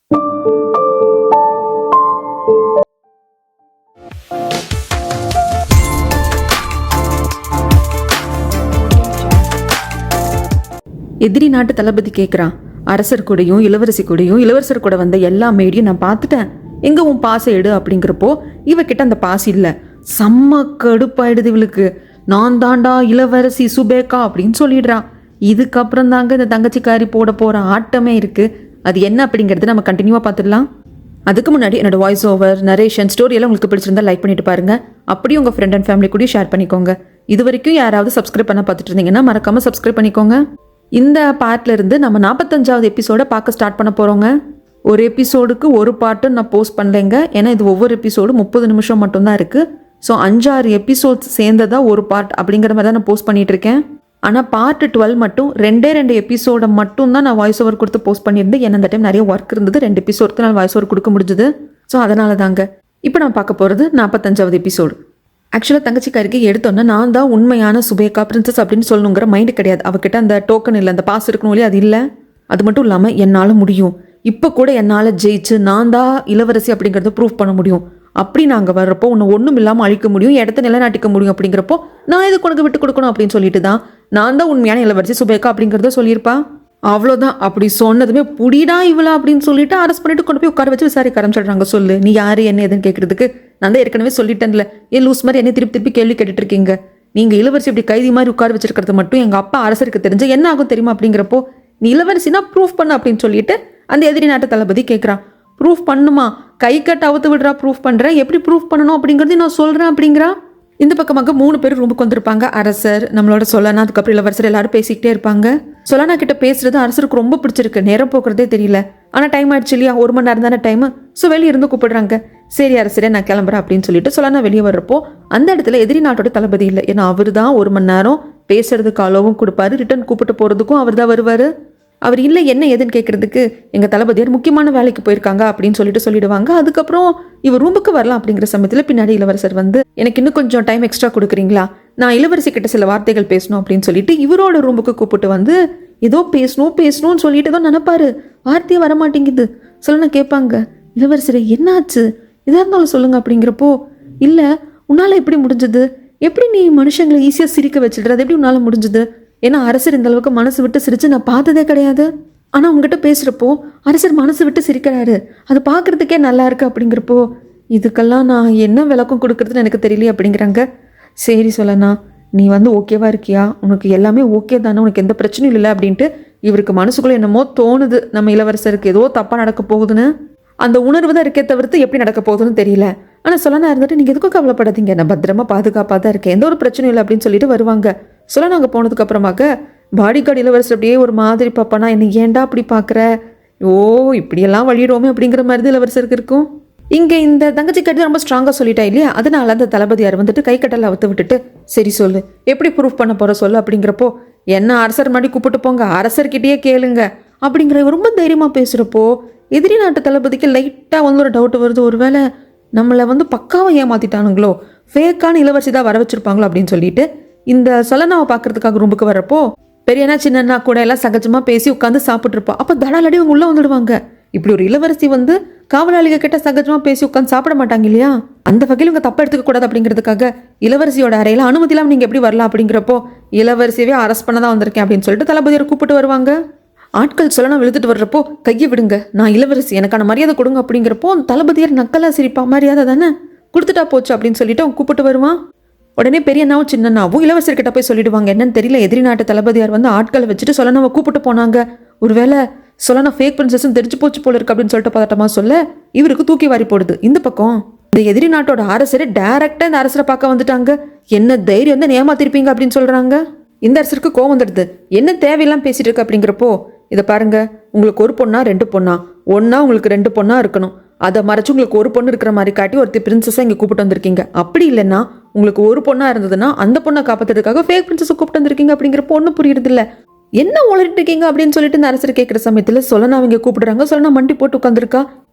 எதிரி நாட்டு தளபதி கேட்குறான், அரசர் கூடயும் இளவரசி கூடயும் இளவரசர் கூட வந்த எல்லா மேடியும் நான் பார்த்துட்டேன், எங்க உன் பாசை எடு அப்படிங்கிறப்போ இவகிட்ட அந்த பாசி இல்லை. செம்ம கடுப்பாயிடுது இவளுக்கு. நான் தாண்டா இளவரசி சுபேகா அப்படின்னு சொல்லிடுறா. இதுக்கப்புறம் தாங்க இந்த தங்கச்சிக்காரி போட போற ஆட்டமே இருக்கு. அது என்ன அப்படிங்கிறது நம்ம கண்டினியூவா பார்த்துடலாம். அதுக்கு முன்னாடி என்னோட வாய்ஸ் ஓவர் நரேஷன் ஸ்டோரி எல்லாம் உங்களுக்கு பிடிச்சிருந்தா லைக் பண்ணிட்டு பாருங்க. அப்படியே உங்க ஃப்ரெண்ட் அண்ட் ஃபேமிலி கூட ஷேர் பண்ணிக்கோங்க. இது வரைக்கும் யாராவது சப்ஸ்கிரைப் பண்ண பார்த்துட்டு இருந்தீங்கன்னா மறக்காம சப்ஸ்கிரைப் பண்ணிக்கோங்க. இந்த பார்ட்ல இருந்து நம்ம 45வது எபிசோட பார்க்க ஸ்டார்ட் பண்ண போறோங்க. ஒரு எபிசோடுக்கு ஒரு பாட்டு நான் போஸ்ட் பண்ணலைங்க. ஏன்னா இது ஒவ்வொரு எபிசோடு 30 நிமிஷம் மட்டும்தான் இருக்கு. ஸோ 5-6 எபிசோட்ஸ் சேர்ந்ததா ஒரு பார்ட் அப்படிங்கிற மாதிரி தான் நான் போஸ்ட் பண்ணிட்டு இருக்கேன். ஆனால் பார்ட் 12 மட்டும் 2 எபிசோட மட்டும் தான் நான் வாய்ஸ் ஓவர் கொடுத்து போஸ்ட் பண்ணியிருந்தேன். ஏன்னா அந்த டைம் நிறைய ஒர்க் இருந்தது. 2 எபிசோடுக்கு நான் வாய்ஸ் ஓவர் கொடுக்க முடிஞ்சது. ஸோ அதனால தாங்க இப்போ நான் பார்க்க போகிறது 45வது எபிசோடு. ஆக்சுவலாக தங்கச்சிக்காரிக்கு எடுத்தோன்னா நான் தான் உண்மையான சுபேகா பிரின்சஸ் அப்படின்னு சொல்லணுங்கிற மைண்டு கிடையாது. அவகிட்ட அந்த டோக்கன் இல்லை, அந்த பாஸ் இருக்கணும் இல்லையா, அது இல்லை. அது மட்டும் இல்லாமல் என்னால் முடியும், இப்போ கூட என்னால் ஜெயிச்சு நான் தான் இளவரசி அப்படிங்கிறத ப்ரூவ் பண்ண முடியும். அப்படி நாங்கள் வர்றப்போ உன்னை ஒன்றும் இல்லாமல் அழிக்க முடியும், இடத்த நிலைநாட்டிக்க முடியும். அப்படிங்கிறப்போ நான் எதுக்கு உனக்கு விட்டு கொடுக்கணும் அப்படின்னு சொல்லிட்டு தான் நான் தான் உண்மையான இளவரசி சுபேகா அப்படிங்கிறத சொல்லியிருப்பா. அவ்வளோதான். அப்படி சொன்னதுமே புடிடா இவளா அப்படின்னு சொல்லிட்டு அரெஸ்ட் பண்ணிட்டு கொண்டு போய் உட்கார வச்சு விசாரிக்க ஆரம்பிச்சிடுறாங்க. சொல்லு, நீ யாரு என்ன எதுன்னு கேட்கறதுக்கு? நான் தான் ஏற்கனவே சொல்லிட்டேன்ல, ஏன் லூஸ் மாதிரி என்ன திருப்பி கேள்வி கேட்டுட்டு இருக்கீங்க? நீங்க இளவரசி இப்படி கைதி மாதிரி உட்கார வச்சிருக்கிறது மட்டும் எங்க அப்பா அரசருக்கு தெரிஞ்ச என்ன ஆகும் தெரியுமா? அப்படிங்கிறப்போ நீ இளவரசினா ப்ரூஃப் பண்ண அப்படின்னு சொல்லிட்டு அந்த எதிரி நாட்டு தளபதி கேட்குறான். ப்ரூஃப் பண்ணுமா? கை கட்ட அவுத்து விடுறா, ப்ரூஃப் பண்றேன், எப்படி ப்ரூஃப் பண்ணணும் அப்படிங்கிறது நான் சொல்றேன் அப்படிங்கிறா. இந்த பக்கமாக 3 பேர் ரூமுக்கு வந்திருப்பாங்க. அரசர், நம்மளோட சொலனா, அதுக்கப்புறம் இளவரசர் எல்லாரும் பேசிக்கிட்டே இருப்பாங்க. சொலனா கிட்ட பேசுறது அரசருக்கு ரொம்ப பிடிச்சிருக்கு. நேரம் போக்குறதே தெரியல. ஆனால் டைம் ஆயிடுச்சு இல்லையா, 1 மணி நேரம் தானே டைம். ஸோ வெளியே இருந்து கூப்பிடுறாங்க. சரி அரசரே நான் கிளம்புறேன் அப்படின்னு சொல்லிட்டு சொலனா வெளியே வர்றப்போ அந்த இடத்துல எதிரி நாட்டோட தளபதி இல்லை. ஏன்னா அவர் தான் 1 மணி நேரம் பேசுறதுக்கு அளவும் கொடுப்பாரு, ரிட்டர்ன் கூப்பிட்டு போறதுக்கும் அவர் தான் வருவாரு. அவர் இல்லை என்ன ஏதுன்னு கேட்கறதுக்கு எங்கள் தளபதியார் முக்கியமான வேலைக்கு போயிருக்காங்க அப்படின்னு சொல்லிடுவாங்க. அதுக்கப்புறம் இவர் ரூமுக்கு வரலாம் அப்படிங்கிற சமயத்தில் பின்னாடி இளவரசர் வந்து எனக்கு இன்னும் கொஞ்சம் டைம் எக்ஸ்ட்ரா கொடுக்குறீங்களா, நான் இளவரசி கிட்ட சில வார்த்தைகள் பேசணும் அப்படின்னு சொல்லிட்டு இவரோட ரூமுக்கு கூப்பிட்டு வந்து ஏதோ பேசணும்னு சொல்லிட்டு ஏதோ நினைப்பாரு. வார்த்தையே வரமாட்டேங்குது. சொல்ல கேட்பாங்க, இளவரசரே என்னாச்சு, எதாக இருந்தாலும் சொல்லுங்க அப்படிங்கிறப்போ இல்லை உன்னால் எப்படி முடிஞ்சது, எப்படி நீ மனுஷங்களை ஈஸியாக சிரிக்க வச்சிடுறது, எப்படி உன்னால் முடிஞ்சது? ஏன்னா அரசர் இந்த அளவுக்கு மனசு விட்டு சிரிச்சு நான் பார்த்ததே கிடையாது. ஆனால் உங்ககிட்ட பேசுகிறப்போ அரசர் மனசு விட்டு சிரிக்கிறாரு, அது பார்க்குறதுக்கே நல்லா இருக்கு அப்படிங்கிறப்போ இதுக்கெல்லாம் நான் என்ன விளக்கம் கொடுக்குறதுன்னு எனக்கு தெரியல அப்படிங்கிறாங்க. சரி சொல்லண்ணா, நீ வந்து ஓகேவா இருக்கியா, உனக்கு எல்லாமே ஓகே தானே, உனக்கு எந்த பிரச்சனையும் இல்லை அப்படின்ட்டு இவருக்கு மனசுக்குள்ளே என்னமோ தோணுது, நம்ம இளவரசருக்கு ஏதோ தப்பாக நடக்க போகுதுன்னு. அந்த உணர்வு தான் இருக்கே தவிர்த்து எப்படி நடக்க போகுதுன்னு தெரியல. ஆனால் சொல்லனா இருந்துட்டு நீங்கள் எதுக்கும் கவலைப்படாதீங்க, நான் பத்திரமா பாதுகாப்பாக தான் இருக்கேன், எந்த ஒரு பிரச்சனையும் இல்லை அப்படின்னு சொல்லிட்டு வருவாங்க. சொல்ல நாங்கள் போனதுக்கு அப்புறமாக பாடி கார்டு இளவரசர் அப்படியே ஒரு மாதிரி பார்ப்பானா, என்ன ஏன்டா அப்படி பார்க்குற, ஓ இப்படியெல்லாம் வழியிடுவோமே அப்படிங்கிற மாதிரி தான் இளவரசருக்கு இருக்கும். இங்கே இந்த தங்கச்சி கட்டி ரொம்ப ஸ்ட்ராங்காக சொல்லிட்டா இல்லையா, அதனால அந்த தளபதியார் வந்துட்டு கை கட்டலை அவுத்து விட்டுட்டு சரி சொல்லு எப்படி ப்ரூஃப் பண்ண போகிற சொல்லு அப்படிங்கிறப்போ என்ன அரசர் மாதிரி கூப்பிட்டு போங்க, அரசர்கிட்டயே கேளுங்க அப்படிங்கிற ரொம்ப தைரியமாக பேசுகிறப்போ எதிரி நாட்டு தளபதிக்கு லைட்டாக வந்து ஒரு டவுட் வருது. ஒருவேளை நம்மளை வந்து பக்காவை ஏமாத்திட்டானுங்களோ, ஃபேக்கான இளவரசி தான் வர வச்சிருப்பாங்களோ அப்படின்னு சொல்லிட்டு இந்த சொலனாவை பார்க்கறதுக்காக ரூமுக்கு வரப்போ பெரியண்ணா சின்னண்ணா கூட எல்லாம் சகஜமாக பேசி உட்காந்து சாப்பிட்ருப்பா. அப்போ தடாலடி அவங்க உள்ளே வந்துடுவாங்க. இப்படி ஒரு இளவரசி வந்து காவலாளிக கிட்ட சகஜமாக பேசி உட்காந்து சாப்பிட மாட்டாங்க இல்லையா, அந்த வகையில் இவங்க தப்பா எடுத்துக்க கூடாது அப்படிங்கிறதுக்காக இளவரசியோட அறையில் அனுமதி இல்லாமல் நீங்கள் எப்படி வரலாம் அப்படிங்கிறப்போ இளவரசியவே அரெஸ்ட் பண்ண தான் வந்திருக்கேன் அப்படின்னு சொல்லிட்டு தளபதியை கூப்பிட்டு வருவாங்க. ஆட்கள் சொல்லலாம் இழுத்துட்டு வர்றப்போ கையை விடுங்க, நான் இளவரசி, எனக்கான மரியாதை கொடுங்க அப்படிங்கிறப்போ தளபதியார் நக்கலா சிரிப்பா, மரியாதை தானே கொடுத்துட்டா போச்சு அப்படின்னு சொல்லிட்டு அவன் கூப்பிட்டு வருவான். உடனே பெரியண்ணாவும் சின்னண்ணாவும் இளவரசர்கிட்ட போய் சொல்லிடுவாங்க. என்னன்னு தெரியல, எதிரி நாட்டு தளபதியார் வந்து ஆட்களை வச்சுட்டு சொல்லனாவை கூப்பிட்டு போனாங்க, ஒருவேளை சொல்லனா ஃபேக் பிரின்சஸும் தெரிஞ்சு போச்சு போல இருக்கு அப்படின்னு சொல்லிட்டு பதட்டமா சொல்ல இவருக்கு தூக்கி வாரி போடுது. இந்த பக்கம் இந்த எதிரி நாட்டோட அரசரை டைரக்டா இந்த அரசரை பார்க்க வந்துட்டாங்க. என்ன தைரியம் வந்து ஏமாத்திருப்பீங்க அப்படின்னு சொல்றாங்க. இந்த அரசருக்கு கோவம் வந்துடுது. என்ன தேவையெல்லாம் பேசிட்டு இருக்கு அப்படிங்கிறப்போ இதை பாருங்க, உங்களுக்கு ஒரு பொண்ணா 2 பொண்ணா, ஒன்னா உங்களுக்கு 2 பொண்ணா இருக்கணும், அதை மறைச்சு உங்களுக்கு ஒரு பொண்ணு இருக்கிற மாதிரி காட்டி ஒருத்தி பிரின்சஸா இங்கே கூப்பிட்டு வந்திருக்கீங்க. அப்படி இல்லைன்னா உங்களுக்கு ஒரு பொண்ணா இருந்ததுன்னா அந்த பொண்ணை காப்பாத்துறதுக்காக ஃபேக் பிரின்சஸை கூப்பிட்டு வந்திருக்கீங்க அப்படிங்கிறப்போ ஒன்றும் புரியுறது இல்லை. என்ன உளறிட்டு இருக்கீங்க அப்படின்னு சொல்லிட்டு இந்த அரசர் கேட்குற சமயத்தில் சொல்லனா அவங்க கூப்பிடுறாங்க. சொல்லனா மண்டி போட்டு உட்காந்துருக்கா.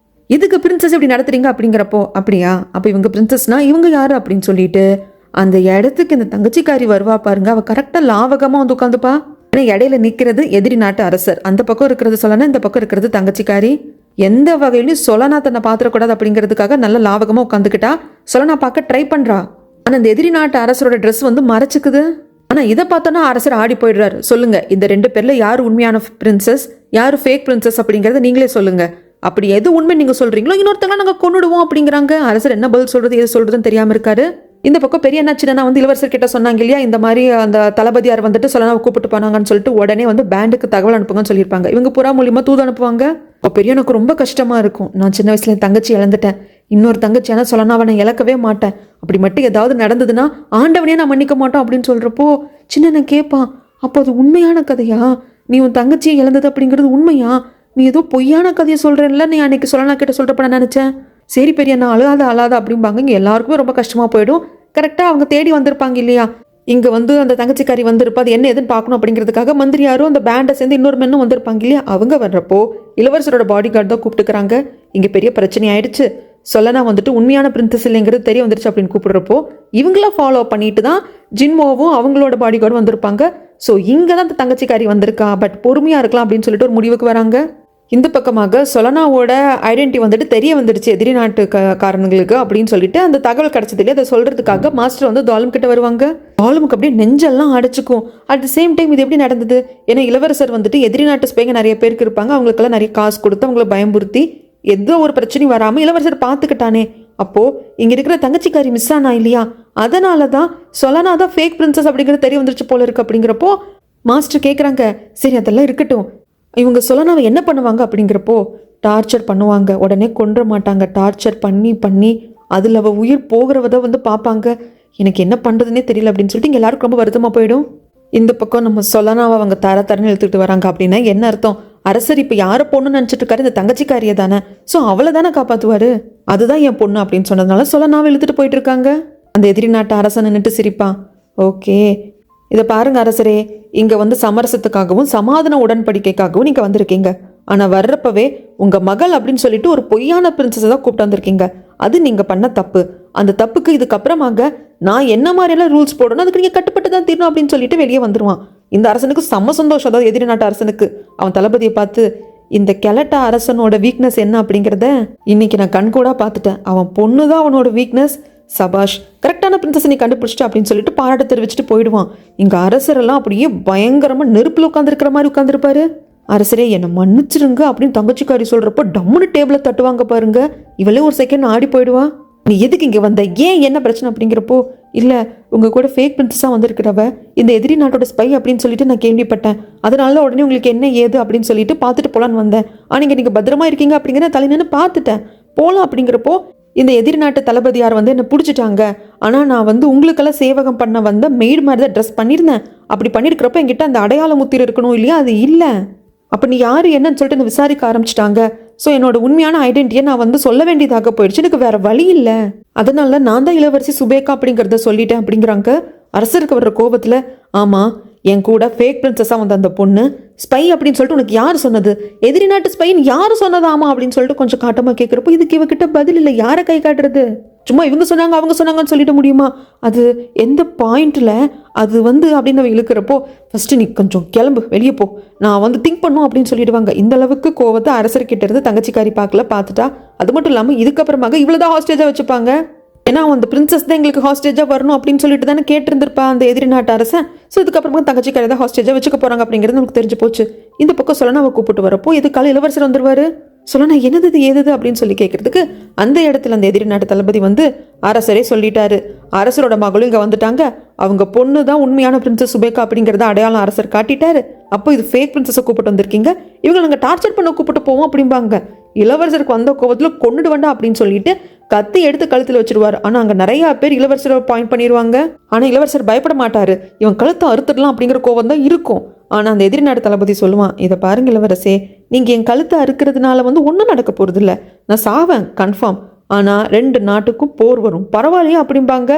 இதுக்கு பிரின்சஸ் இப்படி நடத்துறீங்க அப்படிங்கிறப்போ அப்படியா, அப்போ இவங்க பிரின்சஸ்னா இவங்க யாரு அப்படின்னு சொல்லிட்டு அந்த இடத்துக்கு இந்த தங்கச்சிக்காரி வருவா பாருங்க. அவ கரெக்டாக லாவகமாக வந்து உட்காந்துப்பா. ஆனால் இடையில நிற்கிறது எதிரி நாட்டு அரசர். அந்த பக்கம் இருக்கிறது சொல்லனா, இந்த பக்கம் இருக்கிறது தங்கச்சிக்காரி. எந்த வகையிலும் சொலனா தன்னை பாத்திரக்கூடாது அப்படிங்கிறதுக்காக நல்ல லாவகமா உட்காந்துக்கிட்டா. சொலனா பார்க்க ட்ரை பண்றா. ஆனா இந்த எதிரி நாட்டு அரசரோட ட்ரெஸ் வந்து மறைச்சுக்குது. ஆனா இதை பார்த்தோன்னா அரசர் ஆடி போயிடுறாரு. சொல்லுங்க, இந்த 2 பேர்ல யார் உண்மையான பிரின்சஸ், யாரு ஃபேக் பிரின்சஸ் அப்படிங்கறத நீங்களே சொல்லுங்க. அப்படி எது உண்மை நீங்க சொல்றீங்களோ இன்னொருத்தங்க நாங்க கொன்னுடுவோம் அப்படிங்கிறாங்க. அரசர் என்ன பதில் சொல்றது எது சொல்றதுன்னு தெரியாம இருக்காரு. இந்த பக்கம் பெரிய என்ன சின்ன வந்து இளவரசர் கிட்ட சொன்னாங்க இல்லையா, இந்த மாதிரி அந்த தளபதியார் வந்துட்டு சொலனாவை கூப்பிட்டு போனாங்கன்னு சொல்லிட்டு உடனே வந்து பேண்டுக்கு தகவல் அனுப்புங்கன்னு சொல்லியிருப்பாங்க. இவங்க புறா மூலியமா தூது அனுப்புவாங்க. இப்போ பெரியனுக்கு ரொம்ப கஷ்டமா இருக்கும். நான் சின்ன வயசுல என் தங்கச்சி இழந்துட்டேன். இன்னொரு தங்கச்சியான சொலனாவை நான் இழக்கவே மாட்டேன். அப்படி மட்டும் ஏதாவது நடந்ததுன்னா ஆண்டவனே நான் மன்னிக்க மாட்டோம் அப்படின்னு சொல்றப்போ சின்ன கேட்பான், அப்போ அது உண்மையான கதையா? நீ உன் தங்கச்சியை இழந்தது அப்படிங்கிறது உண்மையா? நீ ஏதோ பொய்யான கதையை சொல்றேன்ல, நீ அன்னைக்கு சொலனா கிட்ட சொல்றப்ப நான் நினைச்சேன். சரி பெரிய நான் அழாத அப்படிம்பாங்க. இங்கே எல்லாருக்குமே ரொம்ப கஷ்டமா போயிடும். கரெக்டாக அவங்க தேடி வந்திருப்பாங்க இல்லையா, இங்கே வந்து அந்த தங்கச்சிக்காரி வந்திருப்பா, அது என்ன எதுன்னு பார்க்கணும் அப்படிங்கிறதுக்காக மந்திரியாரும் அந்த பேண்டை சேர்ந்து இன்னொரு மென்னும் வந்திருப்பாங்க இல்லையா. அவங்க வர்றப்போ இளவரசரோட பாடி கார்டு தான் கூப்பிட்டுக்கிறாங்க. இங்கே பெரிய பிரச்சனை ஆயிடுச்சு. சொலனா வந்துட்டு உண்மையான பிரின்சஸ் இல்லைங்கிறது தெரிய வந்துருச்சு அப்படின்னு கூப்பிடுறப்போ இவங்கள ஃபாலோ பண்ணிட்டு தான் ஜின்மோவும் அவங்களோட பாடி கார்டும் வந்திருப்பாங்க. ஸோ இங்கே தான் அந்த தங்கச்சிக்காரி வந்திருக்கா, பட் பொறுமையாக இருக்கலாம் அப்படின்னு சொல்லிட்டு ஒரு முடிவுக்கு வராங்க. இந்த பக்கமாக சொலனாவோட ஐடென்டிட்டி வந்துட்டு தெரிய வந்துடுச்சு எதிரி நாட்டு காரணங்களுக்கு அப்படின்னு சொல்லிட்டு அந்த தகவல் கிடைச்சதுலேயே அதை சொல்றதுக்காக மாஸ்டர் வந்து தாலும் கிட்ட வருவாங்க. தாலுமுக்கு அப்படியே நெஞ்செல்லாம் அடைச்சிக்கும். அட் த சேம் டைம் இது எப்படி நடந்தது? ஏன்னா இளவரசர் வந்துட்டு எதிரி நாட்டு ஸ்பைங்க நிறைய பேருக்கு இருப்பாங்க, அவங்களுக்கெல்லாம் நிறைய காசு கொடுத்து அவங்கள பயம்புறுத்தி எதோ ஒரு பிரச்சனையும் வராமல் இளவரசர் பார்த்துக்கிட்டானே. அப்போ இங்க இருக்கிற தங்கச்சிக்காரி மிஸ் ஆனா இல்லையா, அதனால தான் சொலனா தான் ஃபேக் பிரின்சஸ் அப்படிங்கிறது தெரிய வந்துருச்சு போல இருக்கு. அப்படிங்கிறப்போ மாஸ்டர் கேட்குறாங்க, சரி அதெல்லாம் இருக்கட்டும், இவங்க சொலனாவை என்ன பண்ணுவாங்க அப்படிங்கிறப்போ டார்ச்சர் பண்ணுவாங்க. உடனே கொன்ற மாட்டாங்க, டார்ச்சர் பண்ணி அதில் அவள் உயிர் போகிறவதை வந்து பார்ப்பாங்க. எனக்கு என்ன பண்ணுறதுனே தெரியல அப்படின்னு சொல்லிட்டு இங்கே எல்லாருக்கும் ரொம்ப வருத்தமாக போயிடும். இந்த பக்கம் நம்ம சொலனாவை அவங்க தரன்னு இழுத்துக்கிட்டு வராங்க. அப்படின்னா என்ன அர்த்தம்? அரசர் இப்போ யாரை பொண்ணுன்னு நினச்சிட்டு இருக்காரு? இந்த தங்கச்சிக்காரியை தானே. ஸோ அவளை தானே காப்பாற்றுவார். அதுதான் என் பொண்ணு அப்படின்னு சொன்னதுனால சொலனாவை இழுத்துட்டு போயிட்டு இருக்காங்க. அந்த எதிரி நாட்டு அரசன் நின்றுட்டு சிரிப்பான். ஓகே, இதை பாருங்க அரசரே, இங்கே வந்து சமரசத்துக்காகவும் சமாதான உடன்படிக்கைக்காகவும் நீங்கள் வந்திருக்கீங்க. ஆனால் வர்றப்பவே உங்கள் மகள் அப்படின்னு சொல்லிட்டு ஒரு பொய்யான பிரின்சஸை தான் கூப்பிட்டு வந்திருக்கீங்க. அது நீங்கள் பண்ண தப்பு. அந்த தப்புக்கு இதுக்கப்புறமாக நான் என்ன மாதிரியெல்லாம் ரூல்ஸ் போடணும் அதுக்கு நீங்கள் கட்டுப்பட்டு தான் தீரணும் அப்படின்னு சொல்லிட்டு வெளியே வந்துடுவான். இந்த அரசனுக்கு செம்ம சந்தோஷம். அதாவது எதிரி நாட்டு அரசனுக்கு அவன் தளபதியை பார்த்து, இந்த கெலட்ட அரசனோட வீக்னஸ் என்ன அப்படிங்கிறத இன்னைக்கு நான் கண்கூடாக பார்த்துட்டேன். அவன் பொண்ணு தான் அவனோட வீக்னஸ். சபாஷ், கரெக்டான பிரின்சஸ் நீ கண்டுபிடிச்சிட்டு அப்படின்னு சொல்லிட்டு பாராட்டு தெரிவிச்சுட்டு போயிடுவான். இங்கே அரசரெல்லாம் அப்படியே பயங்கரமாக நெருப்பில் உட்காந்துருக்கிற மாதிரி உட்காந்துருப்பாரு. அரசரே என்னை மன்னிச்சிருங்க அப்படின்னு தங்கச்சிக்காரி சொல்கிறப்போ டம்முன்னு டேபிளை தட்டுவாங்க பாருங்க. இவளே ஒரு செகண்ட் ஆடி போயிடுவா. நீ எதுக்கு இங்கே வந்த, ஏன் என்ன பிரச்சனை அப்படிங்கிறப்போ, இல்லை உங்கள் கூட ஃபேக் பிரின்சஸாக வந்திருக்கிறவ இந்த எதிரி நாட்டோட ஸ்பை அப்படின்னு சொல்லிட்டு நான் கேள்விப்பட்டேன். அதனால உடனே உங்களுக்கு என்ன ஏது அப்படின்னு சொல்லிட்டு பார்த்துட்டு போகலான்னு வந்தேன். ஆனால் நீங்கள் பத்திரமா இருக்கீங்க அப்படிங்கிற தலைநின்னு பார்த்துட்டேன். போகலாம் அப்படிங்கிறப்போ இந்த எதிரி நாட்டு தளபதியார் வந்து என்னை பிடிச்சிட்டாங்க. ஆனால் நான் வந்து உங்களுக்கெல்லாம் சேவகம் பண்ண வந்த மெய்டு மாதிரி தான் ட்ரெஸ் பண்ணியிருந்தேன். அப்படி பண்ணியிருக்கிறப்ப என்கிட்ட அந்த அடையாள முத்திரை இருக்கணும் இல்லையா, அது இல்லை. அப்போ நீ யார் என்னன்னு சொல்லிட்டு என்னை விசாரிக்க ஆரம்பிச்சிட்டாங்க. ஸோ என்னோட உண்மையான ஐடென்டிட்டியை நான் வந்து சொல்ல வேண்டியதாக போயிடுச்சு. எனக்கு வேற வழி இல்லை. அதனால நான் தான் இளவரசி சுபேகா அப்படிங்கிறத சொல்லிட்டேன் அப்படிங்கிறாங்க. அரசருக்கு வர்ற கோபத்தில், ஆமாம் என் கூட ஃபேக் பிரின்சஸாக வந்த அந்த பொண்ணு ஸ்பை அப்படின்னு சொல்லிட்டு உனக்கு யார் சொன்னது? எதிரி நாட்டு ஸ்பைன்னு யார் சொன்னதாமா அப்படின்னு சொல்லிட்டு கொஞ்சம் காட்டமாக கேட்குறப்போ இதுக்கு இவகிட்ட பதில் இல்லை. யாரை கை காட்டுறது? சும்மா இவங்க சொன்னாங்க அவங்க சொன்னாங்கன்னு சொல்லிட முடியுமா? அது எந்த பாயிண்ட்டில் அது வந்து அப்படின்னு அவன் இழுக்கிறப்போ, ஃபஸ்ட்டு நீ கொஞ்சம் கிளம்பு, வெளியே போ, நான் வந்து திங்க் பண்ணும் அப்படின்னு சொல்லிடுவாங்க. இந்த அளவுக்கு கோவத்தை அரசர்கிட்ட இருந்து தங்கச்சிக்காரி பார்த்துட்டா. அது மட்டும் இல்லாமல் இதுக்கப்புறமாக இவ்வளோதான் ஹாஸ்டேஜாக வச்சுப்பாங்க. ஏன்னா அந்த பிரின்சஸ் தான் எங்களுக்கு ஹாஸ்டேஜாக வரணும் அப்படின்னு சொல்லிட்டு தானே கேட்டிருந்திருப்பா அந்த எதிரி நாட்டு அரசன். ஸோ இதுக்கப்புறமா தங்கச்சிக்காரி தான் ஹாஸ்டேஜாக வச்சுக்க போகிறாங்க அப்படிங்கிறது நமக்கு தெரிஞ்சு போச்சு. இந்த பக்கம் சொலனாவை கூப்பிட்டு வரப்போ இதுக்கால இளவரசர் வந்துருவாரு. சொலனா என்னது ஏது அப்படின்னு சொல்லி கேட்கறதுக்கு அந்த இடத்துல அந்த எதிரி நாட்டு தளபதி வந்து, அரசரே சொல்லிட்டாரு, அரசரோட மகளும் இங்கே வந்துட்டாங்க, அவங்க பொண்ணு தான் உண்மையான பிரின்சஸ் சுபேகா அப்படிங்கிறத அடையாளம் அரசர் காட்டிட்டாரு. அப்போ இது ஃபேக் பிரின்சஸை கூப்பிட்டு வந்திருக்கீங்க, இவங்க நாங்கள் டார்ச்சர் பண்ண கூப்பிட்டு போவோம் அப்படிம்பாங்க. இளவரசருக்கு வந்த கோபத்தில் கொண்டுடு வேண்டாம் அப்படின்னு சொல்லிட்டு கத்தி எடுத்து கழுத்தில் வச்சிருவார். ஆனால் அங்கே நிறைய பேர் இளவரசரை பாயிண்ட் பண்ணிடுவாங்க. ஆனால் இளவரசர் பயப்பட மாட்டாரு. இவன் கழுத்தை அறுத்துடலாம் அப்படிங்கிற கோபம் தான் இருக்கும். ஆனால் அந்த எதிரி நாடு தளபதி சொல்லுவான், இதை பாருங்க இளவரசே, நீங்கள் என் கழுத்தை அறுக்கிறதுனால வந்து ஒன்றும் நடக்க போகிறது இல்லை, நான் சாவேன் கன்ஃபார்ம். ஆனால் 2 நாட்டுக்கும் போர் வரும், பரவாயில்லையா அப்படிம்பாங்க.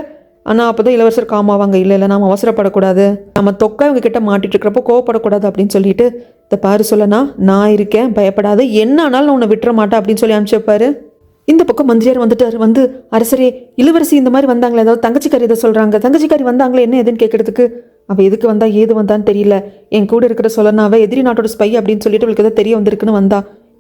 ஆனால் அப்போ தான் இளவரசர் காமாவாங்க, இல்லை நாம் அவசரப்படக்கூடாது, நம்ம தொக்கா இவங்க கிட்ட மாட்டிட்டு இருக்கிறப்போ கோவப்படக்கூடாது அப்படின்னு சொல்லிட்டு, இதை பாரு சொல்லனா, நான் இருக்கேன், பயப்படாது, என்ன ஆனாலும் நான் உன்னை விட்டுற மாட்டேன் அப்படின்னு சொல்லி அனுப்பிச்சு வைப்பாரு. இந்த பக்கம் மந்திரியார் வந்துட்டார். வந்து, அரசரே இளவரசி இந்த மாதிரி வந்தாங்களே, ஏதாவது தங்கச்சிக்காரி இதை சொல்கிறாங்க, தங்கச்சிக்காரி வந்தாங்களே என்ன எதுன்னு கேட்கறதுக்கு, அவள் எதுக்கு வந்தா ஏது வந்தான்னு தெரியல, என் கூட இருக்கிற சொலனாவை எதிரி நாட்டோட ஸ்பை அப்படின்னு சொல்லிட்டு அவளுக்கு எதாவது தெரிய வந்திருக்குன்னு வந்தா,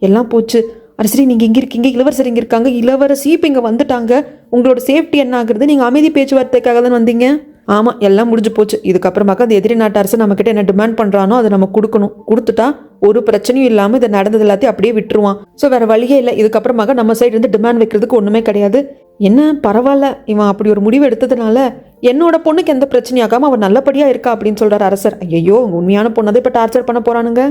எல்லாம் போச்சு. அரசரே நீங்கள் இங்கே இருக்கீங்க, இளவரசர் இங்கே இருக்காங்க, இளவரசி இப்போ இங்கே வந்துட்டாங்க, உங்களோட சேஃப்டி என்ன ஆகுறது, நீங்கள் அமைதி பேச்சுவார்த்தைக்காக தான் வந்தீங்க. ஆமாம், எல்லாம் முடிஞ்சு போச்சு. இதுக்கப்புறமாக்க அந்த எதிரி நாட்டு அரசு நம்மக்கிட்ட என்ன டிமாண்ட் பண்ணுறானோ அதை நம்ம கொடுக்கணும். கொடுத்துட்டா ஒரு பிரச்சனையும் இல்லாமல் இதை நடந்தது எல்லாத்தையும் அப்படியே விட்டுருவான். ஸோ வேறு வழியே இல்லை. இதுக்கப்புறமாக நம்ம சைடு இருந்து டிமாண்ட் வைக்கிறதுக்கு ஒன்றுமே கிடையாது. என்ன பரவாயில்ல, இவன் அப்படி ஒரு முடிவு எடுத்ததுனால என்னோட பொண்ணுக்கு எந்த பிரச்சனையாகாமல் அவன் நல்லபடியாக இருக்கா அப்படின்னு சொல்கிறார் அரசர். ஐயோ, உண்மையான பொண்ணதை இப்போ டார்ச்சர் பண்ண போகிறானுங்க.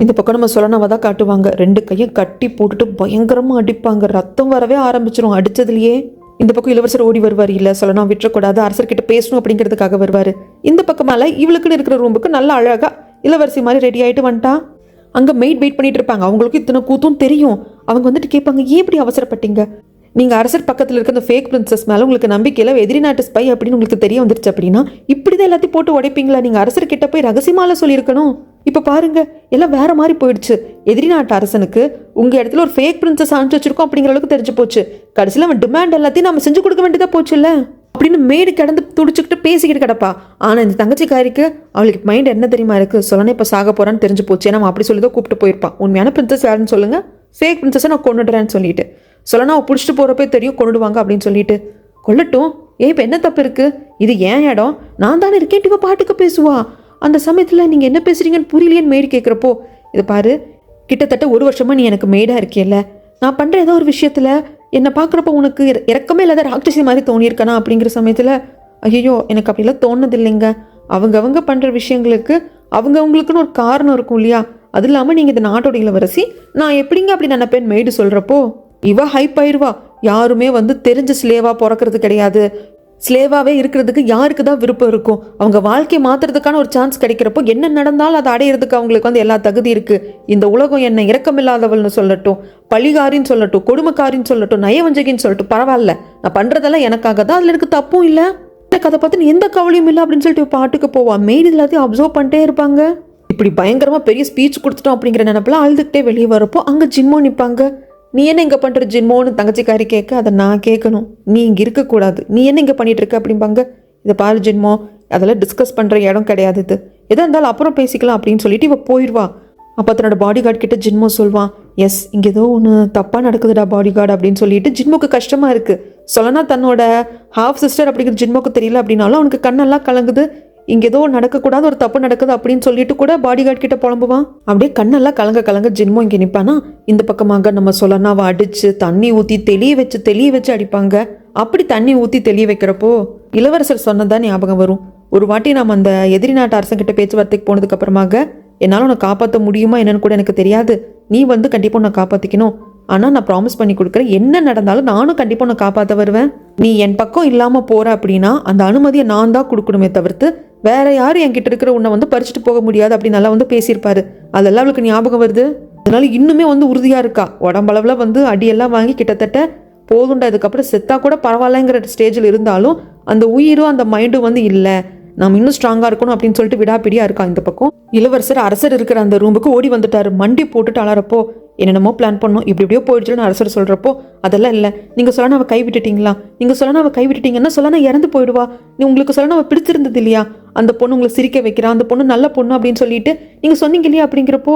இந்த பக்கம் நம்ம சொல்லனவ தான் காட்டுவாங்க. 2 கையும் கட்டி போட்டுட்டு பயங்கரமாக அடிப்பாங்க. ரத்தம் வரவே ஆரம்பிச்சிடும் அடித்ததுலையே. இந்த பக்கம் இளவரசர் ஓடி வருவார். இல்லை சொல்லணும் விட்டுறக்கூடாது, அரசர்கிட்ட பேசணும் அப்படிங்கிறதுக்காக வருவார். இந்த பக்கமால இவளுக்குன்னு இருக்கிற ரூமுக்கு நல்லா அழகாக இளவரசி மாதிரி ரெடி ஆகிட்டு வந்துட்டா. அங்கே மெய்ட் வெயிட் பண்ணிட்டு இருப்பாங்க. அவங்களுக்கு இத்தனை கூத்தும் தெரியும். அவங்க வந்துட்டு கேட்பாங்க, ஏன் இப்படி அவசரப்பட்டீங்க, நீங்கள் அரசர் பக்கத்தில் இருக்க அந்த ஃபேக் பிரின்சஸ் மேலே உங்களுக்கு நம்பிக்கையில் எதிரி நாட்டு ஸ்பை அப்படின்னு உங்களுக்கு தெரிய வந்துருச்சு அப்படின்னா இப்படி தான் எல்லாத்தையும் போட்டு உடைப்பீங்களா? நீங்கள் அரசர்கிட்ட போய் ரகசியமால சொல்லியிருக்கணும். இப்போ பாருங்க, எல்லாம் வேற மாதிரி போயிடுச்சு. எதிரி நாட்டு அரசனுக்கு உங்கள் இடத்துல ஒரு ஃபேக் பிரின்சஸ் அனுப்பிச்சு வச்சிருக்கோம் அப்படிங்கிற அளவுக்கு தெரிஞ்சு போச்சு. கடைசியில் அவன் டிமாண்ட் எல்லாத்தையும் நம்ம செஞ்சு கொடுக்க வேண்டியதாக போச்சு இல்லை அப்படின்னு மேடு கிடந்து துடிச்சுக்கிட்டு பேசிக்கிட்டு கிடப்பா. ஆனால் இந்த தங்கச்சிக்காரிக்கு அவளுக்கு மைண்ட் என்ன தெரியுமா இருக்குது, சொல்லணும் இப்போ சாக போகிறான்னு தெரிஞ்சு போச்சு. ஏன்னா அப்படி சொல்லி தான் கூப்பிட்டு போயிருப்பான். உண்மையான பிரின்சஸ் யாருன்னு சொல்லுங்க, ஃபேக் பிரின்சஸை நான் கொண்டுடுறேன்னு சொல்லிட்டு சொல்லனா அவள் பிடிச்சிட்டு போகிறப்பே தெரியும் கொண்டுடுவாங்க அப்படின்னு சொல்லிட்டு. கொல்லட்டும், இப்போ என்ன தப்பு இருக்குது, இது ஏன் இடம், நான் தானே இருக்கேன், இவ பாட்டுக்கு பேசுவா. அந்த சமயத்தில் நீங்கள் என்ன பேசுகிறீங்கன்னு புரியலையேன்னு மேடு கேட்குறப்போ, இது பாரு, கிட்டத்தட்ட 1 வருஷமாக நீ எனக்கு மேடாக இருக்கியல்ல, நான் பண்ணுற ஏதோ ஒரு விஷயத்தில் என்னை பார்க்குறப்போ உனக்கு இறக்கமே இல்லாத ராட்சசி மாதிரி தோணியிருக்கனா அப்படிங்கிற சமயத்தில், ஐயோ எனக்கு அப்படிலாம் தோணுது இல்லைங்க. அவங்க பண்ணுற விஷயங்களுக்கு அவங்களுக்குன்னு ஒரு காரணம் இருக்கும் இல்லையா? அது இல்லாமல் நீங்கள் இந்த நாட்டோட இளவரசி, நான் எப்படிங்க அப்படி நினைப்பேன் மேடு சொல்கிறப்போ இவ ஹைப் ஆயிடுவா. யாருமே தெரிஞ்ச ஸ்லேவாக பிறக்கிறது கிடையாது. ஸ்லேவாகவே இருக்கிறதுக்கு யாருக்கு தான் விருப்பம் இருக்கும்? அவங்க வாழ்க்கையை மாற்றுறதுக்கான ஒரு சான்ஸ் கிடைக்கிறப்போ என்ன நடந்தாலும் அதை அடையிறதுக்கு அவங்களுக்கு எல்லா தகுதி இருக்குது. இந்த உலகம் என்ன இரக்கமில்லாதவள்னு சொல்லட்டும், பழிகாரின்னு சொல்லட்டும், கொடுமைக்காரின்னு சொல்லட்டும், நயவஞ்சகின்னு சொல்லட்டும், பரவாயில்ல, நான் பண்ணுறதெல்லாம் எனக்காக தான், அதில் எனக்கு தப்பும் இல்லை, எனக்கு அதை பார்த்து எந்த கவலையும் இல்லை அப்படின்னு சொல்லிட்டு பாட்டுக்கு போவான். மெய்டு எல்லாத்தையும் அப்சர்வ் பண்ணிட்டே இருப்பாங்க. இப்படி பயங்கரமாக பெரிய ஸ்பீச் கொடுத்துட்டோம் அப்படிங்கிற நினைப்பெல்லாம் அழுதுகிட்டே வெளியே வரப்போ அங்கே ஜிம்மோ நிற்பாங்க. நீ என்ன இங்கே பண்ணுற ஜிம்மோன்னு தங்கச்சிக்காரி கேட்க, அதை நான் கேட்கணும், நீ இங்கே இருக்கக்கூடாது, நீ என்ன இங்கே பண்ணிட்டு இருக்க அப்படிம்பாங்க. இதை பாரு ஜிம்மோ, அதெல்லாம் டிஸ்கஸ் பண்ணுற இடம் கிடையாது, இது எதாக இருந்தாலும் அப்புறம் பேசிக்கலாம் அப்படின்னு சொல்லிட்டு இவ போயிடுவா. அப்போ தன்னோட பாடி கார்டு கிட்ட ஜிம்மோ சொல்வான், எஸ் இங்கே ஏதோ ஒன்று தப்பாக நடக்குதுடா பாடி கார்டு அப்படின்னு சொல்லிட்டு. ஜிம்மோக்கு கஷ்டமாக இருக்குது. சொல்லனா தன்னோட ஹாஃப் சிஸ்டர் அப்படிங்கிறது ஜிம்மோக்கு தெரியல அப்படின்னாலும் அவனுக்கு கண்ணெல்லாம் கலங்குது. இங்கே ஏதோ நடக்கக்கூடாது, ஒரு தப்பு நடக்குது அப்படின்னு சொல்லிட்டு கூட பாடி கார்டு கிட்ட புலம்புவான். அப்படியே கண்ணெல்லாம் கலங்க ஜின்மோ இங்கே நிற்பானா. இந்த பக்கமாக நம்ம சொல்லனாவை அடித்து தண்ணி ஊற்றி தெளிய வச்சு அடிப்பாங்க. அப்படி தண்ணி ஊற்றி தெளிய வைக்கிறப்போ இளவரசர் சொன்னதான் ஞாபகம் வரும். ஒரு வாட்டி நம்ம அந்த எதிரி நாட்டு அரசங்கிட்ட பேச்சுவார்த்தைக்கு போனதுக்கு அப்புறமாக, என்னால் உன்னை காப்பாற்ற முடியுமா என்னன்னு கூட எனக்கு தெரியாது, நீ கண்டிப்பாக உன்னை காப்பாற்றிக்கணும், ஆனால் நான் ப்ராமிஸ் பண்ணி கொடுக்குறேன், என்ன நடந்தாலும் நானும் கண்டிப்பாக உன்னை காப்பாற்ற வருவேன். நீ என் பக்கம் இல்லாமல் போகிற அப்படின்னா அந்த அனுமதியை நான் தான் கொடுக்கணுமே தவிர்த்து வேற யாரும் என்கிட்ட இருக்கிற உன்னை பறிச்சுட்டு போக முடியாது அப்படின்னு நல்லா பேசியிருப்பாரு. அதெல்லாம் அவளுக்கு ஞாபகம் வருது. அதனால இன்னுமே உறுதியாக இருக்கா. உடம்பளவில் அடியெல்லாம் வாங்கி கிட்டத்தட்ட போதுண்டா, இதுக்கப்புறம் செத்தா கூட பரவாயில்லங்கிற ஸ்டேஜில் இருந்தாலும் அந்த உயிரும் அந்த மைண்டும் இல்லை, நாம் இன்னும் ஸ்ட்ராங்காக இருக்கணும் அப்படின்னு சொல்லிட்டு விடாப்பிடியாக இருக்கா. இந்த பக்கம் இளவரசர் அரசர் இருக்கிற அந்த ரூமுக்கு ஓடி வந்துட்டாரு. மண்டி போட்டுட்டு அலறப்போ, என்னென்னமோ பிளான் பண்ணோம், இப்படியோ போயிடுச்சுன்னு அரசர் சொல்கிறப்போ, அதெல்லாம் இல்லை, நீங்கள் சொல்லனா அவள் கைவிட்டுட்டீங்களா, நீங்கள் சொல்லனா அவள் கைவிட்டுட்டீங்கன்னா சொல்லனா இறந்து போயிடுவா, நீ உங்களுக்கு சொல்லனா அவள் பிடிச்சிருந்தது இல்லையா, அந்த பொண்ணு உங்களை சிரிக்க வைக்கிறா, அந்த பொண்ணு நல்ல பொண்ணு அப்படின்னு சொல்லிட்டு நீங்கள் சொன்னீங்க இல்லையா அப்படிங்கிறப்போ,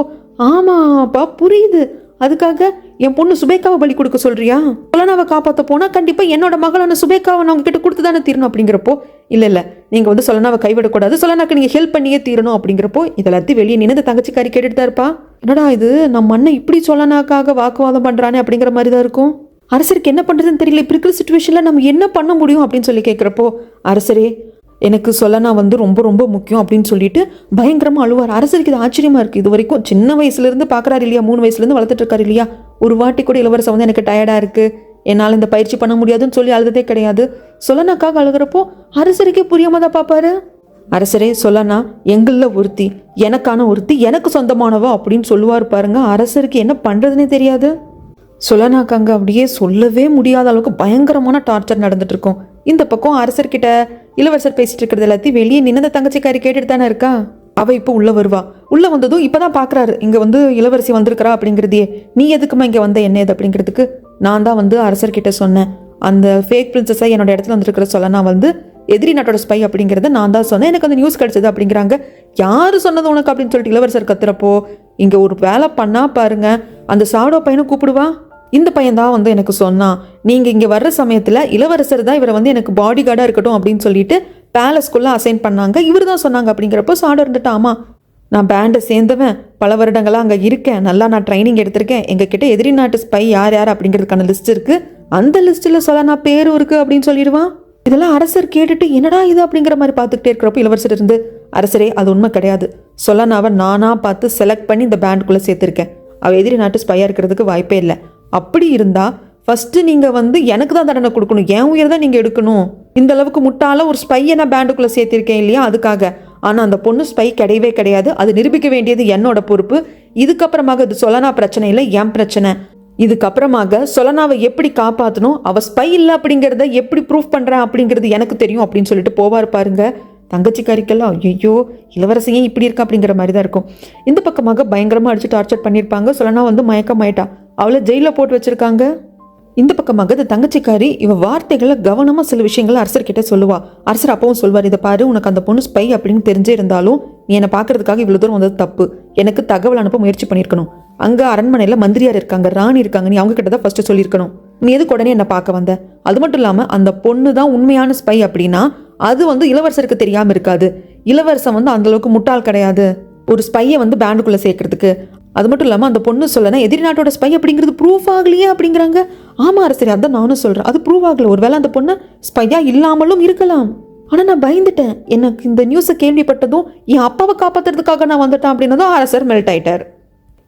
ஆமாப்பா புரியுது, அதுக்காக என் பொண்ணு சுபேக்காவை பலி கொடுக்க சொல்றியா, சொல்லனாவை காப்பாற்ற போனால் கண்டிப்பாக என்னோட மகளான சுபேக்காவை நான் உங்ககிட்ட கொடுத்து தானே தீரணும் அப்படிங்கிறப்போ, இல்லை நீங்கள் சொல்லனாவை கைவிடக்கூடாது, சொல்லனாக்கு நீங்கள் ஹெல்ப் பண்ணியே தீரணும் அப்படிங்கிறப்போ, இதெல்லாத்தையும் வெளியே நின்று தங்கச்சிக்காரி கேட்டுட்டு தான் இருப்பா. என்னடா இது, நம்ம அண்ணன் இப்படி சொல்லனாக்காக வாக்குவாதம் பண்ணுறானே அப்படிங்கிற மாதிரி தான் இருக்கும். அரசருக்கு என்ன பண்ணுறதுன்னு தெரியல, இப்படி இருக்கிற சுச்சுவேஷனில் நம்ம என்ன பண்ண முடியும் அப்படின்னு சொல்லி கேட்குறப்போ, அரசரே எனக்கு சொல்லனா ரொம்ப ரொம்ப முக்கியம் அப்படின்னு சொல்லிட்டு பயங்கரமாக அழுவார். அரசருக்கு இது ஆச்சரியமாக இருக்குது. இது வரைக்கும் சின்ன வயசுலேருந்து பார்க்குறாரு இல்லையா, 3 வயசுலேருந்து வளர்த்துட்டு இருக்காரு இல்லையா, ஒரு வாட்டி கூட இளவரசர் எனக்கு டயர்டாக இருக்குது, என்னால் இந்த பயிற்சி பண்ண முடியாதுன்னு சொல்லி அழுததே கிடையாது. சொல்லனாக்காக அழுகிறப்போ அரசருக்கே புரியாம தான் பார்ப்பாரு. அரசரே சொல்லனா எங்களில் ஒருத்தி, எனக்கான ஒருத்தி, எனக்கு சொந்தமானவா அப்படின்னு சொல்லுவார் பாருங்க. அரசருக்கு என்ன பண்ணுறதுனே தெரியாது. சொல்லனாக்காங்க அப்படியே சொல்லவே முடியாத அளவுக்கு பயங்கரமான டார்ச்சர் நடந்துட்டு இருக்கும். இந்த பக்கம் அரசர்கிட்ட இளவரசர் பேசிட்டு இருக்கிறது எல்லாத்தையும் வெளியே நின்று தங்கச்சிக்காரி கேட்டுட்டு தானே இருக்கா. அவள் இப்போ உள்ளே வருவா. உள்ளே வந்ததும் இப்போ தான் பார்க்குறாரு இங்கே இளவரசி வந்திருக்கிறா அப்படிங்கிறதையே. நீ எதுக்குமா இங்கே வந்த என்ன ஏது அப்படிங்கிறதுக்கு, நான் தான் அரசர்கிட்ட சொன்னேன், அந்த ஃபேக் பிரின்சஸை என்னோட இடத்துல வந்துருக்கிற சொல்லனா எதிரி நாட்டோட ஸ்பை அப்படிங்கிறத நான் தான் சொன்னேன், எனக்கு அந்த நியூஸ் கிடைச்சது அப்படிங்கிறாங்க. யார் சொன்னது உனக்கு அப்படின்னு சொல்லிட்டு இளவரசர் கத்துறப்போ, இங்கே ஒரு வேலை பண்ணா பாருங்க, அந்த சாடோ பையனை கூப்பிடுவா, இந்த பையன் தான் வந்து எனக்கு சொன்னான், நீங்கள் இங்கே வர்ற சமயத்தில் இளவரசர் தான் இவரை வந்து எனக்கு பாடி கார்டாக இருக்கட்டும் அப்படின்னு சொல்லிட்டு பேலஸ்குள்ளே அசைன் பண்ணாங்க, இவர் தான் சொன்னாங்க அப்படிங்கிறப்போ சாடு இருந்துட்டு, ஆமாம் நான் பேண்டை சேர்ந்தவன், பல வருடங்களாக அங்கே இருக்கேன், நல்லா நான் ட்ரைனிங் எடுத்திருக்கேன், எங்ககிட்ட எதிரி நாட்டு ஸ்பை யார் யார் அப்படிங்கிறதுக்கான லிஸ்ட் இருக்குது, அந்த லிஸ்ட்டில் சொல்ல நான் பேரும் இருக்குது அப்படின்னு சொல்லிடுவான். இதெல்லாம் அரசர் கேட்டுட்டு என்னடா இது அப்படிங்கிற மாதிரி பார்த்துக்கிட்டே இருக்கிறப்போ இளவரசர் இருந்து, அரசரே அது உண்மை கிடையாது, சொல்லானாவை நானாக பார்த்து செலக்ட் பண்ணி இந்த பேண்டுக்குள்ளே சேர்த்துருக்கேன், அவள் எதிரி நாட்டு ஸ்பையாக இருக்கிறதுக்கு வாய்ப்பே இல்லை, அப்படி இருந்தால் ஃபஸ்ட்டு நீங்கள் வந்து எனக்கு தான் தண்டனை கொடுக்கணும், என் உயிர் தான் நீங்கள் எடுக்கணும், இந்த அளவுக்கு முட்டால ஒரு ஸ்பையை நான் பேண்டுக்குள்ளே சேர்த்திருக்கேன் இல்லையா அதுக்காக, ஆனால் அந்த பொண்ணு ஸ்பை கிடையவே கிடையாது, அது நிரூபிக்க வேண்டியது என்னோட பொறுப்பு, இதுக்கப்புறமாக இது சொலனா பிரச்சனை இல்லை என் பிரச்சனை, இதுக்கப்புறமாக சொலனாவை எப்படி காப்பாற்றணும், அவள் ஸ்பை இல்லை அப்படிங்கிறத எப்படி ப்ரூஃப் பண்ணுறேன் அப்படிங்கிறது எனக்கு தெரியும் அப்படின்னு சொல்லிட்டு போவார் பாருங்க. தங்கச்சிக்காரிக்கெல்லாம் ஐயோ இளவரசியே இப்படி இருக்கா அப்படிங்கிற மாதிரி தான் இருக்கும். இந்த பக்கமாக பயங்கரமாக அடிச்சு டார்ச்சர் பண்ணியிருப்பாங்க. சொலனா வந்து மயக்கமாயிட்டா, அவளை ஜெயிலில் போட்டு வச்சுருக்காங்க. இந்த பக்கமாக இந்த தங்கச்சிக்காரி இவ வார்த்தைகளை கவனமாக சில விஷயங்களை அரசர்கிட்ட சொல்லுவா. அரசர் அப்பவும் சொல்வார், இதை பாரு, உனக்கு அந்த பொண்ணு ஸ்பை அப்படின்னு தெரிஞ்சே இருந்தாலும் நீ என்னை பார்க்கறதுக்காக இவ்வளோ தூரம் வந்தது தப்பு, எனக்கு தகவல் அனுப்ப முயற்சி பண்ணியிருக்கணும், அங்கே அரண்மனையில் மந்திரியார் இருக்காங்க, ராணி இருக்காங்க, நீ அவங்க கிட்ட தான் ஃபர்ஸ்ட் சொல்லியிருக்கணும், நீ எதுக்கு உடனே என்னை பார்க்க வந்த, அது மட்டும் இல்லாமல் அந்த பொண்ணு தான் உண்மையான ஸ்பை அப்படின்னா அது வந்து இளவரசருக்கு தெரியாமல் இருக்காது, இளவரசன் வந்து அந்தளவுக்கு முட்டாள் கிடையாது ஒரு ஸ்பையை வந்து பேண்டுக்குள்ளே சேர்க்கறதுக்கு, அது மட்டும் இல்லாமல் அந்த பொண்ணு சொல்லனா எதிரி நாட்டோட ஸ்பை அப்படிங்கிறது ப்ரூஃப் ஆகலையே அப்படிங்கிறாங்க. ஆமாம் அரசரி, அதான் நானும் சொல்கிறேன், அது ப்ரூவ் ஆகலை, ஒருவேளை அந்த பொண்ணு ஸ்பையா இல்லாமலும் இருக்கலாம். ஆனால் நான் பயந்துட்டேன், எனக்கு இந்த நியூஸை கேள்விப்பட்டதும் என் அப்பாவை காப்பாற்றுறதுக்காக நான் வந்துட்டேன் அப்படின்னதும் அரசர் மெல்ட் ஆயிட்டார்.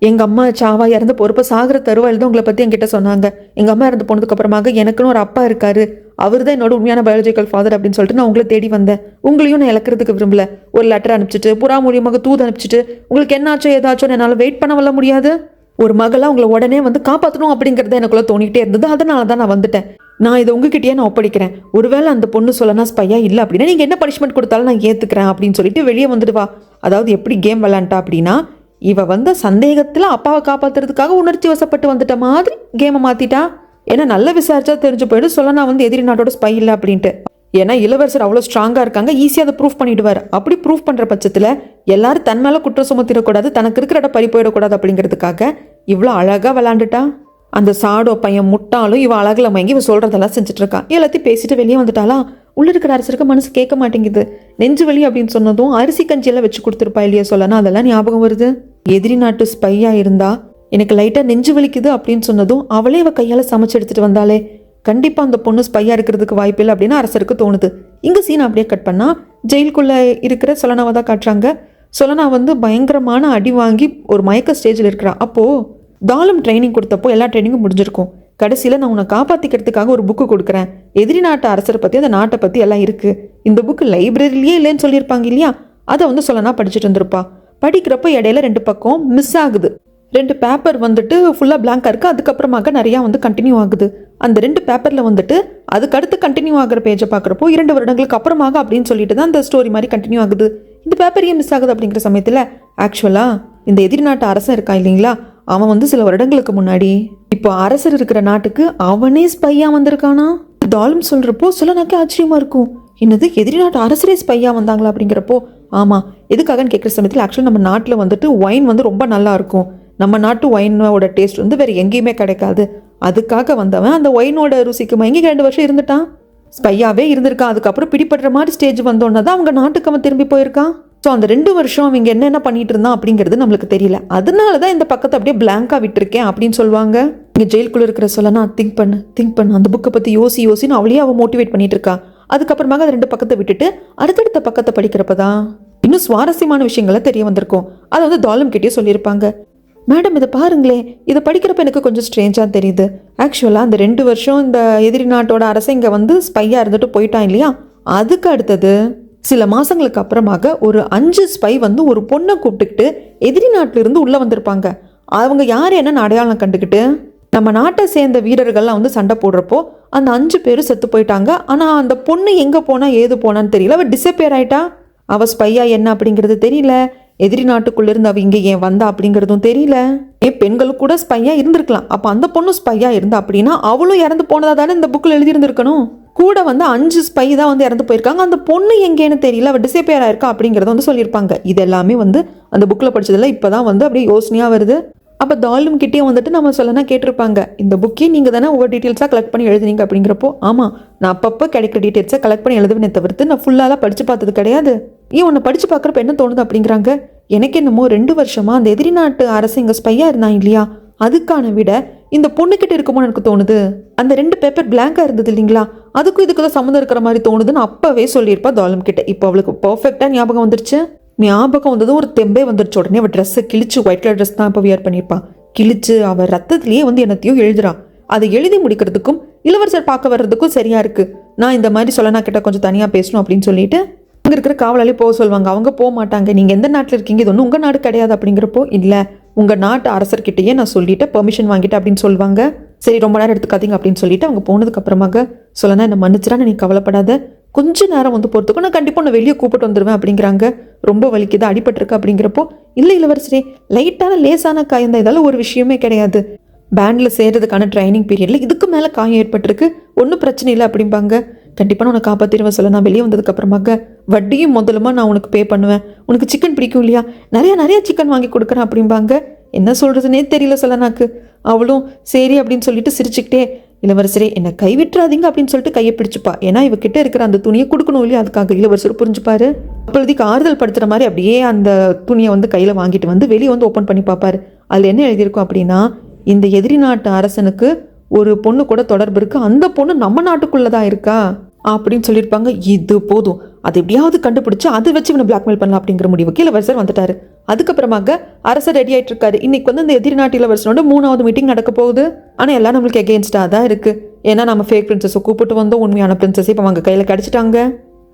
எங்கள் அம்மா சாவா இறந்து பொறுப்பை சாகிற தருவாயில் தான் உங்களை பற்றி என்கிட்ட சொன்னாங்க, எங்கள் அம்மா இறந்து போனதுக்கு அப்புறமாக எனக்குன்னு ஒரு அப்பா இருக்காரு, அவர் தான் என்னோட உண்மையான பயாலஜிக்கல் ஃபாதர் அப்படின்னு சொல்லிட்டு நான் உங்களை தேடி வந்தேன், உங்களையும் நான் இழக்கிறதுக்கு விரும்பல, ஒரு லெட்டர் அனுப்பிச்சிட்டு புறா மூலியமாக தூது அனுப்பிச்சிட்டு உங்களுக்கு என்னாச்சோ ஏதாச்சும் என்னால் வெயிட் பண்ண வர முடியாது, ஒரு மகளாக உங்களை உடனே வந்து காப்பாற்றணும் அப்படிங்கிறத எனக்குள்ள தோணிக்கிட்டே இருந்தது, அதனால தான் நான் வந்துட்டேன், நான் இதை உங்ககிட்டயே நான் ஒப்படைக்கிறேன், ஒருவேளை அந்த பொண்ணு சொல்லனா ஸ்பையா இல்லை அப்படின்னா நீங்கள் என்ன பனிஷ்மெண்ட் கொடுத்தாலும் நான் ஏற்றுக்கிறேன் அப்படின்னு சொல்லிட்டு வெளியே வந்துடுவா. அதாவது எப்படி கேம் விளாண்டா அப்படின்னா, இவ வந்த சந்தேகத்தில் அப்பாவை காப்பாற்றுறதுக்காக உணர்ச்சி வசப்பட்டு வந்துட்ட மாதிரி கேமை மாற்றிட்டா. ஏன்னா நல்ல விசாரிச்சா தெரிஞ்சு போயிடும் சொல்லனா வந்து எதிரி நாட்டோட ஸ்பை இல்லை அப்படின்ட்டு. ஏன்னா இளவரசர் அவ்வளோ ஸ்ட்ராங்காக இருக்காங்க, ஈஸியாக அதை ப்ரூஃப் பண்ணிடுவார். அப்படி ப்ரூஃப் பண்ணுற பட்சத்தில் எல்லாரும் தன் மேலே குற்றம் சுமத்திடக்கூடாது, தனக்கு இருக்கிற இடம் பறி போயிடக்கூடாது அப்படிங்கிறதுக்காக இவ்வளோ அழகாக விளாண்டுட்டா. அந்த சாடோ பையன் முட்டாலும் இவன் அழகில் மயங்கி இவன் சொல்கிறதெல்லாம் செஞ்சுட்டு இருக்கான். எல்லாத்தையும் பேசிட்டு வெளியே வந்துட்டாளா. உள்ள இருக்கிற அரசருக்கு மனசு கேட்க மாட்டேங்குது. நெஞ்சு வலி அப்படின்னு சொன்னதும் அரிசி கஞ்சியெல்லாம் வச்சு கொடுத்துருப்பா இல்லையா சொல்லனா, அதெல்லாம் ஞாபகம் வருது. எதிரி நாட்டு ஸ்பையா இருந்தா எனக்கு லைட்டாக நெஞ்சு வலிக்குது அப்படின்னு சொன்னதும் அவளே அவள் கையால் சமைச்சு எடுத்துட்டு வந்தாலே, கண்டிப்பாக அந்த பொண்ணு ஸ்பையா இருக்கிறதுக்கு வாய்ப்பு இல்லை அப்படின்னு அரசருக்கு தோணுது. இங்கே சீன் அப்படியே கட் பண்ணால் ஜெயிலுக்குள்ளே இருக்கிற சொலனாவை தான் காட்டுறாங்க. சொலனா வந்து பயங்கரமான அடி வாங்கி ஒரு மயக்க ஸ்டேஜில் இருக்கிறா. அப்போது தாலும் ட்ரைனிங் கொடுத்தப்போ எல்லா ட்ரைனிங்கும் முடிஞ்சிருக்கும். கடைசியில் நான் உன்னை காப்பாற்றிக்கிறதுக்காக ஒரு புக்கு கொடுக்குறேன், எதிரி நாட்டு அரசரை பற்றி அந்த நாட்டை பற்றி எல்லாம் இருக்குது, இந்த புக்கு லைப்ரரியிலே இல்லைன்னு சொல்லியிருப்பாங்க இல்லையா, அதை வந்து சொலனா படிச்சுட்டு இருந்திருப்பா. படிக்கிறப்போ இடையில 2 பக்கம் மிஸ் ஆகுது, 2 பேப்பர் வந்துட்டு ஃபுல்லாக பிளாங்காக இருக்குது, அதுக்கப்புறமாக நிறையா வந்து கண்டினியூ ஆகுது. அந்த 2 பேப்பரில் வந்துட்டு அதுக்கடுத்து கண்டினியூ ஆகிற பேஜை பார்க்குறப்போ 2 வருடங்களுக்கு அப்புறமாக அப்படின்னு சொல்லிட்டு தான் அந்த ஸ்டோரி மாதிரி கண்டினியூ ஆகுது. இந்த பேப்பர் ஏன் மிஸ் ஆகுது அப்படிங்கிற சமயத்தில் ஆக்சுவலாக இந்த எதிரி நாட்டு அரசன் இருக்கான் இல்லைங்களா, அவன் வந்து சில வருடங்களுக்கு முன்னாடி இப்போ அரசர் இருக்கிற நாட்டுக்கு அவனே ஸ்பையா வந்திருக்கானா. தாலும் சொல்கிறப்போ சொலனாக்கே ஆச்சரியமாக இருக்கும், என்னது எதிரி நாட்டு அரசரே ஸ்பையா வந்தாங்களா அப்படிங்கிறப்போ, ஆமாம் எதுக்காகன்னு கேட்குற சமயத்தில் ஆக்சுவலி நம்ம நாட்டில் வந்துட்டு ஒயின் வந்து ரொம்ப நல்லா இருக்கும், நம்ம நாட்டு ஒயினோட டேஸ்ட் வந்து வேறு எங்கேயுமே கிடைக்காது, அதுக்காக வந்தவன் அந்த ஒயினோட ருசிக்கு மயங்கி 2 வருஷம் இருந்துட்டான், ஸ்பையாவே இருந்திருக்கான். அதுக்கப்புறம் பிடிப்படுற மாதிரி ஸ்டேஜ் வந்தோன்னா தான் அவங்க நாட்டுக்கு அவன் திரும்பி போயிருக்கான். ஸோ அந்த 2 வருஷம் அவங்க என்னென்ன பண்ணிட்டு இருந்தான் அப்படிங்கிறது நம்மளுக்கு தெரியல, அதனால தான் இந்த பக்கத்தை அப்படியே பிளாங்காக விட்டுருக்கேன் அப்படின்னு சொல்லுவாங்க. இங்கே ஜெயிலுக்குள்ளே இருக்கிற சொல்லனா திங்க் பண்ணு அந்த புக்கை பற்றி யோசின்னு அவளையே அவள் மோட்டிவேட் பண்ணிட்டு இருக்கா. அதுக்கப்புறமாக அந்த 2 பக்கத்தை விட்டுட்டு அடுத்தடுத்த பக்கத்தை படிக்கிறப்ப தான் இன்னும் சுவாரஸ்யமான விஷயங்களை தெரிய வந்திருக்கும். அதை வந்து தாலும் கிட்டே சொல்லியிருப்பாங்க. மேடம் இதை பாருங்களேன், இதை படிக்கிறப்ப எனக்கு கொஞ்சம் ஸ்ட்ரேஞ்சாக தெரியுது. ஆக்சுவலாக அந்த 2 வருஷம் இந்த எதிரி நாட்டோட அரசை இங்கே வந்து ஸ்பையாக இருந்துட்டு போயிட்டான் இல்லையா, அதுக்கு அடுத்தது சில மாதங்களுக்கு அப்புறமாக ஒரு 5 ஸ்பை வந்து ஒரு பொண்ணை கூப்பிட்டுக்கிட்டு எதிரி நாட்டிலிருந்து உள்ளே வந்திருப்பாங்க. அவங்க யார் என்னன்னு அடையாளம் கண்டுக்கிட்டு நம்ம நாட்டை சேர்ந்த வீரர்கள்லாம் வந்து சண்டை போடுறப்போ அந்த 5 பேரும் செத்து போயிட்டாங்க. ஆனால் அந்த பொண்ணு எங்கே போனா ஏது போனான்னு தெரியல, அவள் டிஸப்பியர் ஆயிட்டா. அவள் ஸ்பையா என்ன அப்படிங்கிறது தெரியல, எதிரி நாட்டுக்குள்ளேருந்து அவள் இங்கே ஏன் வந்தா அப்படிங்கிறதும் தெரியல. பெண்கள் கூட ஸ்பையா இருந்திருக்கலாம், அப்போ அந்த பொண்ணு ஸ்பையா இருந்தா அப்படின்னா அவளும் இறந்து போனதா தானே இந்த புக்கில் எழுதியிருந்திருக்கணும். கூட வந்து 5 ஸ்பை தான் வந்து இறந்து போயிருக்காங்க, அந்த பொண்ணு எங்கேன்னு தெரியல, அவள் டிஸப்பியர் ஆயிருக்கா அப்படிங்கிறத வந்து சொல்லியிருப்பாங்க. இது எல்லாமே வந்து அந்த புக்கில் படிச்சதில் இப்போ தான் வந்து அப்படியே யோசனையாக வருது. அப்போ தாலும் கிட்டே வந்துட்டு நம்ம சொல்லனா கேட்டிருப்பாங்க, இந்த புக்கே நீங்கள் தானே ஒவ்வொரு டீட்டெயில்ஸாக கலெக்ட் பண்ணி எழுதுனீங்க அப்படிங்கிறப்போ, ஆமாம் நான் அப்பப்போ கிடைக்கிற டீட்டெயில்ஸை கலெக்ட் பண்ணி எழுதுவேனே தவிர்த்து நான் ஃபுல்லாலாம் படித்து பார்த்தது கிடையாது. ஏன் உன்னை படித்து பார்க்குறப்ப என்ன தோணுது அப்படிங்கிறாங்க. எனக்கு என்னமோ 2 வருஷமாக அந்த எதிரி நாட்டு அரசு இங்கே ஸ்பையாக இருந்தாங்க இல்லையா, அதுக்கான விட இந்த பொண்ணுக்கிட்ட இருக்குமோ எனக்கு தோணுது. அந்த 2 பேப்பர் பிளாங்காக இருந்தது இல்லைங்களா, அதுக்கும் இதுக்கு தான் சம்மந்தம் இருக்கிற மாதிரி தோணுதுன்னு அப்போவே சொல்லியிருப்பா தாலும் கிட்ட. இப்போ அவளுக்கு பர்ஃபெக்டாக ஞாபகம் வந்துருச்சு. ஞாபகம் வந்தது ஒரு தெம்பே வந்துருச்சு. உடனே அவள் ட்ரெஸ்ஸை கிழிச்சு, ஒயிட் கலர் ட்ரெஸ் தான் இப்போ வியர் பண்ணியிருப்பான், கிழிச்சு அவள் ரத்தத்திலேயே வந்து என்னத்தையோ எழுதுறா. அதை எழுதி முடிக்கிறதுக்கும் இளவரசர் பார்க்க வர்றதுக்கும் சரியா இருக்கு. நான் இந்த மாதிரி சொல்லனா கிட்ட கொஞ்சம் தனியாக பேசணும் அப்படின்னு சொல்லிட்டு அங்கே இருக்கிற காவலாளி போக சொல்லுவாங்க. அவங்க போக மாட்டாங்க. நீங்கள் எந்த நாட்டில் இருக்கீங்க, இது ஒன்றும் உங்கள் நாடு கிடையாது அப்படிங்கிறப்போ, இல்லை உங்கள் நாட்டு அரசர்கிட்டயே நான் சொல்லிட்டேன், பெர்மிஷன் வாங்கிட்டேன் அப்படின்னு சொல்லுவாங்க. சரி ரொம்ப நேரம் எடுத்துக்காதீங்க அப்படின்னு சொல்லிட்டு அவங்க போனதுக்கு அப்புறமாக சொல்லனா என்ன மன்னிச்சிடா, நீ கவலைப்படாத, கொஞ்ச நேரம் வந்து போகிறதுக்கும் நான் கண்டிப்பாக நான் வெளியே கூப்பிட்டு வந்துடுவேன் அப்படிங்கிறாங்க. ரொம்ப வலிக்குது, அடிபட்டிருக்கு அப்படிங்கிறப்போ, இல்லை இளவரசரே லேசான லேசான காயம் தான், இதெல்லாம் ஒரு விஷயமே கிடையாது, பேண்டில் சேர்றதுக்கான ட்ரைனிங் பீரியடில் இதுக்கு மேலே காயம் ஏற்பட்டிருக்கு, ஒன்றும் பிரச்சனை இல்லை அப்படிம்பாங்க. கண்டிப்பாக நான் உன்னை காப்பாற்றிடுவேன் சொல்ல, நான் வெளியே வந்ததுக்கப்புறமாக வட்டியும் முதலுமா நான் உனக்கு பே பண்ணுவேன், உனக்கு சிக்கன் பிடிக்கும் இல்லையா, நிறைய சிக்கன் வாங்கி கொடுக்குறேன் அப்படிம்பாங்க. என்ன சொல்கிறதுனே தெரியல சொல்லனாக்கு. அவளும் சரி அப்படின்னு சொல்லிட்டு சிரிச்சுக்கிட்டே, இளவரசரே என்னை கைவிட்டுறாதீங்க அப்படின்னு சொல்லிட்டு கையை பிடிச்சிப்பா. ஏன்னா இவகிட்ட இருக்கிற அந்த துணியை கொடுக்கணும் இல்லையா, அதுக்காக இளவரசர் புரிஞ்சுப்பாரு. அப்பொழுதுக்கு ஆறுதல் படுத்துகிற மாதிரி அப்படியே அந்த துணியை வந்து கையில் வாங்கிட்டு வந்து வெளியே வந்து ஓப்பன் பண்ணி பார்ப்பாரு. அதில் என்ன எழுதியிருக்கும் அப்படின்னா, இந்த எதிரி நாட்டு அரசனுக்கு ஒரு பொண்ணு கூட தொடர்பு இருக்கு, அந்த பொண்ணு நம்ம நாட்டுக்குள்ளதான் இருக்கா அப்படின்னு சொல்லியிருப்பாங்க. இது போதும், அதை எப்படியாவது கண்டுபிடிச்சு அதை வச்சு இவனை பிளாக்மெயில் பண்ணலாம் அப்படிங்கிற முடிவுக்கு இளவரசர் வந்துட்டாரு. அதுக்கப்புறமாக அரசர் ரெடி ஆயிட்டு இருக்காரு. இன்னைக்கு வந்து இந்த எதிரி நாட்டு இளவரசனோட 3வது மீட்டிங் நடக்க போகுது. ஆனால் எல்லாம் நம்மளுக்கு எகெயின்ஸ்டாக தான் இருக்கு. ஏன்னா நம்ம ஃபேக் பிரின்சஸை கூப்பிட்டு வந்தோம், உண்மையான பிரின்சஸை இப்போ அவங்க கையில் கிடைச்சிட்டாங்க,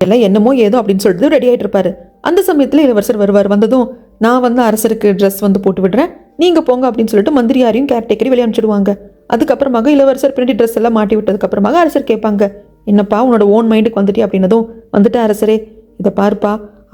எல்லாம் என்னமோ ஏதோ அப்படின்னு சொல்லிட்டு ரெடி ஆகிட்டு இருப்பாரு. அந்த சமயத்தில் இளவரசர் வருவார். வந்ததும் நான் வந்து அரசருக்கு ட்ரெஸ் வந்து போட்டு விடுறேன், நீங்கள் போங்க அப்படின்னு சொல்லிட்டு மந்திரியாரையும் கேர்டேக்கரையும் வெளியே அனுப்பிச்சிடுவாங்க. அதுக்கப்புறமாக இளவரசர் பிரிண்டி ட்ரெஸ் எல்லாம் மாட்டி விட்டதுக்கு அப்புறமாக அரசர் கேட்பாங்க, என்னப்பா உன்னோட ஓன் மைண்டுக்கு வந்துட்டு அப்படின்னதும், வந்துட்டு அரசரே இதை பார்ப்பா,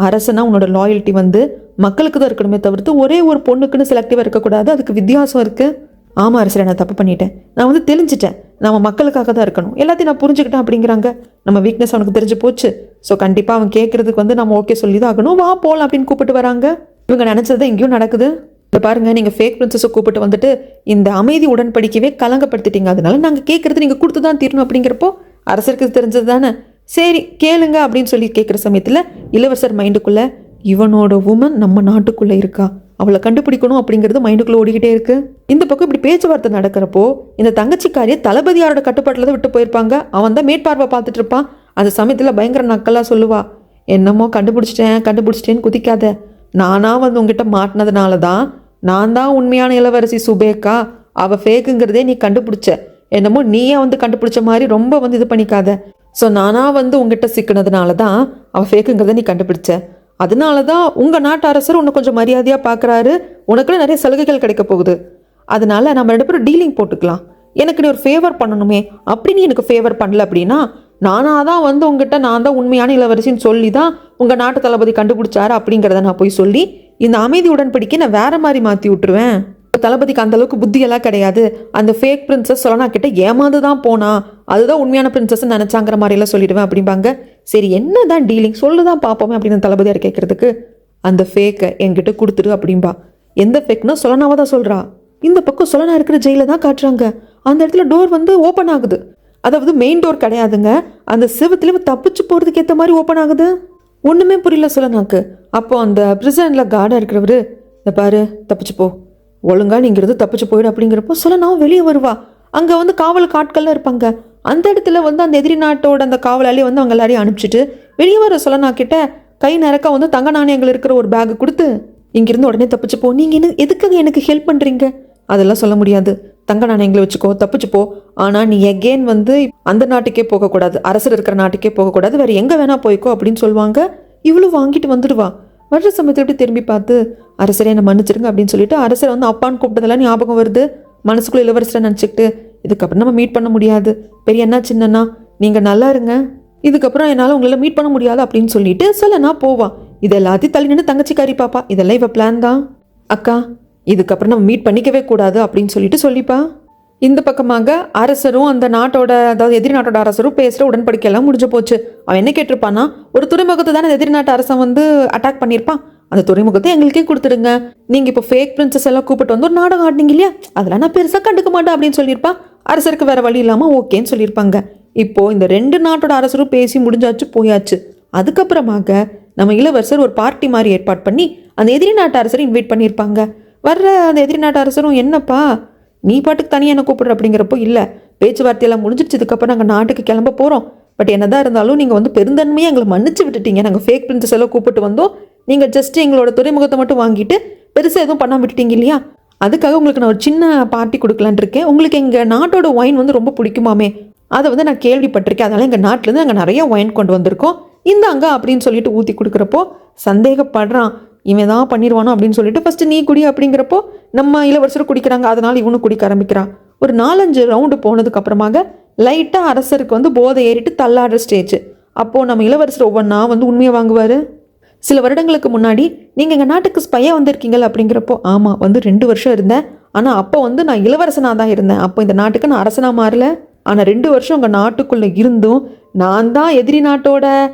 அரசனா உன்னோட லாயல்ட்டி வந்து மக்களுக்கு தான் இருக்கணுமே தவிர்த்து ஒரே ஒரு பொண்ணுக்குன்னு செலக்டிவாக இருக்கக்கூடாது, அதுக்கு வித்தியாசம் இருக்குது. ஆமாம் அரசரை நான் தப்பு பண்ணிட்டேன், நான் வந்து தெரிஞ்சிட்டேன், நம்ம மக்களுக்காக தான் இருக்கணும், எல்லாத்தையும் நான் புரிஞ்சுக்கிட்டேன் அப்படிங்கிறாங்க. நம்ம வீக்னஸ் அவனுக்கு தெரிஞ்சு போச்சு. ஸோ கண்டிப்பாக அவன் கேட்குறதுக்கு வந்து நம்ம ஓகே சொல்லி தான் ஆகணும், வா போகலாம் அப்படின்னு கூப்பிட்டு வராங்க. இவங்க நினச்சது எங்கேயும் நடக்குது. இப்போ பாருங்கள், நீங்கள் ஃபேக் பிரின்சஸை கூப்பிட்டு வந்துட்டு இந்த அமைதி உடன்படிக்கவே கலங்கப்படுத்திட்டீங்க, அதனால நாங்கள் கேட்குறது நீங்கள் கொடுத்து தான் தீரணும் அப்படிங்கிறப்போ அரசருக்கு தெரிஞ்சது தானே, சரி கேளுங்க அப்படின்னு சொல்லி கேட்குற சமயத்தில் இளவரசர் மைண்டுக்குள்ளே இவனோட உமன் நம்ம நாட்டுக்குள்ளே இருக்கா, அவளை கண்டுபிடிக்கணும் அப்படிங்கிறது மைண்டுக்குள்ளே ஓடிக்கிட்டே இருக்கு. இந்த பக்கம் இப்படி பேச்சுவார்த்தை நடக்கிறப்போ இந்த தங்கச்சிக்காரியை தளபதியாரோட கட்டுப்பாட்டில் தான் விட்டு போயிருப்பாங்க. அவன் தான் மேற்பார்வை பார்த்துட்டு இருப்பான். அந்த சமயத்தில் பயங்கர நக்கலாக சொல்லுவா, என்னமோ கண்டுபிடிச்சிட்டேன்னு குதிக்காத, நானா வந்து உங்ககிட்ட மாட்டினதுனால தான், நான் தான் உண்மையான இளவரசி சுபேக்கா, அவள் ஃபேக்குங்கிறதே நீ கண்டுபிடிச்ச, என்னமோ நீயே வந்து கண்டுபிடிச்ச மாதிரி ரொம்ப வந்து இது பண்ணிக்காத. ஸோ நானா வந்து உங்ககிட்ட சிக்கினதுனால தான் அவள் ஃபேக்குங்கிறத நீ கண்டுபிடிச்ச, அதனால தான் உங்கள் நாட்டு அரசர் உன்னை கொஞ்சம் மரியாதையாக பார்க்குறாரு, உனக்குன்னு நிறைய சலுகைகள் கிடைக்க போகுது, அதனால நம்ம 2 பேரும் டீலிங் போட்டுக்கலாம், எனக்கு நீ ஒரு ஃபேவர் பண்ணணுமே, அப்படி நீ எனக்கு ஃபேவர் பண்ணல அப்படின்னா நானாக தான் வந்து உங்ககிட்ட நான் தான் உண்மையான இளவரசின்னு சொல்லி தான் உங்கள் நாட்டு தளபதி கண்டுபிடிச்சாரு அப்படிங்கிறத நான் போய் சொல்லி இந்த அமைதி உடன்படிக்கை நான் வேற மாதிரி மாற்றி விட்டுருவேன். தளபதிக்கு அந்த அளவுக்கு புத்தியெல்லாம் கிடையாது, அந்த ஃபேக் பிரின்சஸ் சொல்லனா கிட்ட ஏமாந்து தான் போனா, அதுதான் உண்மையான பிரின்சஸ் நினச்சாங்கிற மாதிரியெல்லாம் சொல்லிடுவேன் அப்படிம்பாங்க. சரி என்ன தான் டீலிங் சொல்லுதான் பார்ப்போமே அப்படின்னு தளபதியார் கேட்கறதுக்கு, அந்த ஃபேக்கை என்கிட்ட கொடுத்துரு அப்படின்பா. எந்த ஃபேக்னா சொல்லனாவா தான் சொல்கிறா. இந்த பக்கம் சொல்லனா இருக்கிற ஜெயில தான் காட்டுறாங்க. அந்த இடத்துல டோர் வந்து ஓப்பன் ஆகுது, அதாவது மெயின் டோர் கிடையாதுங்க, அந்த சிவத்துல தப்பிச்சு போகிறதுக்கு ஏற்ற மாதிரி ஓப்பன் ஆகுது. ஒன்றுமே புரியல சொல்லனாக்கு. அப்போ அந்த பிரிசனில் கார்டாக இருக்கிறவரு, இந்த பாரு தப்பிச்சு போ, ஒழுங்கா நீங்கிறது தப்பிச்சு போயிடு அப்படிங்கிறப்போ சொல்லனாவும் வெளியே வருவா. அங்கே வந்து காவல் காட்கள்லாம் இருப்பாங்க. அந்த இடத்துல வந்து அந்த எதிரி நாட்டோட அந்த காவலாளியை வந்து அவங்க எல்லாரையும் அனுப்பிச்சிட்டு வெளியே வர சொல்லனா கிட்ட கை நிறக்க வந்து தங்க நாணயங்கள் இருக்கிற ஒரு பேக் கொடுத்து, இங்கிருந்து உடனே தப்பிச்சு போ, நீங்கள் என்ன எதுக்காக எனக்கு ஹெல்ப் பண்ணுறீங்க, அதெல்லாம் சொல்ல முடியாது, தங்க நாணயங்களை வச்சுக்கோ தப்பிச்சு போ, ஆனால் நீ எகெயின் வந்து அந்த நாட்டுக்கே போகக்கூடாது, அரசர் இருக்கிற நாட்டுக்கே போகக்கூடாது, வேறு எங்கே வேணா போய்க்கோ அப்படின்னு சொல்லுவாங்க. இவ்வளோ வாங்கிட்டு வந்துடுவா. வர்ற சமயத்தை எப்படி திரும்பி பார்த்து, அரசரே என்னை மன்னிச்சிருங்க அப்படின்னு சொல்லிட்டு அரசரை வந்து அப்பான்னு கூப்பிட்டதெல்லாம் ஞாபகம் வருது. மனசுக்குள்ளே இளவரசரை நினச்சிக்கிட்டு, இதுக்கப்புறம் நம்ம மீட் பண்ண முடியாது, பெரிய அண்ணா சின்னண்ணா நீங்கள் நல்லா இருங்க, இதுக்கப்புறம் என்னால் உங்களால் மீட் பண்ண முடியாது அப்படின்னு சொல்லிட்டு சொல்லனா போவா. இது எல்லாத்தையும் தள்ளி நின்று தங்கச்சிக்காரி பாப்பா, இதெல்லாம் இவ பிளான் தான், அக்கா இதுக்கப்புறம் நம்ம மீட் பண்ணிக்கவே கூடாது அப்படின்னு சொல்லிட்டு சொல்லிப்பா. இந்த பக்கமாக அரசரும் அந்த நாட்டோட, அதாவது எதிரி நாட்டோட அரசரும் பேசுகிற உடன்படிக்கையெல்லாம் முடிஞ்சு போச்சு. அவன் என்ன கேட்டிருப்பான்னா, ஒரு துறைமுகத்தை தானே எதிரி நாட்டு அரசன் வந்து அட்டாக் பண்ணியிருப்பான், அந்த துறைமுகத்தை எங்களுக்கே கொடுத்துடுங்க. நீங்க இப்போ ஃபேக் பிரின்சஸ் எல்லாம் கூப்பிட்டு வந்து ஒரு நாடகம் ஆடினீங்க இல்லையா, அதெல்லாம் நான் பெருசா கண்டுக்க மாட்டேன் அப்படின்னு சொல்லியிருப்பா. அரசருக்கு வேற வழி இல்லாம ஓகேன்னு சொல்லியிருப்பாங்க. இப்போ இந்த 2 நாட்டோட அரசரும் பேசி முடிஞ்சாச்சு, போயாச்சு. அதுக்கப்புறமாக நம்ம இளவரசர் ஒரு பார்ட்டி மாதிரி ஏற்பாடு பண்ணி அந்த எதிரி நாட்டு அரசரை இன்வைட் பண்ணியிருப்பாங்க. வர்ற அந்த எதிரி நாட்டு அரசரும், என்னப்பா நீ பாட்டுக்கு தனியாக என்ன கூப்பிடுற அப்படிங்கிறப்போ, இல்லை பேச்சுவார்த்தையெல்லாம் முடிஞ்சிடுச்சதுக்கப்புறம் நாங்கள் நாட்டுக்கு கிளம்ப போகிறோம். பட் என்னதான் இருந்தாலும் நீங்கள் வந்து பெருந்தன்மையாக எங்களை மன்னிச்சு விட்டுட்டீங்க. நாங்கள் ஃபேக் பிரின்சஸ் எல்லாம் கூப்பிட்டு வந்தோம், நீங்கள் ஜஸ்ட் எங்களோட துறைமுகத்தை மட்டும் வாங்கிட்டு பெருசாக எதுவும் பண்ணாம விட்டுட்டீங்க இல்லையா, அதுக்காக உங்களுக்கு நான் ஒரு சின்ன பார்ட்டி கொடுக்கலான் இருக்கேன். உங்களுக்கு எங்கள் நாட்டோட ஒயின் வந்து ரொம்ப பிடிக்குமாமே, அதை வந்து நான் கேள்விப்பட்டிருக்கேன். அதனால் எங்கள் நாட்டிலேருந்து நாங்கள் நிறைய ஒயின் கொண்டு வந்திருக்கோம், இந்தாங்க அப்படின்னு சொல்லிட்டு ஊற்றி கொடுக்குறப்போ சந்தேகப்படுறான். இவன் தான் பண்ணிடுவானோ அப்படின்னு சொல்லிட்டு ஃபஸ்ட்டு நீ குடி அப்படிங்கிறப்போ நம்ம இளவரசர் குடிக்கிறாங்க. அதனால் இவனும் குடிக்க ஆரம்பிக்கிறான். ஒரு 4-5 ரவுண்டு போனதுக்கு அப்புறமாக லைட்டாக அரசருக்கு வந்து போதை ஏறிட்டு தள்ளாடுற ஸ்டேஜ். அப்போது நம்ம இளவரசர் ஒவ்வொன்றா வந்து உண்மையை வாங்குவார். சில வருடங்களுக்கு முன்னாடி நீங்கள் எங்கள் நாட்டுக்கு ஸ்பையாக வந்திருக்கீங்களா அப்படிங்கிறப்போ, ஆமாம் வந்து 2 வருஷம் இருந்தேன். ஆனால் அப்போ வந்து நான் இளவரசனாக தான் இருந்தேன். அப்போ இந்த நாட்டுக்கு நான் அரசனாக மாறல. ஆனால் 2 வருஷம் உங்கள் நாட்டுக்குள்ளே இருந்தும் நான் தான் எதிரி நாட்டோட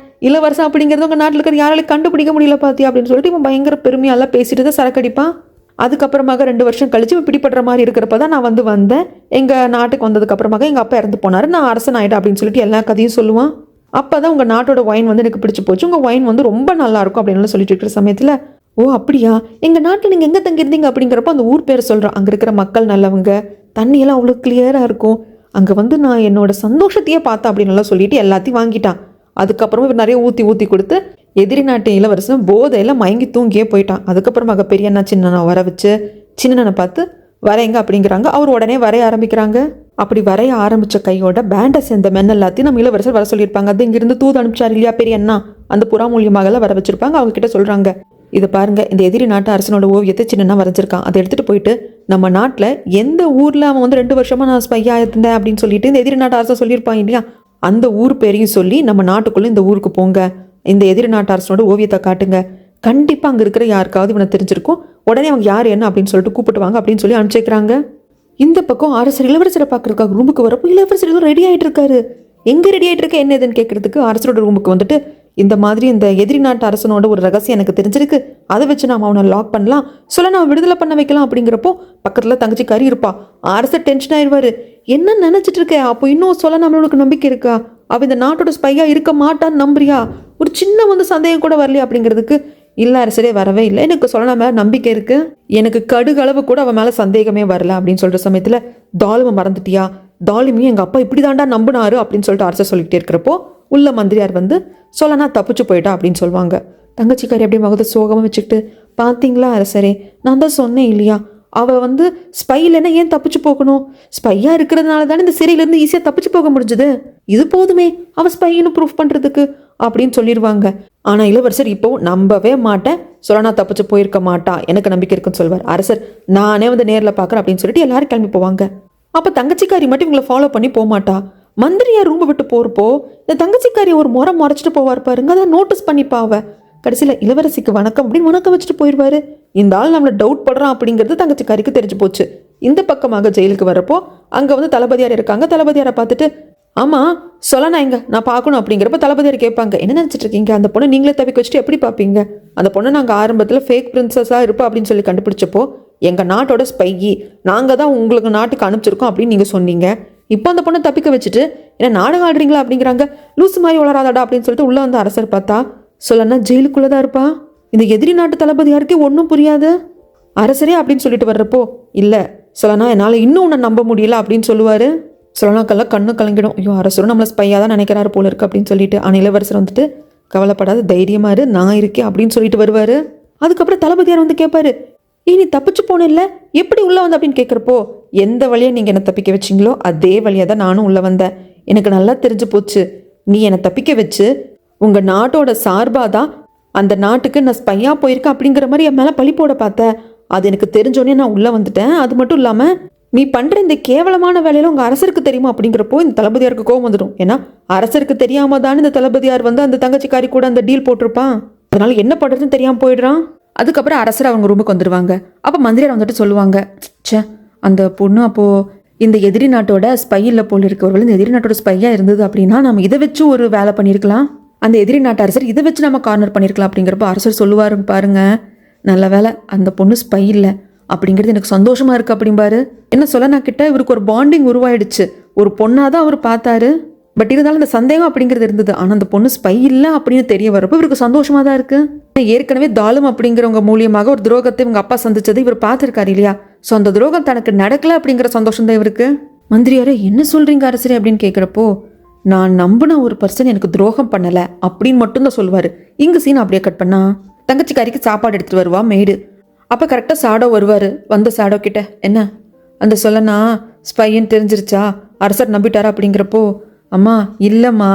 இளவரசன் அப்படிங்கிறது உங்கள் நாட்டில் இருக்கிற யாராலையும் கண்டுபிடிக்க முடியல பார்த்தியா அப்படின்னு சொல்லிட்டு இவன் பயங்கர பெருமையாலாம் பேசிட்டு தான் சரக்கடிப்பான். அதுக்கப்புறமாக 2 வருஷம் கழிச்சு இவன் பிடிப்படுற மாதிரி இருக்கிறப்ப தான் நான் வந்தேன். எங்கள் நாட்டுக்கு வந்ததுக்கப்புறமாக எங்கள் அப்பா இறந்து போனார், நான் அரசன் ஆகிட்டேன் அப்படின்னு சொல்லிட்டு எல்லா கதையும் சொல்லுவான். அப்போ தான் உங்கள் நாட்டோட ஒயின் வந்து எனக்கு பிடிச்சி போச்சு, உங்கள் ஒயின் வந்து ரொம்ப நல்லாயிருக்கும் அப்படின்னு சொல்லிட்டு இருக்கிற சமயத்தில், ஓ அப்படியா, எங்கள் நாட்டில் நீங்கள் எங்கே தங்கியிருந்தீங்க அப்படிங்கிறப்போ அந்த ஊர் பேர் சொல்கிறான். அங்கே இருக்கிற மக்கள் நல்லவங்க, தண்ணியெல்லாம் அவ்வளோ கிளியராக இருக்கும், அங்கே வந்து நான் என்னோட சந்தோஷத்தையே பார்த்தேன் அப்படின்னு சொல்லிட்டு எல்லாத்தையும் வாங்கிட்டான். அதுக்கப்புறமா இவர் நிறைய ஊற்றி கொடுத்து எதிரி நாட்டு இளவரசன் போதையில் மயங்கி தூங்கியே போயிட்டான். அதுக்கப்புறமாக பெரியண்ணா சின்னண்ணா வர வச்சு சின்னண்ணனை பார்த்து வரைங்க அப்படிங்கிறாங்க. அவர் உடனே வரைய ஆரம்பிக்கிறாங்க. அப்படி வரைய ஆரம்பித்த கையோட பேண்டை சேர்ந்த மென் எல்லாத்தையும் நம்ம இளவரசர் வர சொல்லியிருப்பாங்க. அது இங்கிருந்து தூது அனுப்பிச்சார் இல்லையா பெரியண்ணா, அந்த புறா மூலியமாக வர வச்சிருப்பாங்க. அவங்க கிட்ட சொல்கிறாங்க, இதை பாருங்க, இந்த எதிரி நாட்டு அரசனோட ஓவியத்தை சின்னண்ணா வரைஞ்சிருக்கான், அதை எடுத்துகிட்டு போயிட்டு நம்ம நாட்டில் எந்த ஊரில் அவன் வந்து 2 வருஷமாக நான் ஸ்பையாக இருந்தேன் அப்படின்னு சொல்லிட்டு இந்த எதிரி நாட்டு அரசன் சொல்லியிருப்பான் இல்லையா, அந்த ஊர் பேரையும் சொல்லி நம்ம நாட்டுக்குள்ளே இந்த ஊருக்கு போங்க, இந்த எதிரி நாட்டு அரசனோட ஓவியத்தை காட்டுங்க, கண்டிப்பாக அங்கே இருக்கிற யாருக்காவது இவனை தெரிஞ்சிருக்கும், உடனே அவங்க யார் என்ன அப்படின்னு சொல்லிட்டு கூப்பிட்டு வாங்க அப்படின்னு சொல்லி அனுப்பிச்சிக்கிறாங்க. இந்த பக்கம் அரசர் இளவரசரை பார்க்கறதுக்காக ரூமுக்கு வரப்போ இளவரசர் எதுவும் ரெடி ஆகிட்டு இருக்காரு. எங்கே ரெடி ஆகிட்டு இருக்க, என்ன எதுன்னு கேட்கறதுக்கு அரசரோட ரூமுக்கு வந்துட்டு, இந்த மாதிரி இந்த எதிரி நாட்டு அரசனோட ஒரு ரகசியம் எனக்கு தெரிஞ்சிருக்கு, அதை வச்சு நாம் அவனை லாக் பண்ணலாம், சொல்ல நான் விடுதலை பண்ண வைக்கலாம் அப்படிங்கிறப்போ பக்கத்தில் தங்கச்சி கறி இருப்பா. அரசர் டென்ஷன் ஆயிடுவார். என்ன நினச்சிட்டு இருக்க, அப்போ இன்னும் சொல்ல நம்மளுக்கு நம்பிக்கை இருக்கா, அவள் இந்த நாட்டோட ஸ்பையாக இருக்க மாட்டான்னு நம்புறியா, ஒரு சின்ன வந்து சந்தேகம் கூட வரலையா அப்படிங்கிறதுக்கு, இல்லை அரசரே வரவே இல்லை, எனக்கு சொல்ல மேலே நம்பிக்கை இருக்குது, எனக்கு கடுகளவு கூட அவன் மேலே சந்தேகமே வரல அப்படின்னு சொல்கிற சமயத்தில், தாலுவை மறந்துட்டியா, தாலுமையும் எங்கள் அப்பா இப்படி தாண்டா நம்பினாரு அப்படின்னு சொல்லிட்டு அரசர் சொல்லிக்கிட்டே இருக்கிறப்போ உள்ள மந்திரியார் வந்து சொல்லனா தப்பிச்சு போயிட்டா அப்படின்னு சொல்லுவாங்க. தங்கச்சிக்காரி அப்படியே முகத்தை சோகமாக வச்சுக்கிட்டு, பார்த்தீங்களா அரசரே, நான் தான் சொன்னேன் இல்லையா, அவள் வந்து ஸ்பை இல்லைன்னா ஏன் தப்பிச்சு போகணும், ஸ்பையாக இருக்கிறதுனால தானே இந்த சிறையிலேருந்து ஈஸியாக தப்பிச்சு போக முடிஞ்சுது, இது போதுமே அவள் ஸ்பைன்னு ப்ரூஃப் பண்ணுறதுக்கு அப்படின்னு சொல்லிடுவாங்க. ஆனால் இளவரசர் இப்போ நம்பவே மாட்டேன், சொல்லனா தப்பிச்சு போயிருக்க மாட்டா, எனக்கு நம்பிக்கை இருக்குன்னு சொல்வார். அரசர் நானே வந்து நேரில் பார்க்குறேன் அப்படின்னு சொல்லிட்டு எல்லாரும் கிளம்பி போவாங்க. அப்போ தங்கச்சிக்காரி மட்டும் இவங்களை ஃபாலோ பண்ணி போக மாட்டா. மந்திரியார் ரூம்பை விட்டு போகிறப்போ இந்த தங்கச்சிக்காரி ஒரு முறைச்சிட்டு போவார் பாருங்க, அதான் நோட்டீஸ் பண்ணிப்பாவ. கடைசியில் இளவரசிக்கு வணக்கம் அப்படின்னு வணக்கம் வச்சுட்டு போயிடுவாரு. இந்த ஆள் நம்மளை டவுட் படுறான் அப்படிங்கிறது தங்கச்சிக்காரிக்கு தெரிஞ்சு போச்சு. இந்த பக்கமாக ஜெயிலுக்கு வரப்போ அங்கே வந்து தளபதியார் இருக்காங்க. தளபதியாரை பார்த்துட்டு, ஆமாம் சொல்லணா எங்க நான் பார்க்கணும் அப்படிங்கிறப்ப தளபதியார் கேட்பாங்க, என்ன நினச்சிட்டு இருக்கீங்க, அந்த பொண்ணை நீங்களே தவிக்க வச்சுட்டு எப்படி பார்ப்பீங்க, அந்த பொண்ணை நாங்கள் ஆரம்பத்தில் ஃபேக் பிரின்சஸாக இருப்பா அப்படின்னு சொல்லி கண்டுபிடிச்சப்போ எங்கள் நாட்டோட ஸ்பையி நாங்கள் தான் உங்களுக்கு நாட்டுக்கு அனுப்பிச்சிருக்கோம் அப்படின்னு நீங்கள் சொன்னீங்க, இப்போ அந்த பொண்ணை தப்பிக்க வச்சுட்டு என்ன நாடகம் ஆடுறீங்களா அப்படிங்கிறாங்க. லூசு மாதிரி வளராதாடா அப்படின்னு சொல்லிட்டு உள்ளே வந்து அரசர் பார்த்தா சொல்லனா ஜெயிலுக்குள்ளே தான் இருப்பா. இந்த எதிரி நாட்டு தளபதியாருக்கே ஒன்றும் புரியாது. அரசரே அப்படின்னு சொல்லிட்டு வர்றப்போ, இல்லை சொல்லனா என்னால் இன்னும் உன்னை நம்ப முடியல அப்படின்னு சொல்லுவார். சொல்லனாக்கெல்லாம் கண்ணு கலங்கிடும், ஐயோ அரசரும் நம்மளை ஸ்பையாக தான் நினைக்கிறாரு போல இருக்கு அப்படின்னு சொல்லிட்டு. ஆனால் இளவரசர் வந்துட்டு, கவலைப்படாத தைரியமாக இரு, நான் இருக்கேன் அப்படின்னு சொல்லிட்டு வருவார். அதுக்கப்புறம் தளபதியார் வந்து கேட்பாரு, நீ தப்பிச்சு போனில்ல, எப்படி உள்ளே வந்த அப்படின்னு கேட்குறப்போ, எந்த வழியாக நீங்கள் என்னை தப்பிக்க வச்சிங்களோ அதே வழியாக தான் நானும் உள்ளே வந்தேன், எனக்கு நல்லா தெரிஞ்சு போச்சு, நீ என்னை தப்பிக்க வச்சு உங்கள் நாட்டோட சார்பாக தான் அந்த நாட்டுக்கு நான் ஸ்பையாக போயிருக்கேன் அப்படிங்கிற மாதிரி என் மேலே பழி போட பார்த்தேன், அது எனக்கு தெரிஞ்சோடனே நான் உள்ளே வந்துட்டேன். அது மட்டும் இல்லாமல் நீ பண்ணுற இந்த கேவலமான வேலையில் உங்கள் அரசருக்கு தெரியுமா அப்படிங்கிறப்போ இந்த தளபதியாருக்கு கோவம் வந்துடும். ஏன்னா அரசருக்கு தெரியாமல் தானே இந்த தளபதியார் வந்து அந்த தங்கச்சிக்காரி கூட அந்த டீல் போட்டிருப்பான், அதனால என்ன பண்ணுறதுன்னு தெரியாமல் போயிடுறான். அதுக்கப்புறம் அரசர் அவங்க ரூமுக்கு வந்துடுவாங்க. அப்போ மந்திரியார் வந்துட்டு சொல்லுவாங்க, சே அந்த பொண்ணு அப்போது இந்த எதிரி நாட்டோட ஸ்பை இல்லை போல் இருக்கவர்கள் இந்த எதிரி நாட்டோட ஸ்பையாக இருந்தது அப்படின்னா நம்ம இதை வச்சு ஒரு வேலை பண்ணியிருக்கலாம், அந்த எதிரி நாட்டு அரசர் இதை வச்சு நம்ம கார்னர் பண்ணியிருக்கலாம் அப்படிங்கிறப்ப அரசர் சொல்லுவாரு பாருங்க, நல்ல வேலை அந்த பொண்ணு ஸ்பை இல்லை அப்படிங்கிறது எனக்கு சந்தோஷமா இருக்கு அப்படிம்பாரு. என்ன சொலனா கிட்ட இவருக்கு ஒரு பாண்டிங் உருவாயிடுச்சு. ஒரு பொண்ணாதான் அவர் பார்த்தாரு, பட் இருந்தாலும் அந்த சந்தேகம் அப்படிங்கிறது இருந்தது. ஆனால் அந்த பொண்ணு ஸ்பை இல்லை அப்படின்னு தெரிய வரப்போ இவருக்கு சந்தோஷமா தான் இருக்கு. ஏற்கனவே தாலும் அப்படிங்கிறவங்க மூலியமாக ஒரு துரோகத்தை இவங்க அப்பா சந்திச்சது இவர் பார்த்துருக்காரு இல்லையா? ஸோ அந்த துரோகம் தனக்கு நடக்கல அப்படிங்கிற சந்தோஷம் தான் இவருக்கு. மந்திரியாரே என்ன சொல்றீங்க அரசரே அப்படின்னு கேட்குறப்போ, நான் நம்பின ஒரு பர்சன் எனக்கு துரோகம் பண்ணலை அப்படின்னு மட்டும்தான் சொல்லுவார். இங்கே சீன் அப்படியே கட் பண்ணா தங்கச்சிக்காரிக்கு சாப்பாடு எடுத்துகிட்டு வருவா மேடு. அப்போ கரெக்டாக சாடோ வருவார். வந்த சாடோ கிட்ட என்ன அந்த சொல்லனா ஸ்பைன்னு தெரிஞ்சிருச்சா, அரசர் நம்பிட்டாரா அப்படிங்கிறப்போ, அம்மா இல்லைம்மா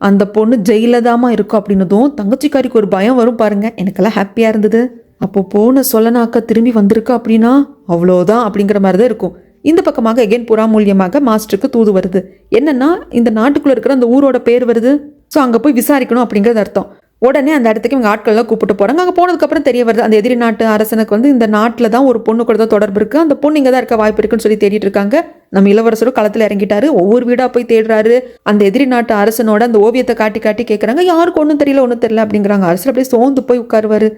அந்த பொண்ணு ஜெயில தாம்மா இருக்கும் அப்படின்னதும் தங்கச்சிக்காரிக்கு ஒரு பயம் வரும் பாருங்க. எனக்கெல்லாம் ஹாப்பியாக இருந்தது. அப்போ போன சொல்லனாக்கா திரும்பி வந்திருக்கா அப்படின்னா அவ்வளோதான் அப்படிங்கிற மாதிரி தான் இருக்கும். இந்த பக்கமாக எகெயின் புறா மூலியமாக மாஸ்டருக்கு தூது வருது. என்னன்னா இந்த நாட்டுக்குள்ள இருக்கிற அந்த ஊரோட பேர் வருது. ஸோ அங்கே போய் விசாரிக்கணும் அப்படிங்கிறது அர்த்தம். உடனே அந்த இடத்துக்கு இவங்க ஆட்கள்லாம் கூப்பிட்டு போறாங்க. அங்கே போனதுக்கப்புறம் தெரிய வருது அந்த எதிரி நாட்டு அரசனுக்கு இந்த நாட்டில் தான் ஒரு பொண்ணு கூட தான் தொடர்பு இருக்கு. அந்த பொண்ணு இங்கே தான் இருக்க வாய்ப்பு இருக்குன்னு சொல்லி தேடிட்டு இருக்காங்க. நம்ம இளவரசரும் களத்தில் இறங்கிட்டாரு. ஒவ்வொரு வீடா போய் தேடுறாரு. அந்த எதிரி நாட்டு அரசனோட அந்த ஓவியத்தை காட்டி காட்டி கேட்குறாங்க. யாருக்கு ஒன்றும் தெரியல அப்படிங்கிறாங்க. அரசர் அப்படியே சோர்ந்து போய் உட்காருவாரு.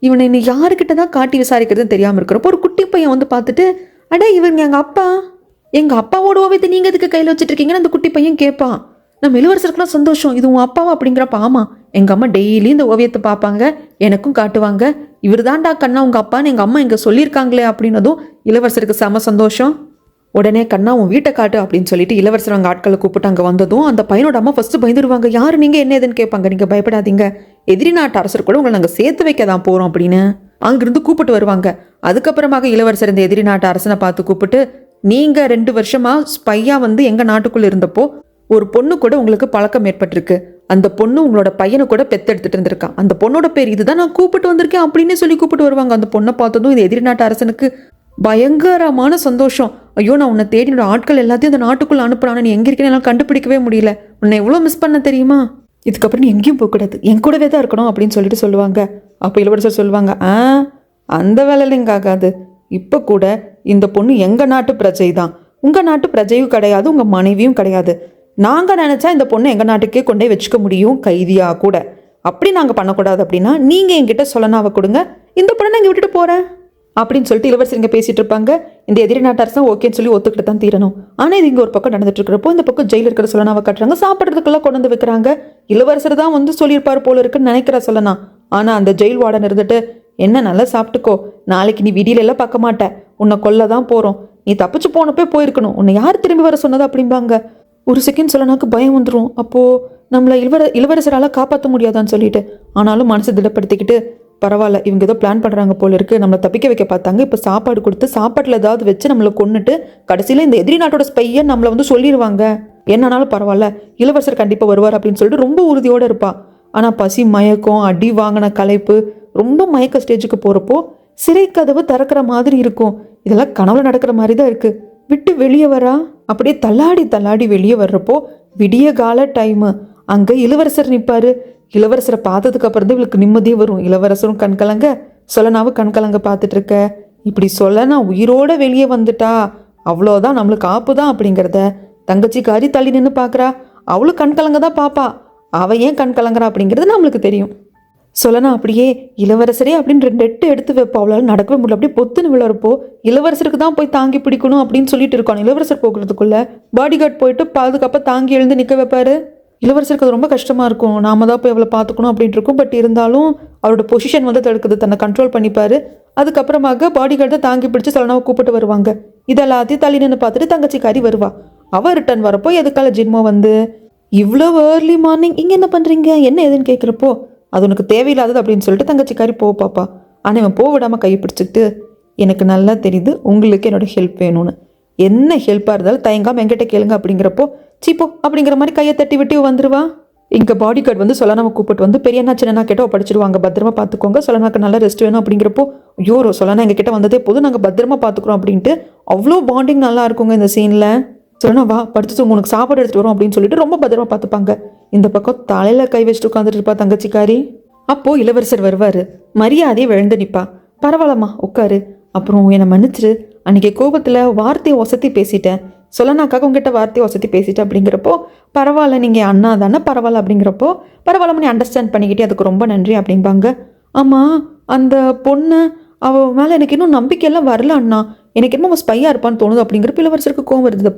இவனை இன்னும் யாருக்கிட்ட தான் காட்டி விசாரிக்கிறதுன்னு தெரியாமல் இருக்கிறப்போ ஒரு குட்டி பையன் பார்த்துட்டு, அடா இவங்க எங்கள் அப்பாவோட ஓவியத்தை நீங்கள் எதுக்கு கையில் வச்சுட்டு இருக்கீங்கன்னு அந்த குட்டி பையன் கேட்பான். நம்ம இளவரசருக்குலாம் சந்தோஷம். இது உன் அப்பாவா அப்படிங்கிறப்ப, ஆமாம் எங்கள் அம்மா டெய்லி இந்த ஓவியத்தை பார்ப்பாங்க, எனக்கும் காட்டுவாங்க. இவர் தான்டா கண்ணா உங்கள் அப்பான்னு எங்கள் அம்மா இங்கே சொல்லியிருக்காங்களே அப்படின்னதும் இளவரசருக்கு செம சந்தோஷம். உடனே கண்ணா உன் வீட்டை காட்டு அப்படின்னு சொல்லிட்டு இளவரசர் அவங்க ஆட்களை கூப்பிட்டு அங்கே வந்ததும் அந்த பையனோட அம்மா ஃபர்ஸ்ட் பயந்துருவாங்க. யார் நீங்கள் என்ன ஏதுன்னு கேட்பாங்க. நீங்கள் பயப்படாதீங்க, எதிரி நாட்டு அரசர் கூட உங்களை நாங்கள் சேர்த்து வைக்க தான் போகிறோம் அப்படின்னு அங்கிருந்து கூப்பிட்டு வருவாங்க. அதுக்கப்புறமாக இளவரசர் இந்த எதிரி நாட்டு அரசனை பார்த்து கூப்பிட்டு, நீங்கள் 2 வருஷமா ஸ்பையா எங்கள் நாட்டுக்குள்ளே இருந்தப்போ ஒரு பொண்ணு கூட உங்களுக்கு பழக்கம் ஏற்பட்டிருக்கு. அந்த பொண்ணு உங்களோட பையனை கூட பெத்தெடுத்துட்டு இருந்திருக்கான். அந்த பொண்ணோட பேர் இதுதான், நான் கூப்பிட்டு வந்திருக்கேன் அப்படின்னு சொல்லி கூப்பிட்டு வருவாங்க. அந்த பொண்ணை பார்த்ததும் இந்த எதிரி நாட்டு அரசனுக்கு பயங்கரமான சந்தோஷம். ஐயோ நான் உன்னை தேடி என்னோட ஆட்கள் எல்லாத்தையும் அந்த நாட்டுக்குள்ளே அனுப்புறான்னு, நீ எங்கே இருக்கேன்னு என்னால் கண்டுபிடிக்கவே முடியல, உன்னை எவ்வளோ மிஸ் பண்ண தெரியுமா, இதுக்கப்புறம் நீ எங்கேயும் போகக்கூடாது, என் கூடவே தான் இருக்கணும் அப்படின்னு சொல்லிட்டு சொல்லுவாங்க. அப்போ இளவரசர் சொல்லுவாங்க, அந்த வேலையில இங்கே ஆகாது. இப்போ கூட இந்த பொண்ணு எங்கள் நாட்டு பிரஜை தான், உங்கள் நாட்டு பிரஜையும் கிடையாது, உங்கள் மனைவியும் கிடையாது. நாங்கள் நினச்சா இந்த பொண்ணை எங்கள் நாட்டுக்கே கொண்டே வச்சுக்க முடியும், கைதியாக கூட. அப்படி நாங்கள் பண்ணக்கூடாது அப்படின்னா நீங்கள் என்கிட்ட சொல்லனாவை கொடுங்க, இந்த பொண்ணை நான் இங்கே விட்டுட்டு போகிறேன் அப்படின்னு சொல்லிட்டு இளவரசர் இங்கே பேசிகிட்டு இருப்பாங்க. இந்த எதிரி நாட்டு அரசன் ஓகேன்னு சொல்லி ஒத்துக்கிட்டு தான் தீரணும். ஆனால் இது இங்கே ஒரு பக்கம் நடந்துட்டு இருக்கிறப்போ இந்த பக்கம் ஜெயிலில் இருக்கிற சொல்லனாவை காட்டுறாங்க. சாப்பிட்றதுக்கெல்லாம் கொண்டு வந்து வைக்கிறாங்க. இளவரசர் தான் சொல்லியிருப்பார் போல இருக்குன்னு நினைக்கிற சொல்லனா. ஆனால் அந்த ஜெயில் வார்டன் இருந்துட்டு, என்ன நல்லா சாப்பிட்டுக்கோ, நாளைக்கு நீ விடியில எல்லாம் பார்க்க மாட்டேன், உன்னை கொல்ல தான் போகிறோம், நீ தப்பிச்சு போனப்பே போயிருக்கணும், உன்னை யார் திரும்பி வர சொன்னது அப்படிம்பாங்க. ஒரு செகண்ட் சொல்லனாக்கு பயம் வந்துடும். அப்போது நம்மளை இளவரசரால் காப்பாற்ற முடியாதான்னு சொல்லிட்டு, ஆனாலும் மனசு திடப்படுத்திக்கிட்டு, பரவாயில்ல இவங்க ஏதோ பிளான் பண்ணுறாங்க போல இருக்குது, நம்மளை தப்பிக்க வைக்க பார்த்தாங்க, இப்போ சாப்பாடு கொடுத்து சாப்பாட்டில் ஏதாவது வச்சு நம்மளை கொன்னுட்டு கடைசியில் இந்த எதிரி நாட்டோட ஸ்பையை நம்மளை சொல்லிடுவாங்க, என்னன்னாலும் பரவாயில்ல இளவரசர் கண்டிப்பாக வருவார் அப்படின்னு சொல்லிட்டு ரொம்ப உறுதியோடு இருப்பா. ஆனால் பசி, மயக்கம், அடி வாங்கின களைப்பு, ரொம்ப மயக்க ஸ்டேஜுக்கு போகிறப்போ சிறை கதவு திறக்கிற மாதிரி இருக்கும். இதெல்லாம் கனவுல நடக்கிற மாதிரி தான் இருக்குது. விட்டு வெளியே வரா, அப்படியே தள்ளாடி வெளியே வர்றப்போ விடிய கால டைமு. அங்கே இளவரசர் நிற்பார். இளவரசரை பார்த்ததுக்கு அப்புறம் தான் இவளுக்கு நிம்மதியே வரும். இளவரசரும் கண்கலங்க, சொல்லனாவும் கண்கலங்க பார்த்துட்டு இருக்க, இப்படி சொல்லனா உயிரோட வெளியே வந்துட்டா அவ்வளோதான், நம்மளுக்கு ஆப்பு தான் அப்படிங்கிறத தங்கச்சிக்காரி தள்ளி நின்று பார்க்குறா. அவளும் கண்கலங்க தான் பாப்பா, அவள் ஏன் கண்கலங்குறா அப்படிங்கிறது நம்மளுக்கு தெரியும். சொல்லனா அப்படியே இளவரசரே அப்படின்னு 2 எட்டு எடுத்து வைப்பா. அவளால் நடக்கவே முடியல, அப்படியே பொத்துன்னு விழறப்போ இளவரசருக்கு தான் போய் தாங்கி பிடிக்கணும் அப்படின்னு சொல்லிட்டு இருக்கான். இளவரசர் போகிறதுக்குள்ள பாடிகார்ட் போயிட்டு பாதுகாப்பாக தாங்கி எழுந்து நிற்க வைப்பாரு. இளவரசருக்கு அது ரொம்ப கஷ்டமாக இருக்கும், நாம தான் போய் அவளை பார்த்துக்கணும் அப்படின்ட்டு இருக்கும். பட் இருந்தாலும் அவரோட பொசிஷன் தடுக்குது, தன்னை கண்ட்ரோல் பண்ணிப்பாரு. அதுக்கப்புறமாக பாடிகார்டை தாங்கி பிடிச்சி சொல்லனாவை கூப்பிட்டு வருவாங்க. இதெல்லாத்தையும் தள்ளி நின்று பார்த்துட்டு தங்கச்சிக்காரி வருவா. அவள் ரிட்டர்ன் வரப்போ எதுக்கால ஜின்மோ இவ்வளோ ஏர்லி மார்னிங் இங்கே என்ன பண்ணுறீங்க என்ன ஏதுன்னு கேட்குறப்போ, அது உனக்கு தேவையில்லாதது அப்படின்னு சொல்லிட்டு தங்கச்சிக்காரி பாப்பா. ஆனால் இவன் விடாமல் கை பிடிச்சிக்கிட்டு, எனக்கு நல்லா தெரியுது உங்களுக்கு என்னோட ஹெல்ப் வேணும்னு, என்ன ஹெல்ப்பாக இருந்தாலும் தயங்காமல் என்கிட்ட கேளுங்க அப்படிங்கிறப்போ, சீப்போ அப்படிங்கிற மாதிரி கையை தட்டி விட்டு வந்துடுவா. இங்கே பாடி கார்டு சொல்லனாவை கூப்பிட்டு பெரியண்ணா சின்னண்ணா கேட்டோ படிச்சிடுவாங்க, பத்திரமா பார்த்துக்கோங்க, சொல்லனாக்கு நல்லா ரெஸ்ட் வேணும் அப்படிங்கிறப்போ, ஐயோ சொல்லனா எங்கள் கிட்ட வந்ததே போதும், நாங்கள் பத்திரமா பார்த்துக்குறோம் அப்படின்ட்டு அவ்வளோ பாண்டிங் நல்லா இருக்குங்க இந்த சீனில். சொல்லனா வா படுத்து உனக்கு சாப்பாடு எடுத்துகிட்டு வரும் அப்படின்னு சொல்லிட்டு ரொம்ப பத்திரமா பார்த்துப்பாங்க. இந்த பக்கம் தலையில் கை வச்சுட்டு உட்காந்துட்டு இருப்பா தங்கச்சிக்காரி. அப்போது இளவரசர் வருவார். மரியாதையை விழுந்து நிற்பா. பரவாயில்லம்மா உட்காரு, அப்புறம் என்னை மன்னிச்சிரு, அன்றைக்கி கோபத்தில் வார்த்தையை ஒசத்தி பேசிட்டேன், சொல்லனாக்காக உங்ககிட்ட வார்த்தையை வசதி பேசிட்டு அப்படிங்கிறப்போ பரவாயில்ல, நீங்கள் அண்ணா தானே, பரவாயில்ல அப்படிங்கிறப்போ பரவாயில்ல நீ அண்டர்ஸ்டாண்ட் பண்ணிக்கிட்டே அதுக்கு ரொம்ப நன்றி அப்படிம்பாங்க. ஆமாம், அந்த பொண்ணு அவள் மேலே எனக்கு இன்னும் நம்பிக்கையெல்லாம் வரல அண்ணா, எனக்கு என்னமோ அவள் ஸ்பையாக இருப்பான்னு தோணுது அப்படிங்கிறப்ப இளவரசருக்கு கோவம் வருது.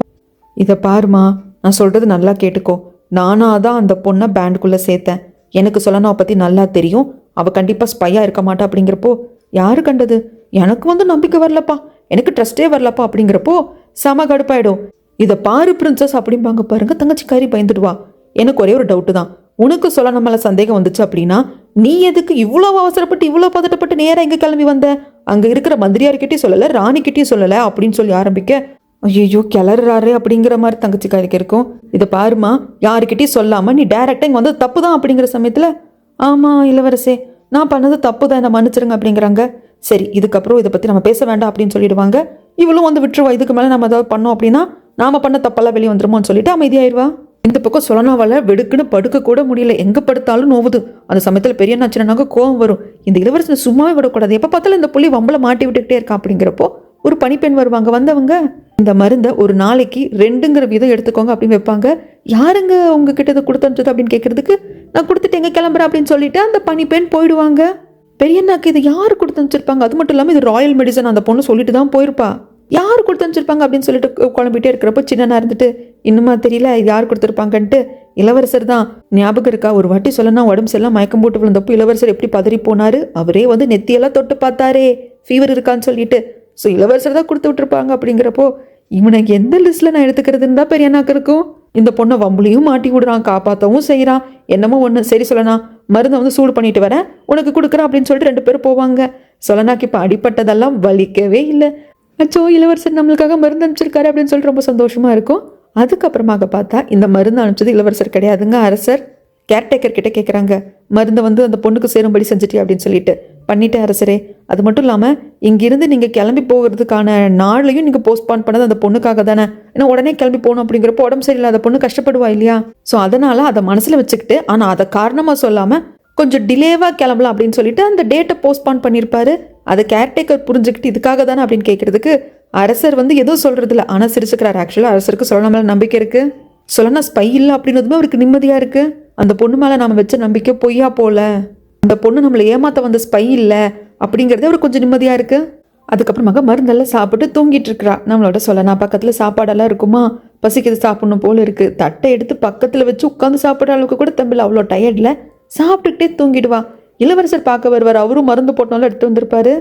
இதை பாருமா, நான் சொல்கிறது நல்லா கேட்டுக்கோ. நானாக தான் அந்த பொண்ணை பேண்டுக்குள்ளே சேர்த்தேன். எனக்கு சொல்லனா பற்றி நல்லா தெரியும். அவள் கண்டிப்பாக ஸ்பையாக இருக்க மாட்டா அப்படிங்கிறப்போ யாரு கண்டது, எனக்கு வந்து நம்பிக்கை வரலப்பா, எனக்கு ட்ரஸ்டே வரலப்பா அப்படிங்கிறப்போ செம கடுப்பாயிடும். இதை பாரு பிரின்சஸ் அப்படிம்பாங்க. பாருங்க தங்கச்சி காரி பயந்துடுவா. எனக்கு ஒரே ஒரு டவுட்டு தான், உனக்கு சொல்ல நம்மள சந்தேகம் வந்துச்சு அப்படின்னா நீ எதுக்கு இவ்வளோ அவசரப்பட்டு இவ்வளோ பதட்டப்பட்டு நேராக எங்கே கிளம்பி வந்த? அங்கே இருக்கிற மந்திரியார்கிட்டையும் சொல்லலை, ராணிக்கிட்டையும் சொல்லலை அப்படின்னு சொல்லி ஆரம்பிக்க ஐயோ கிளறாரு அப்படிங்கிற மாதிரி தங்கச்சிக்காரிக்கு இருக்கும். இதை பாருமா, யாருக்கிட்டையும் சொல்லாமல் நீ டைரக்டாக இங்கே வந்து தப்பு தான் அப்படிங்கிற சமயத்தில் ஆமாம் இளவரசே, நான் பண்ணது தப்பு தான், என்ன மன்னிச்சிருங்க அப்படிங்கிறாங்க. சரி, இதுக்கப்புறம் இதை பற்றி நம்ம பேச வேண்டாம் அப்படின்னு சொல்லிடுவாங்க. இவளும் வந்து விட்டுருவா, இதுக்கு மேலே நம்ம ஏதாவது பண்ணோம் அப்படின்னா நாம் பண்ண தப்பெல்லாம் வெளியே வந்துருமோன்னு சொல்லிட்டு அமைதியாயிருவா. இந்த பக்கம் சொல்லனாவால் வெடுக்குன்னு படுக்க கூட முடியல, எங்கே படுத்தாலும் நோவுது. அந்த சமயத்தில் பெரிய நாச்சினாங்க கோவம் வரும். இந்த இளவரசனை சும்மாவே விடக்கூடாது, எப்போ பார்த்தாலும் இந்த புள்ளி வம்பளை மாட்டி விட்டுக்கிட்டே இருக்கா அப்படிங்கிறப்போ ஒரு பணிப்பெண் வருவாங்க. வந்தவங்க இந்த மருந்தை ஒரு நாளைக்கு 2ங்கிற வீதம் எடுத்துக்கோங்க அப்படின்னு வைப்பாங்க. யாருங்க உங்ககிட்ட இதை கொடுத்தது அப்படின்னு கேட்கறதுக்கு நான் கொடுத்துட்டு எங்கே கிளம்புறேன் அப்படின்னு சொல்லிட்டு அந்த பணிப்பெண் போயிடுவாங்க. பெரியண்ணாக்கு இது யார் கொடுத்து அனுப்பிச்சிருப்பாங்க? அது மட்டும் இல்லாமல் இது ராயல் மெடிசன் அந்த பொண்ணு சொல்லிட்டு தான் போயிருப்பா. யார் கொடுத்து அனுப்பிச்சிருப்பாங்க அப்படின்னு சொல்லிட்டு குழம்பிட்டே இருக்கிறப்போ சின்னனா இருந்துட்டு இன்னுமா தெரியல இது யார் கொடுத்துருப்பாங்கன்ட்டு இளவரசர் தான் ஞாபகம் இருக்கா, ஒரு வாட்டி சொல்லனா உடம்பு செல்லாம் மயக்கம் போட்டு விழுந்தப்போ இளவரசர் எப்படி பதறி போனாரு, அவரே வந்து நெத்தியெல்லாம் தொட்டு பார்த்தாரே ஃபீவர் இருக்கான்னு சொல்லிட்டு. ஸோ இளவரசர் தான் கொடுத்து விட்டுருப்பாங்க அப்படிங்கிறப்போ இவனுக்கு எந்த லிஸ்ட்டில் நான் எடுத்துக்கிறதுன்னு தான் பெரியண்ணாக்கு இருக்கும். இந்த பொண்ணை வம்புலையும் மாட்டி விடுறான், காப்பாற்றவும் செய்கிறான். என்னமோ ஒன்று சரி சொல்லனா, மருந்தை வந்து சூடு பண்ணிட்டு வரேன் உனக்கு கொடுக்குறேன் அப்படின்னு சொல்லிட்டு 2 பேரும் போவாங்க. சொல்லனாக்கு இப்போ அடிப்பட்டதெல்லாம் வலிக்கவே இல்லை. அச்சோ இளவரசர் நம்மளுக்காக மருந்து அனுப்பிச்சிருக்காரு அப்படின்னு சொல்லிட்டு ரொம்ப சந்தோஷமாக இருக்கும். அதுக்கப்புறமாக பார்த்தா இந்த மருந்து அனுப்பிச்சது இளவரசர் கிடையாதுங்க, அரசர். கேர்டேக்கர் கிட்ட கேட்குறாங்க, மருந்தை வந்து அந்த பொண்ணுக்கு சேரும்படி செஞ்சுட்டி அப்படின்னு சொல்லிட்டு. பண்ணிட்டேன் அரசரே. அது மட்டும் இல்லாமல் இங்கிருந்து நீங்கள் கிளம்பி போகிறதுக்கான நாளையும் நீங்கள் போஸ்ட்பான் பண்ணது அந்த பொண்ணுக்காக தானே, ஏன்னா உடனே கிளம்பி போகணும் அப்படிங்கிறப்போ உடம்பு சரியில்லாத பொண்ணு கஷ்டப்படுவா இல்லையா? ஸோ அதனால் அதை மனசில் வச்சுக்கிட்டு ஆனால் அதை காரணமாக சொல்லாமல் கொஞ்சம் டிலேவாக கிளம்பலாம் அப்படின்னு சொல்லிட்டு அந்த டேட்டை போஸ்ட்பான் பண்ணியிருப்பாரு. அதை கேர்டேக்கர் புரிஞ்சுக்கிட்டு இதுக்காக தானே அப்படின்னு கேட்குறதுக்கு அரசர் வந்து எதுவும் சொல்கிறது இல்லை, ஆனால் சிரிச்சுக்கிறார். ஆக்சுவலாக அரசருக்கு சொல்லனா மேலே நம்பிக்கை இருக்குது. சொல்லனா ஸ்பை இல்லை அப்படின்னதுமே அவருக்கு நிம்மதியாக இருக்குது. அந்த பொண்ணு மேலே நம்ம வச்ச நம்பிக்கை பொய்யா போல, அந்த பொண்ணு நம்மளை ஏமாற்ற வந்த ஸ்பை இல்லை அப்படிங்கிறது அவருக்கு கொஞ்சம் நிம்மதியாக இருக்குது. அதுக்கப்புறமாக மருந்தெல்லாம் சாப்பிட்டு தூங்கிட்டு இருக்கிறா. நம்மளோட சொல்லனா பக்கத்தில் சாப்பாடெல்லாம் இருக்குமா, பசிக்குது சாப்பிடணும் போல இருக்குது. தட்டை எடுத்து பக்கத்தில் வச்சு உட்காந்து சாப்பிட்ற அளவுக்கு கூட தம்பில் அவ்வளோ டயர்டில் சாப்பிட்டுக்கிட்டே தூங்கிடுவா. இளவரசர் பார்க்க வருவார், அவரும் மருந்து போட்டனால எடுத்து வந்திருப்பாரு.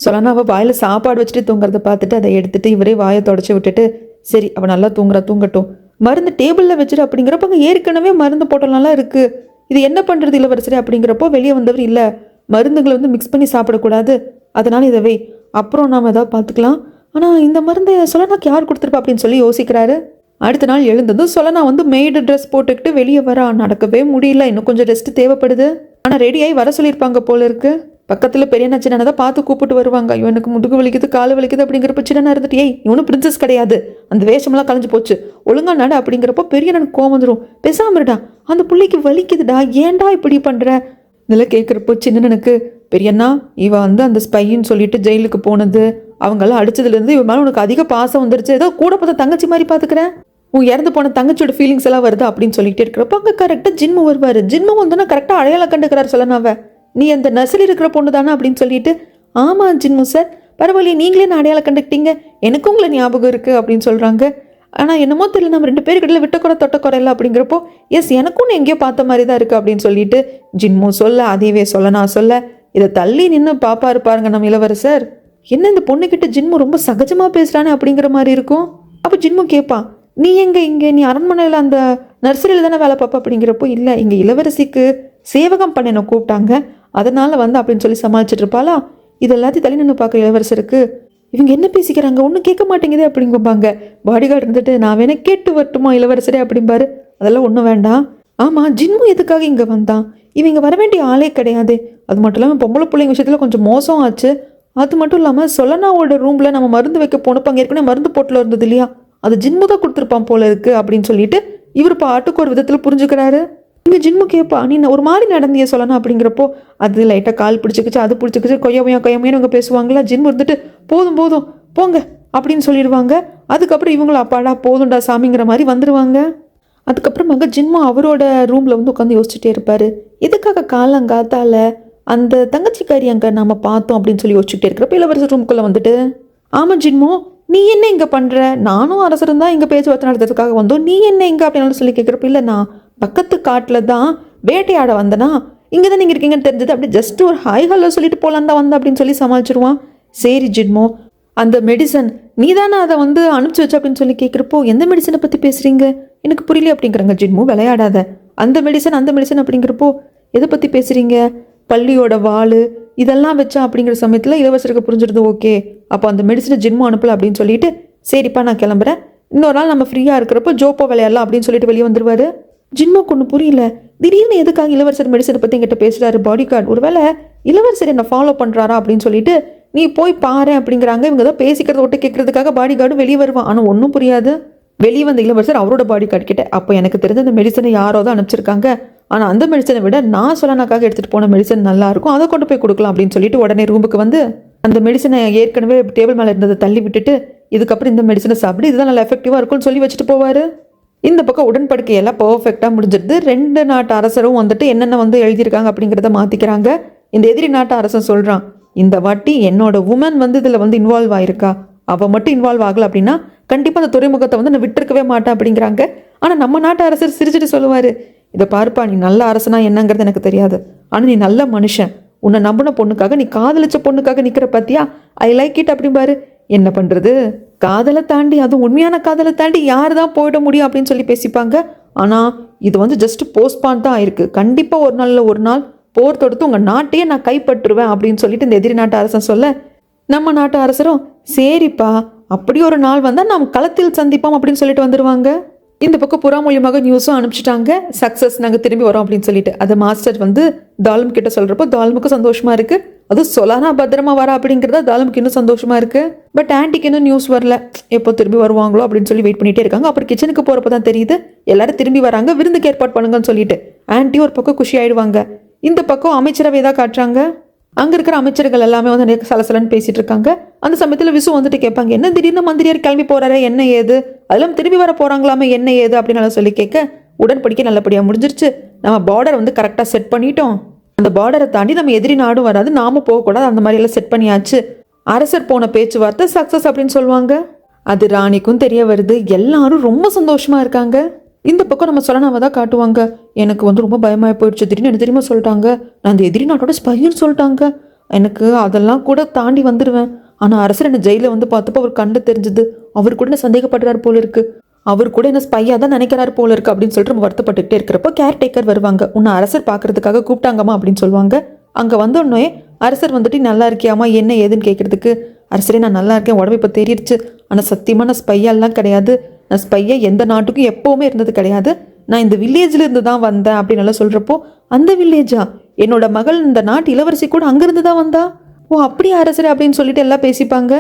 சொல்லனா அவள் வாயில் சாப்பாடு வச்சுட்டு தூங்குறத பார்த்துட்டு அதை எடுத்துட்டு இவரே வாயை தொடச்சி விட்டுட்டு சரி அவள் நல்லா தூங்கட்டும், மருந்து டேபிளில் வச்சுட்டு அப்படிங்கிறப்ப அங்கே ஏற்கனவே மருந்து போட்டனால இருக்குது, இது என்ன பண்ணுறது இளவரசரே அப்படிங்கிறப்போ வெளியே வந்தவர் இல்லை, மருந்துகளை வந்து மிக்ஸ் பண்ணி சாப்பிடக்கூடாது, அதனால் இதை வை, அப்புறம் நாம் ஏதாவது பார்த்துக்கலாம். ஆனால் இந்த மருந்தை சொல்லனாக்கு யார் கொடுத்துருப்பா அப்படின்னு சொல்லி யோசிக்கிறாரு. அடுத்த நாள் எழுந்ததும் சொல்லனா வந்து மெய்டு ட்ரெஸ் போட்டுக்கிட்டு வெளியே வரா. நடக்கவே முடியல, இன்னும் கொஞ்சம் ரெஸ்ட் தேவைப்படுது. ஆனால் ரெடியாகி வர சொல்லியிருப்பாங்க போல இருக்கு. பக்கத்தில் பெரிய சின்னனை தான் பார்த்து கூப்பிட்டு வருவாங்க. இவனுக்கு முதுகு வலிக்குது காலு வலிக்குது அப்படிங்கிறப்ப சின்னனா இருந்துட்டு ஏய் இவனும் பிரின்சஸ் கிடையாது, அந்த வேஷமெல்லாம் கலைஞ்சு போச்சு, ஒழுங்கா நட அப்படிங்கிறப்போ பெரிய எனக்கு கோவம் வந்துடும். பேசாமருடா, அந்த பிள்ளைக்கு வலிக்குதுடா, ஏன்டா இப்படி பண்ணுற? இதெல்லாம் கேட்குறப்போ சின்னனுக்கு பெரியண்ணா இவ வந்து அந்த ஸ்பைன்னு சொல்லிட்டு ஜெயிலுக்கு போனது, அவங்கெல்லாம் அடிச்சதுலேருந்து இவன் மேலே உனக்கு அதிக பாசம் வந்துருச்சு, ஏதோ கூட பார்த்த தங்கச்சி மாதிரி பார்த்துக்கிறேன், உன் இறந்து போன தங்கச்சியோட ஃபீலிங்ஸ் எல்லாம் வருது அப்படின்னு சொல்லிட்டு இருக்கிறப்போ அங்கே கரெக்டாக ஜின்மு வருவார். ஜின்மு வந்தோன்னா கரெக்டாக அடையாளம் கண்டுக்கிறார் சொல்லனாவ, நீ அந்த நர்சரி இருக்கிற பொண்ணு தானே அப்படின்னு சொல்லிட்டு. ஆமாம் ஜின்மு சார், பரவாயில்லையே நீங்களே நான் அடையாளம் கண்டுக்கிட்டீங்க, எனக்கும் உங்களை ஞாபகம் இருக்குது அப்படின்னு சொல்கிறாங்க. ஆனால் என்னமோ தெரியல நம்ம 2 பேருக்கிட்ட விட்டக்குறை தொட்டக்குறை இல்லை அப்படிங்கிறப்போ எஸ் எனக்கும் எங்கேயோ பார்த்த மாதிரி தான் இருக்குது அப்படின்னு சொல்லிட்டு ஜின்மு சொல்ல அதையவே சொல்லனா சொல்ல இதை தள்ளி நின்று பாப்பாரு பாருங்க நம்ம இளவரசர். என்ன இந்த பொண்ணுக்கிட்ட ஜின்மு ரொம்ப சகஜமாக பேசுகிறானே அப்படிங்கிற மாதிரி இருக்கும். அப்போ ஜின்மு கேட்பான், நீ எங்கே இங்கே, நீ அரண்மனையில் அந்த நர்சரியில் தானே வேலை பார்ப்ப அப்படிங்கிறப்போ இல்லை இங்கே இளவரசிக்கு சேவகம் பண்ண என்ன கூப்பிட்டாங்க அதனால் வந்து அப்படின்னு சொல்லி சமாளிச்சுட்டு இருப்பாளா. இது எல்லாத்தையும் தள்ளி நின்று பார்க்க இளவரசருக்கு இவங்க என்ன பேசிக்கிறாங்க ஒன்றும் கேட்க மாட்டேங்குதே அப்படிங்கும்பாங்க. பாடிகார்டு இருந்துட்டு நான் வேணா கேட்டு வரட்டுமா இளவரசரே அப்படிம்பாரு. அதெல்லாம் ஒன்றும் வேண்டாம். ஆமாம் ஜின்மு எதுக்காக இங்கே வந்தான், இவங்க வர வேண்டிய ஆளே கிடையாது. அது மட்டும் இல்லாமல் பொம்பளை பிள்ளைங்க விஷயத்தில் கொஞ்சம் மோசம் ஆச்சு. அது மட்டும் இல்லாமல் சொல்லனாவோட ரூமில் நம்ம மருந்து வைக்க போனப்போ அங்கே ஏற்கனவே மருந்து போட்டில் இருந்தது இல்லையா, அது ஜின்மு தான் கொடுத்துருப்பான் போல இருக்குது அப்படின்னு சொல்லிட்டு இவர் பாட்டுக்கு ஒரு விதத்தில் புரிஞ்சுக்கிறாரு. இங்கே ஜின்மு கேட்பா, நீ ஒரு மாதிரி நடந்திய சொல்லணும் அப்படிங்கிறப்போ அது லைட்டாக கால் பிடிச்சிக்கிச்சு அது பிடிச்சிக்கிச்சு கொய்யமையா கொய்யமையான்னு அவங்க பேசுவாங்களா. ஜின்மு இருந்துட்டு போதும் போங்க அப்படின்னு சொல்லிடுவாங்க. அதுக்கப்புறம் இவங்களும் அப்பாடா போதும்டா சாமிங்கிற மாதிரி வந்துடுவாங்க. அதுக்கப்புறமாக ஜின்மோ அவரோட ரூமில் வந்து உட்காந்து யோசிச்சுட்டே இருப்பார். எதுக்காக காலங்காத்தால அந்த தங்கச்சிக்காரி அங்கே நம்ம பார்த்தோம் அப்படின்னு சொல்லி யோசிச்சுட்டே இருக்கிறப்ப இளவரசர் ரூம்குள்ளே வந்துட்டு, ஆமாம் ஜின்மோ, நீ என்ன இங்கே பண்ணுற? நானும் அரசரும் தான் இங்கே பேச்சுவார்த்தை நடத்துறதுக்காக வந்தோம், நீ என்ன இங்கே அப்படின்னு சொல்லி கேட்குறப்ப, இல்லை நான் பக்கத்து காட்டில் தான் வேட்டையாட வந்தேனா, இங்கே தான் நீங்கள் இருக்கீங்கன்னு தெரிஞ்சது, அப்படி ஜஸ்ட் ஒரு ஹாய் ஹலோ சொல்லிட்டு போகலான் தான் வந்தேன் அப்படின்னு சொல்லி சமாளிச்சிருவான். சரி ஜின்மோ, அந்த மெடிசன் நீ தானே அதை வந்து அனுப்பிச்சி வச்ச அப்படின்னு சொல்லி கேட்குறப்போ, எந்த மெடிசனை பற்றி பேசுகிறீங்க, எனக்கு புரியல அப்படிங்கிறாங்க. ஜின்மோ விளையாடாத, அந்த மெடிசன் அப்படிங்கிறப்போ எதை பற்றி பேசுகிறீங்க, பள்ளியோட வாள் இதெல்லாம் வச்சா அப்படிங்கிற சமயத்தில் இளவரசருக்கு புரிஞ்சிருது. ஓகே, அப்போ அந்த மெடிசனை ஜின்மோ அனுப்பல அப்படின்னு சொல்லிட்டு, சரிப்பா நான் கிளம்புறேன், இன்னொரு நாள் நம்ம ஃப்ரீயாக இருக்கிறப்போ ஜோப்போ விளையாடலாம் அப்படின்னு சொல்லிட்டு வெளியே வந்துடுவார். ஜின்மோக்கு ஒன்று புரியல, திடீர்னு எதுக்காக இளவரசர் மெடிசனை பற்றி என்கிட்ட பேசுகிறாரு பாடி கார்டு, ஒருவேளை இளவரசர் என்னை ஃபாலோ பண்ணுறாரா அப்படின்னு சொல்லிட்டு நீ போய் பாரு அப்படிங்கிறாங்க. இவங்க தான் பேசிக்கிறத விட்டு கேட்கறதுக்காக பாடி கார்டும் வெளியே வருவான். ஆனால் ஒன்றும் புரியாது. வெளியே வந்த இளவரசர் அவரோட பாடி கார்டு கிட்ட, அப்போ எனக்கு தெரிஞ்ச அந்த மெடிசனை யாரோ தான் அனுப்பிச்சிருக்காங்க, ஆனால் அந்த மெடிசனை விட நான் சொல்லானாக்காக எடுத்துகிட்டு போன மெடிசன் நல்லாயிருக்கும், அதை கொண்டு போய் கொடுக்கலாம் அப்படின்னு சொல்லிட்டு உடனே ரூமுக்கு வந்து அந்த மெடிசனை ஏற்கனவே டேபிள் மேலே இருந்ததை தள்ளி விட்டுட்டு, இதுக்கப்புறம் இந்த மெடிசனை சாப்பிட்டு இதுதான் நல்லா எஃபெக்டிவாக இருக்கும்னு சொல்லி வச்சுட்டு போவார். இந்த பக்கம் உடன்படிக்கையெல்லாம் பர்ஃபெக்டாக முடிஞ்சிருது. 2 நாட்டு அரசரும் வந்துட்டு என்னென்ன வந்து எழுதியிருக்காங்க அப்படிங்கிறத மாற்றிக்கிறாங்க. இந்த எதிரி நாட்டு அரசன் சொல்கிறான், இந்த வாட்டி என்னோட உமன் வந்து இதில் வந்து இன்வால்வ் ஆயிருக்கா, அவள் மட்டும் இன்வால்வ் ஆகலை அப்படின்னா கண்டிப்பாக அந்த துறைமுகத்தை வந்து நான் விட்டுருக்கவே மாட்டேன் அப்படிங்கிறாங்க. ஆனால் நம்ம நாட்டு அரசர் சிரிச்சுட்டு சொல்லுவார், இதை பார்ப்பா, நீ நல்ல அரசனா என்னங்கிறது எனக்கு தெரியாது, ஆனால் நீ நல்ல மனுஷன், உன்னை நம்பின பொண்ணுக்காக, நீ காதலிச்ச பொண்ணுக்காக நிற்கிற பார்த்தியா, ஐ லைக் இட் அப்படிம்பாரு. என்ன பண்ணுறது, காதலை தாண்டி, அதுவும் உண்மையான காதலை தாண்டி யார் தான் போயிட முடியும் அப்படின்னு சொல்லி பேசிப்பாங்க. ஆனால் இது வந்து ஜஸ்ட் போஸ்ட்பான் தான் ஆயிருக்கு, கண்டிப்பாக ஒரு நாள் போர் தொடுத்து உங்கள் நாட்டையே நான் கைப்பற்றுவேன் அப்படின்னு சொல்லிட்டு இந்த எதிரி நாட்டு அரசன் சொல்ல, நம்ம நாட்டு அரசரும் சரிப்பா, அப்படி ஒரு நாள் வந்தால் நாம் களத்தில் சந்திப்போம் அப்படின்னு சொல்லிட்டு வந்துடுவாங்க. இந்த பக்கம் புறா மூலியமாக நியூஸும் அனுப்பிச்சிட்டாங்க, சக்ஸஸ், நாங்கள் திரும்பி வரோம் அப்படின்னு சொல்லிட்டு. அதை மாஸ்டர் வந்து தால்ம் கிட்ட சொல்கிறப்போ தால்முக்கு சந்தோஷமாக இருக்குது. அதுவும் சொலானா பத்திரமா வரா அப்படிங்கிறத தால்முக்கு இன்னும் சந்தோஷமாக இருக்குது. பட் ஆன்ட்டிக்கு இன்னும் நியூஸ் வரல, எப்போ திரும்பி வருவாங்களோ அப்படின்னு சொல்லி வெயிட் பண்ணிகிட்டே இருக்காங்க. அப்புறம் கிச்சனுக்கு போகிறப்ப தான் தெரியுது எல்லாரும் திரும்பி வராங்க, விருந்துக்கு ஏற்பாடு பண்ணுங்கன்னு சொல்லிட்டு. ஆன்ட்டி ஒரு பக்கம் குஷி ஆயிடுவாங்க. இந்த பக்கம் அமைச்சரவை தான் காட்டுறாங்க. அங்கே இருக்கிற அமைச்சர்கள் எல்லாமே வந்து சலசலன்னு பேசிட்டு இருக்காங்க. அந்த சமயத்தில் விசு வந்துட்டு கேட்பாங்க, என்ன திடீர்னு மந்திரியார் கிளம்பி போறாரு, என்ன ஏது, அதெல்லாம் திரும்பி வர போறாங்களாமே, என்ன ஏது அப்படின்னு சொல்லி கேட்க, உடன்படிக்கை நல்லபடியாக முடிஞ்சிருச்சு, நம்ம பார்டர் வந்து கரெக்டாக செட் பண்ணிட்டோம், அந்த பார்டரை தாண்டி நம்ம எதிரி நாடும் வராது, நாம போகக்கூடாது, அந்த மாதிரி எல்லாம் செட் பண்ணியாச்சு, அரசர் போன பேச்சுவார்த்தை சக்ஸஸ் அப்படின்னு சொல்லுவாங்க. அது ராணிக்கும் தெரிய வருது. எல்லாரும் ரொம்ப சந்தோஷமா இருக்காங்க. இந்த பக்கம் நம்ம சொலனாவை தான் காட்டுவாங்க. எனக்கு வந்து ரொம்ப பயமாக போயிடுச்சு, திடீர்னு என்ன தெரியுமா சொல்லிட்டாங்க, நான் அந்த எதிரி நாட்டோட ஸ்பைன்னு சொல்லிட்டாங்க, எனக்கு அதெல்லாம் கூட தாண்டி வந்துடுவேன், ஆனால் அரசர் என்ன ஜெயிலில் வந்து பார்த்தப்போ அவர் கண்டு தெரிஞ்சுது, அவர் கூட என்ன சந்தேகப்படுறாரு போல இருக்கு, அவர் கூட என்ன ஸ்பையாக தான் நினைக்கிறாரு போல இருக்கு அப்படின்னு சொல்லிட்டு நம்ம வருத்தப்பட்டுக்கிட்டே இருக்கிறப்போ கேர்டேக்கர் வருவாங்க. உன்னை அரசர் பார்க்கறதுக்காக கூப்பிட்டாங்கம்மா அப்படின்னு சொல்லுவாங்க. அங்கே வந்தோடனே அரசர் வந்துட்டு நல்லா இருக்கியாமா என்ன ஏதுன்னு கேட்குறதுக்கு, அரசரே நான் நல்லா இருக்கேன், உடம்பு இப்போ தெரியிருச்சு, ஆனால் சத்தியமாக நான் ஸ்பையெல்லாம் கிடையாது, நான் ஸ்பையை எந்த நாட்டுக்கும் எப்போவுமே இருந்தது கிடையாது, நான் இந்த வில்லேஜில் இருந்து தான் வந்தேன் அப்படின்னு எல்லாம் சொல்கிறப்போ, அந்த வில்லேஜா, என்னோட மகள் இந்த நாட்டு இளவரசி கூட அங்கேருந்து தான் வந்தா, ஓ அப்படியே அரசரே அப்படின்னு சொல்லிட்டு எல்லாம் பேசிப்பாங்க.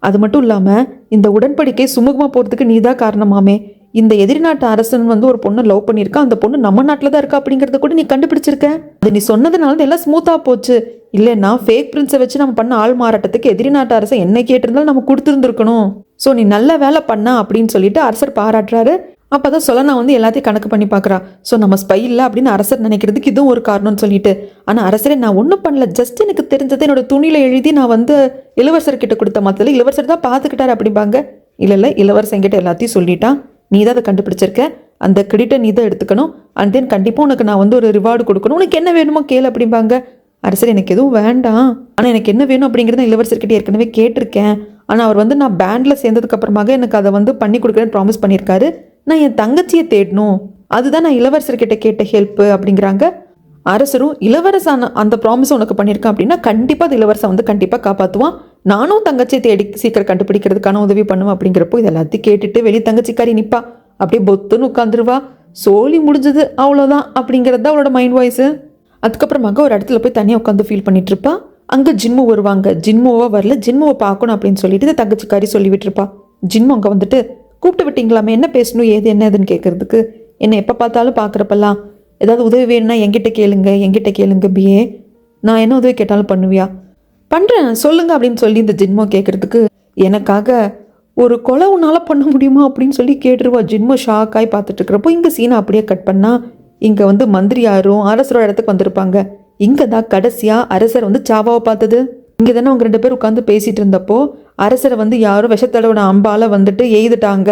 அது மட்டும் இல்லாமல் இந்த உடன்படிக்கை சுமூகமாக போகிறதுக்கு நீ தான் காரணமாமே, இந்த எதிரி நாட்டு அரசன் வந்து ஒரு பொண்ணை லவ் பண்ணியிருக்கா, அந்த பொண்ணு நம்ம நாட்டில் தான் இருக்கா அப்படிங்கிறத கூட நீ கண்டுபிடிச்சிருக்க, அது நீ சொன்னதுனால தான் எல்லாம் ஸ்மூத்தாக போச்சு, இல்லைன்னா ஃபேக் பிரின்ஸை வச்சு நம்ம பண்ண ஆள் மாறாட்டத்துக்கு எதிரி நாட்டு அரசன் என்ன கேட்டிருந்தாலும் நம்ம கொடுத்துருந்துருக்கணும், ஸோ நீ நல்ல வேலை பண்ண அப்படின்னு சொல்லிட்டு அரசர் பாராட்டுறாரு. அப்போ தான் சொலனா வந்து எல்லாத்தையும் கணக்கு பண்ணி பார்க்குறா, ஸோ நம்ம ஸ்பை இல்லை அப்படின்னு அரசர் நினைக்கிறதுக்கு இதுவும் ஒரு காரணம்னு சொல்லிட்டு. ஆனால் அரசரே நான் ஒன்றும் பண்ணல, ஜஸ்ட் எனக்கு தெரிஞ்சதை என்னோட துணியில் எழுதி நான் வந்து இளவரசர்கிட்ட கொடுத்த மற்றல இளவரசர் தான் பார்த்துக்கிட்டாரு அப்படிம்பாங்க. இல்லை இளவரசங்கிட்ட எல்லாத்தையும் சொல்லிட்டான், நீ தான் அதை கண்டுபிடிச்சிருக்க, அந்த கிரெடிட்டை நீ தான் எடுத்துக்கணும், அண்ட் தென் கண்டிப்பாக உனக்கு நான் வந்து ஒரு ரிவார்டு கொடுக்கணும், உனக்கு என்ன வேணுமோ கேளு அப்படிம்பாங்க. அரசர் எனக்கு எதுவும் வேண்டாம், ஆனால் எனக்கு என்ன வேணும் அப்படிங்கிறத இளவரசர்கிட்ட ஏற்கனவே கேட்டிருக்கேன், ஆனால் அவர் வந்து நான் பேண்டில் சேர்ந்ததுக்கு அப்புறமாக எனக்கு அதை வந்து பண்ணி கொடுக்குறேன்னு ப்ராமிஸ் பண்ணியிருக்காரு, நான் என் தங்கச்சியை தேடணும், அதுதான் நான் இளவரசர்கிட்ட கேட்ட ஹெல்ப்பு அப்படிங்கிறாங்க. அரசரும் இளவரசான அந்த ப்ராமிஸ் உனக்கு பண்ணியிருக்கேன் அப்படின்னா கண்டிப்பாக அது இளவரசன் வந்து கண்டிப்பாக காப்பாற்றுவான், நானும் தங்கச்சியை தேடி சீக்கிரம் கண்டுபிடிக்கிறதுக்கான உதவி பண்ணுவேன் அப்படிங்கிறப்போ இது எல்லாத்தையும் கேட்டுட்டு வெளியே தங்கச்சிக்காரி நிற்பா, அப்படியே பொத்துன்னு உட்காந்துருவா, சோழி முடிஞ்சது அவ்வளோதான் அப்படிங்கிறது தான் அவளோட மைண்ட் வாய்ஸு. அதுக்கப்புறமாக ஒரு இடத்துல போய் தனியாக உட்காந்து ஃபீல் பண்ணிட்டு இருப்பா. அங்கே ஜின்மு வருவாங்க. ஜின்முவா வரல, ஜின்முவை பார்க்கணும் அப்படின்னு சொல்லிட்டு இதை தங்கச்சிக்காரி சொல்லி விட்டுருப்பா. ஜின்மு அங்கே வந்துட்டு கூப்பிட்டு விட்டீங்களாமே, என்ன பேசணும் ஏது என்னதுன்னு கேட்கறதுக்கு, என்னை எப்போ பார்த்தாலும் பார்க்குறப்பெல்லாம் ஏதாவது உதவி வேணும்னா என்கிட்ட கேளுங்க பிஏ, நான் என்ன உதவி கேட்டாலும் பண்ணுவியா, பண்ணுறேன் சொல்லுங்க அப்படின்னு சொல்லி இந்த ஜின்மோ கேட்குறதுக்கு, எனக்காக ஒரு கொலை உன்னால பண்ண முடியுமா அப்படின்னு சொல்லி கேட்டுருவா. ஜின்மு ஷாக் ஆகி பார்த்துட்டு இருக்கிறப்போ இங்கே சீனை அப்படியே கட் பண்ணா இங்கே வந்து மந்திரியாரும் அரசரோட இடத்துக்கு வந்திருப்பாங்க. இங்கே தான் கடைசியாக அரசர் வந்து சாவாவை பார்த்தது. இங்கே தானே அவங்க 2 பேர் உட்காந்து பேசிகிட்டு இருந்தப்போ அரசரை வந்து யாரும் விஷத்தடவோட அம்பால் வந்துட்டு எய்துட்டாங்க,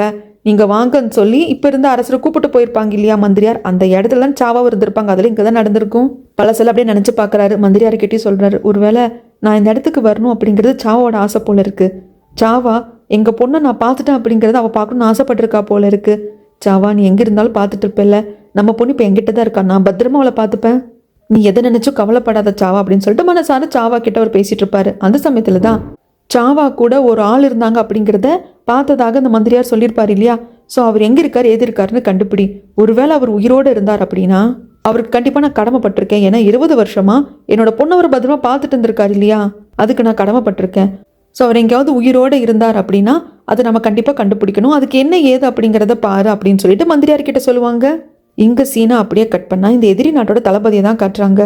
நீங்கள் வாங்கன்னு சொல்லி இப்போ இருந்த அரசரை கூப்பிட்டு போயிருப்பாங்க இல்லையா மந்திரியார், அந்த இடத்துல தான் சாவாவை இருந்திருப்பாங்க. அதில் இங்கே தான் நடந்திருக்கும். பழசெல்லாம் அப்படியே நினச்சி பார்க்குறாரு. மந்திரியார்கிட்டயும் சொல்கிறாரு, ஒருவேளை நான் இந்த இடத்துக்கு வரணும் அப்படிங்கிறது சாவாவோட ஆசை போல இருக்குது. சாவா எங்கள் பொண்ணை நான் பார்த்துட்டேன் அப்படிங்கிறத அவள் பார்க்கணும்னு ஆசைப்பட்டிருக்கா போல இருக்குது. சாவா நீ எங்கே இருந்தாலும் பார்த்துட்டு இருப்பில்ல, நம்ம பொண்ணு இப்போ எங்கிட்ட தான் இருக்கா, நான் பத்திரமா அவளை பார்த்துப்பேன், நீ எதை நினைச்சும் கவலைப்படாத சாவா அப்படின்னு சொல்லிட்டு மனசார சாவா கிட்ட அவர் பேசிட்டு இருப்பாரு. அந்த சமயத்துல தான் சாவா கூட ஒரு ஆள் இருந்தாங்க அப்படிங்கிறத பார்த்ததாக அந்த மந்திரியார் சொல்லியிருப்பார் இல்லையா. ஸோ அவர் எங்க இருக்காரு ஏது இருக்காருன்னு கண்டுபிடி. ஒருவேளை அவர் உயிரோடு இருந்தார் அப்படின்னா அவருக்கு கண்டிப்பாக நான் கடமைப்பட்டிருக்கேன். ஏன்னா 20 வருஷமா என்னோட பொண்ணு அவர் பத்திரமா பார்த்துட்டு இருந்திருக்காரு இல்லையா, அதுக்கு நான் கடமைப்பட்டிருக்கேன். ஸோ அவர் எங்கேயாவது உயிரோடு இருந்தார் அப்படின்னா அதை நம்ம கண்டிப்பாக கண்டுபிடிக்கணும், அதுக்கு என்ன ஏது அப்படிங்கிறத பாரு அப்படின்னு சொல்லிட்டு மந்திரியார்கிட்ட சொல்லுவாங்க. இங்கே சீனா அப்படியே கட் பண்ணால் இந்த எதிரி நாட்டோட தளபதியை தான் காட்டுறாங்க.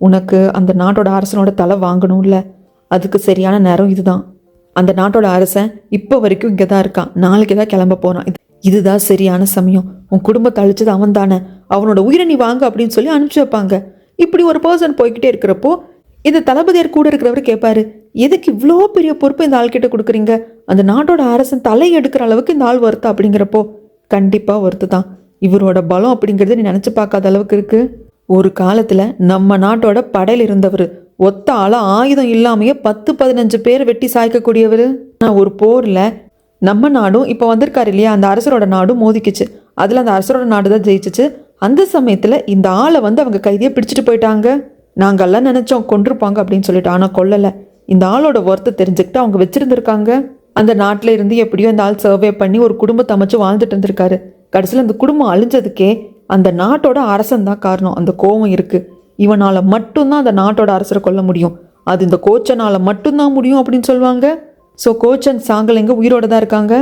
உனக்கு அந்த நாட்டோட அரசனோட தலை வாங்கணும்ல, அதுக்கு சரியான நேரம் இதுதான். அந்த நாட்டோட அரசன் இப்போ வரைக்கும் இங்கே தான் இருக்கான், நாளைக்கு தான் கிளம்ப போகிறான், இதுதான் சரியான சமயம். உன் குடும்பத்தை அழிச்சது அவன் தானே, அவனோட உயிரை நீ வாங்க அப்படின்னு சொல்லி அனுப்பிச்சு வைப்பாங்க. இப்படி ஒரு பர்சன் போய்கிட்டே இருக்கிறப்போ இந்த தளபதியார் கூட இருக்கிறவர் கேட்பாரு, எதுக்கு இவ்வளோ பெரிய பொறுப்பு இந்த ஆள்கிட்ட கொடுக்குறீங்க, அந்த நாட்டோட அரசன் தலை எடுக்கிற அளவுக்கு இந்த ஆள் வருத்தா அப்படிங்கிறப்போ கண்டிப்பாக வருத்து தான். இவரோட பலம் அப்படிங்கிறது நீ நினச்சி பார்க்காத அளவுக்கு இருக்கு. ஒரு காலத்தில் நம்ம நாட்டோட படையில் இருந்தவர், ஒத்த ஆள ஆயுதம் இல்லாமையே 10-15 பேர் வெட்டி சாய்க்கக்கூடியவர். நான் ஒரு போரில் நம்ம நாடும் இப்போ வந்திருக்காரு இல்லையா, அந்த அரசரோட நாடும் மோதிக்குச்சு, அதில் அந்த அரசரோட நாடு தான் ஜெயிச்சிச்சு. அந்த சமயத்தில் இந்த ஆளை வந்து அவங்க கைதியை பிடிச்சிட்டு போயிட்டாங்க. நாங்கள்லாம் நினச்சோம் கொண்டிருப்பாங்க அப்படின்னு சொல்லிட்டு, ஆனால் கொல்லலை. இந்த ஆளோட ஒர்த்தை தெரிஞ்சுக்கிட்டு அவங்க வச்சிருந்துருக்காங்க. அந்த நாட்டில் இருந்து எப்படியோ இந்த ஆள் சர்வே பண்ணி ஒரு குடும்பத்தை அமைச்சு வாழ்ந்துட்டு இருந்திருக்காரு. கடைசியில் அந்த குடும்பம் அழிஞ்சதுக்கே அந்த நாட்டோட அரசன் தான் காரணம். அந்த கோவம் இருக்குது, இவனால் மட்டும்தான் அந்த நாட்டோட அரசரை கொல்ல முடியும், அது இந்த கோச்சனால் மட்டும்தான் முடியும் அப்படின்னு சொல்லுவாங்க. ஸோ கோச்சன் சாங்கலைங்க உயிரோட தான் இருக்காங்க.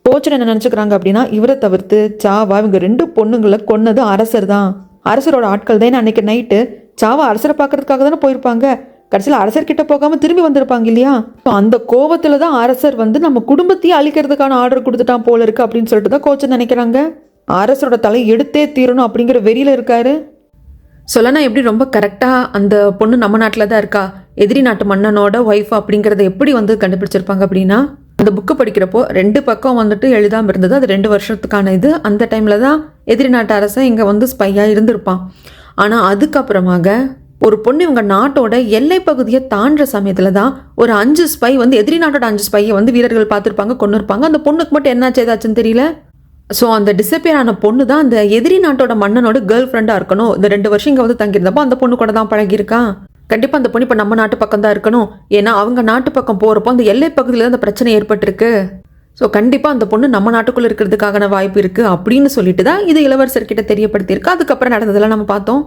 கோச்சன் என்ன நினச்சிக்கிறாங்க அப்படின்னா இவரை தவிர்த்து சாவா இவங்க 2 பொண்ணுங்களை கொன்னது அரசர் தான், அரசரோட ஆட்கள் தான். அன்னைக்கு நைட்டு சாவா அரசரை பார்க்கறதுக்காக தானே போயிருப்பாங்க, கடைசியில் அரசர்கிட்ட போகாமல் திரும்பி வந்திருப்பாங்க இல்லையா. அந்த கோவத்தில் தான் அரசர் வந்து நம்ம குடும்பத்தையே அழிக்கிறதுக்கான ஆர்டர் கொடுத்துட்டான் போல இருக்கு அப்படின்னு சொல்லிட்டு தான் கோச்சன் நினைக்கிறாங்க. அரசரோட தலை எடுத்தே தீரணும் அப்படிங்கிற வெறியில் இருக்காரு. சொல்லனா எப்படி ரொம்ப கரெக்டாக அந்த பொண்ணு நம்ம நாட்டில் தான் இருக்கா, எதிரி நாட்டு மன்னனோட ஒய்ஃப் அப்படிங்கிறத எப்படி வந்து கண்டுபிடிச்சிருப்பாங்க அப்படின்னா, அந்த புக்கு படிக்கிறப்போ 2 பக்கம் வந்துட்டு எழுதாமல் இருந்தது, அது 2 வருஷத்துக்கான இது. அந்த டைமில் தான் எதிரி நாட்டு அரசன் இங்கே வந்து ஸ்பையாக இருந்திருப்பான். ஆனால் அதுக்கப்புறமாக ஒரு பொண்ணு இவங்க நாட்டோட எல்லை பகுதியை தாண்டுற சமயத்தில் தான் ஒரு 5 ஸ்பை வந்து எதிரி நாட்டோட 5 ஸ்பையை வந்து வீரர்கள் பார்த்துருப்பாங்க, கொண்டு இருப்பாங்க. அந்த பொண்ணுக்கு மட்டும் என்னாச்சு ஏதாச்சுன்னு தெரியல. ஸோ அந்த டிஸப்பியர் ஆன பொண்ணு தான் அந்த எதிரி நாட்டோட மன்னனோட கேர்ள் ஃப்ரெண்டாக இருக்கணும். இந்த 2 வருஷம் இங்கே வந்து தங்கியிருந்தப்போ அந்த பொண்ணு கூட தான் பழகியிருக்கான். கண்டிப்பாக அந்த பொண்ணு இப்போ நம்ம நாட்டு பக்கம் தான் இருக்கணும், ஏன்னா அவங்க நாட்டு பக்கம் போகிறப்போ அந்த எல்லை பகுதியில் தான் அந்த பிரச்சனை ஏற்பட்டிருக்கு. ஸோ கண்டிப்பாக அந்த பொண்ணு நம்ம நாட்டுக்குள்ளே இருக்கிறதுக்கான வாய்ப்பு இருக்குது அப்படின்னு சொல்லிட்டு தான் இது இளவரசர்கிட்ட தெரியப்படுத்தியிருக்கு. அதுக்கப்புறம் நடந்ததெல்லாம் நம்ம பார்த்தோம்.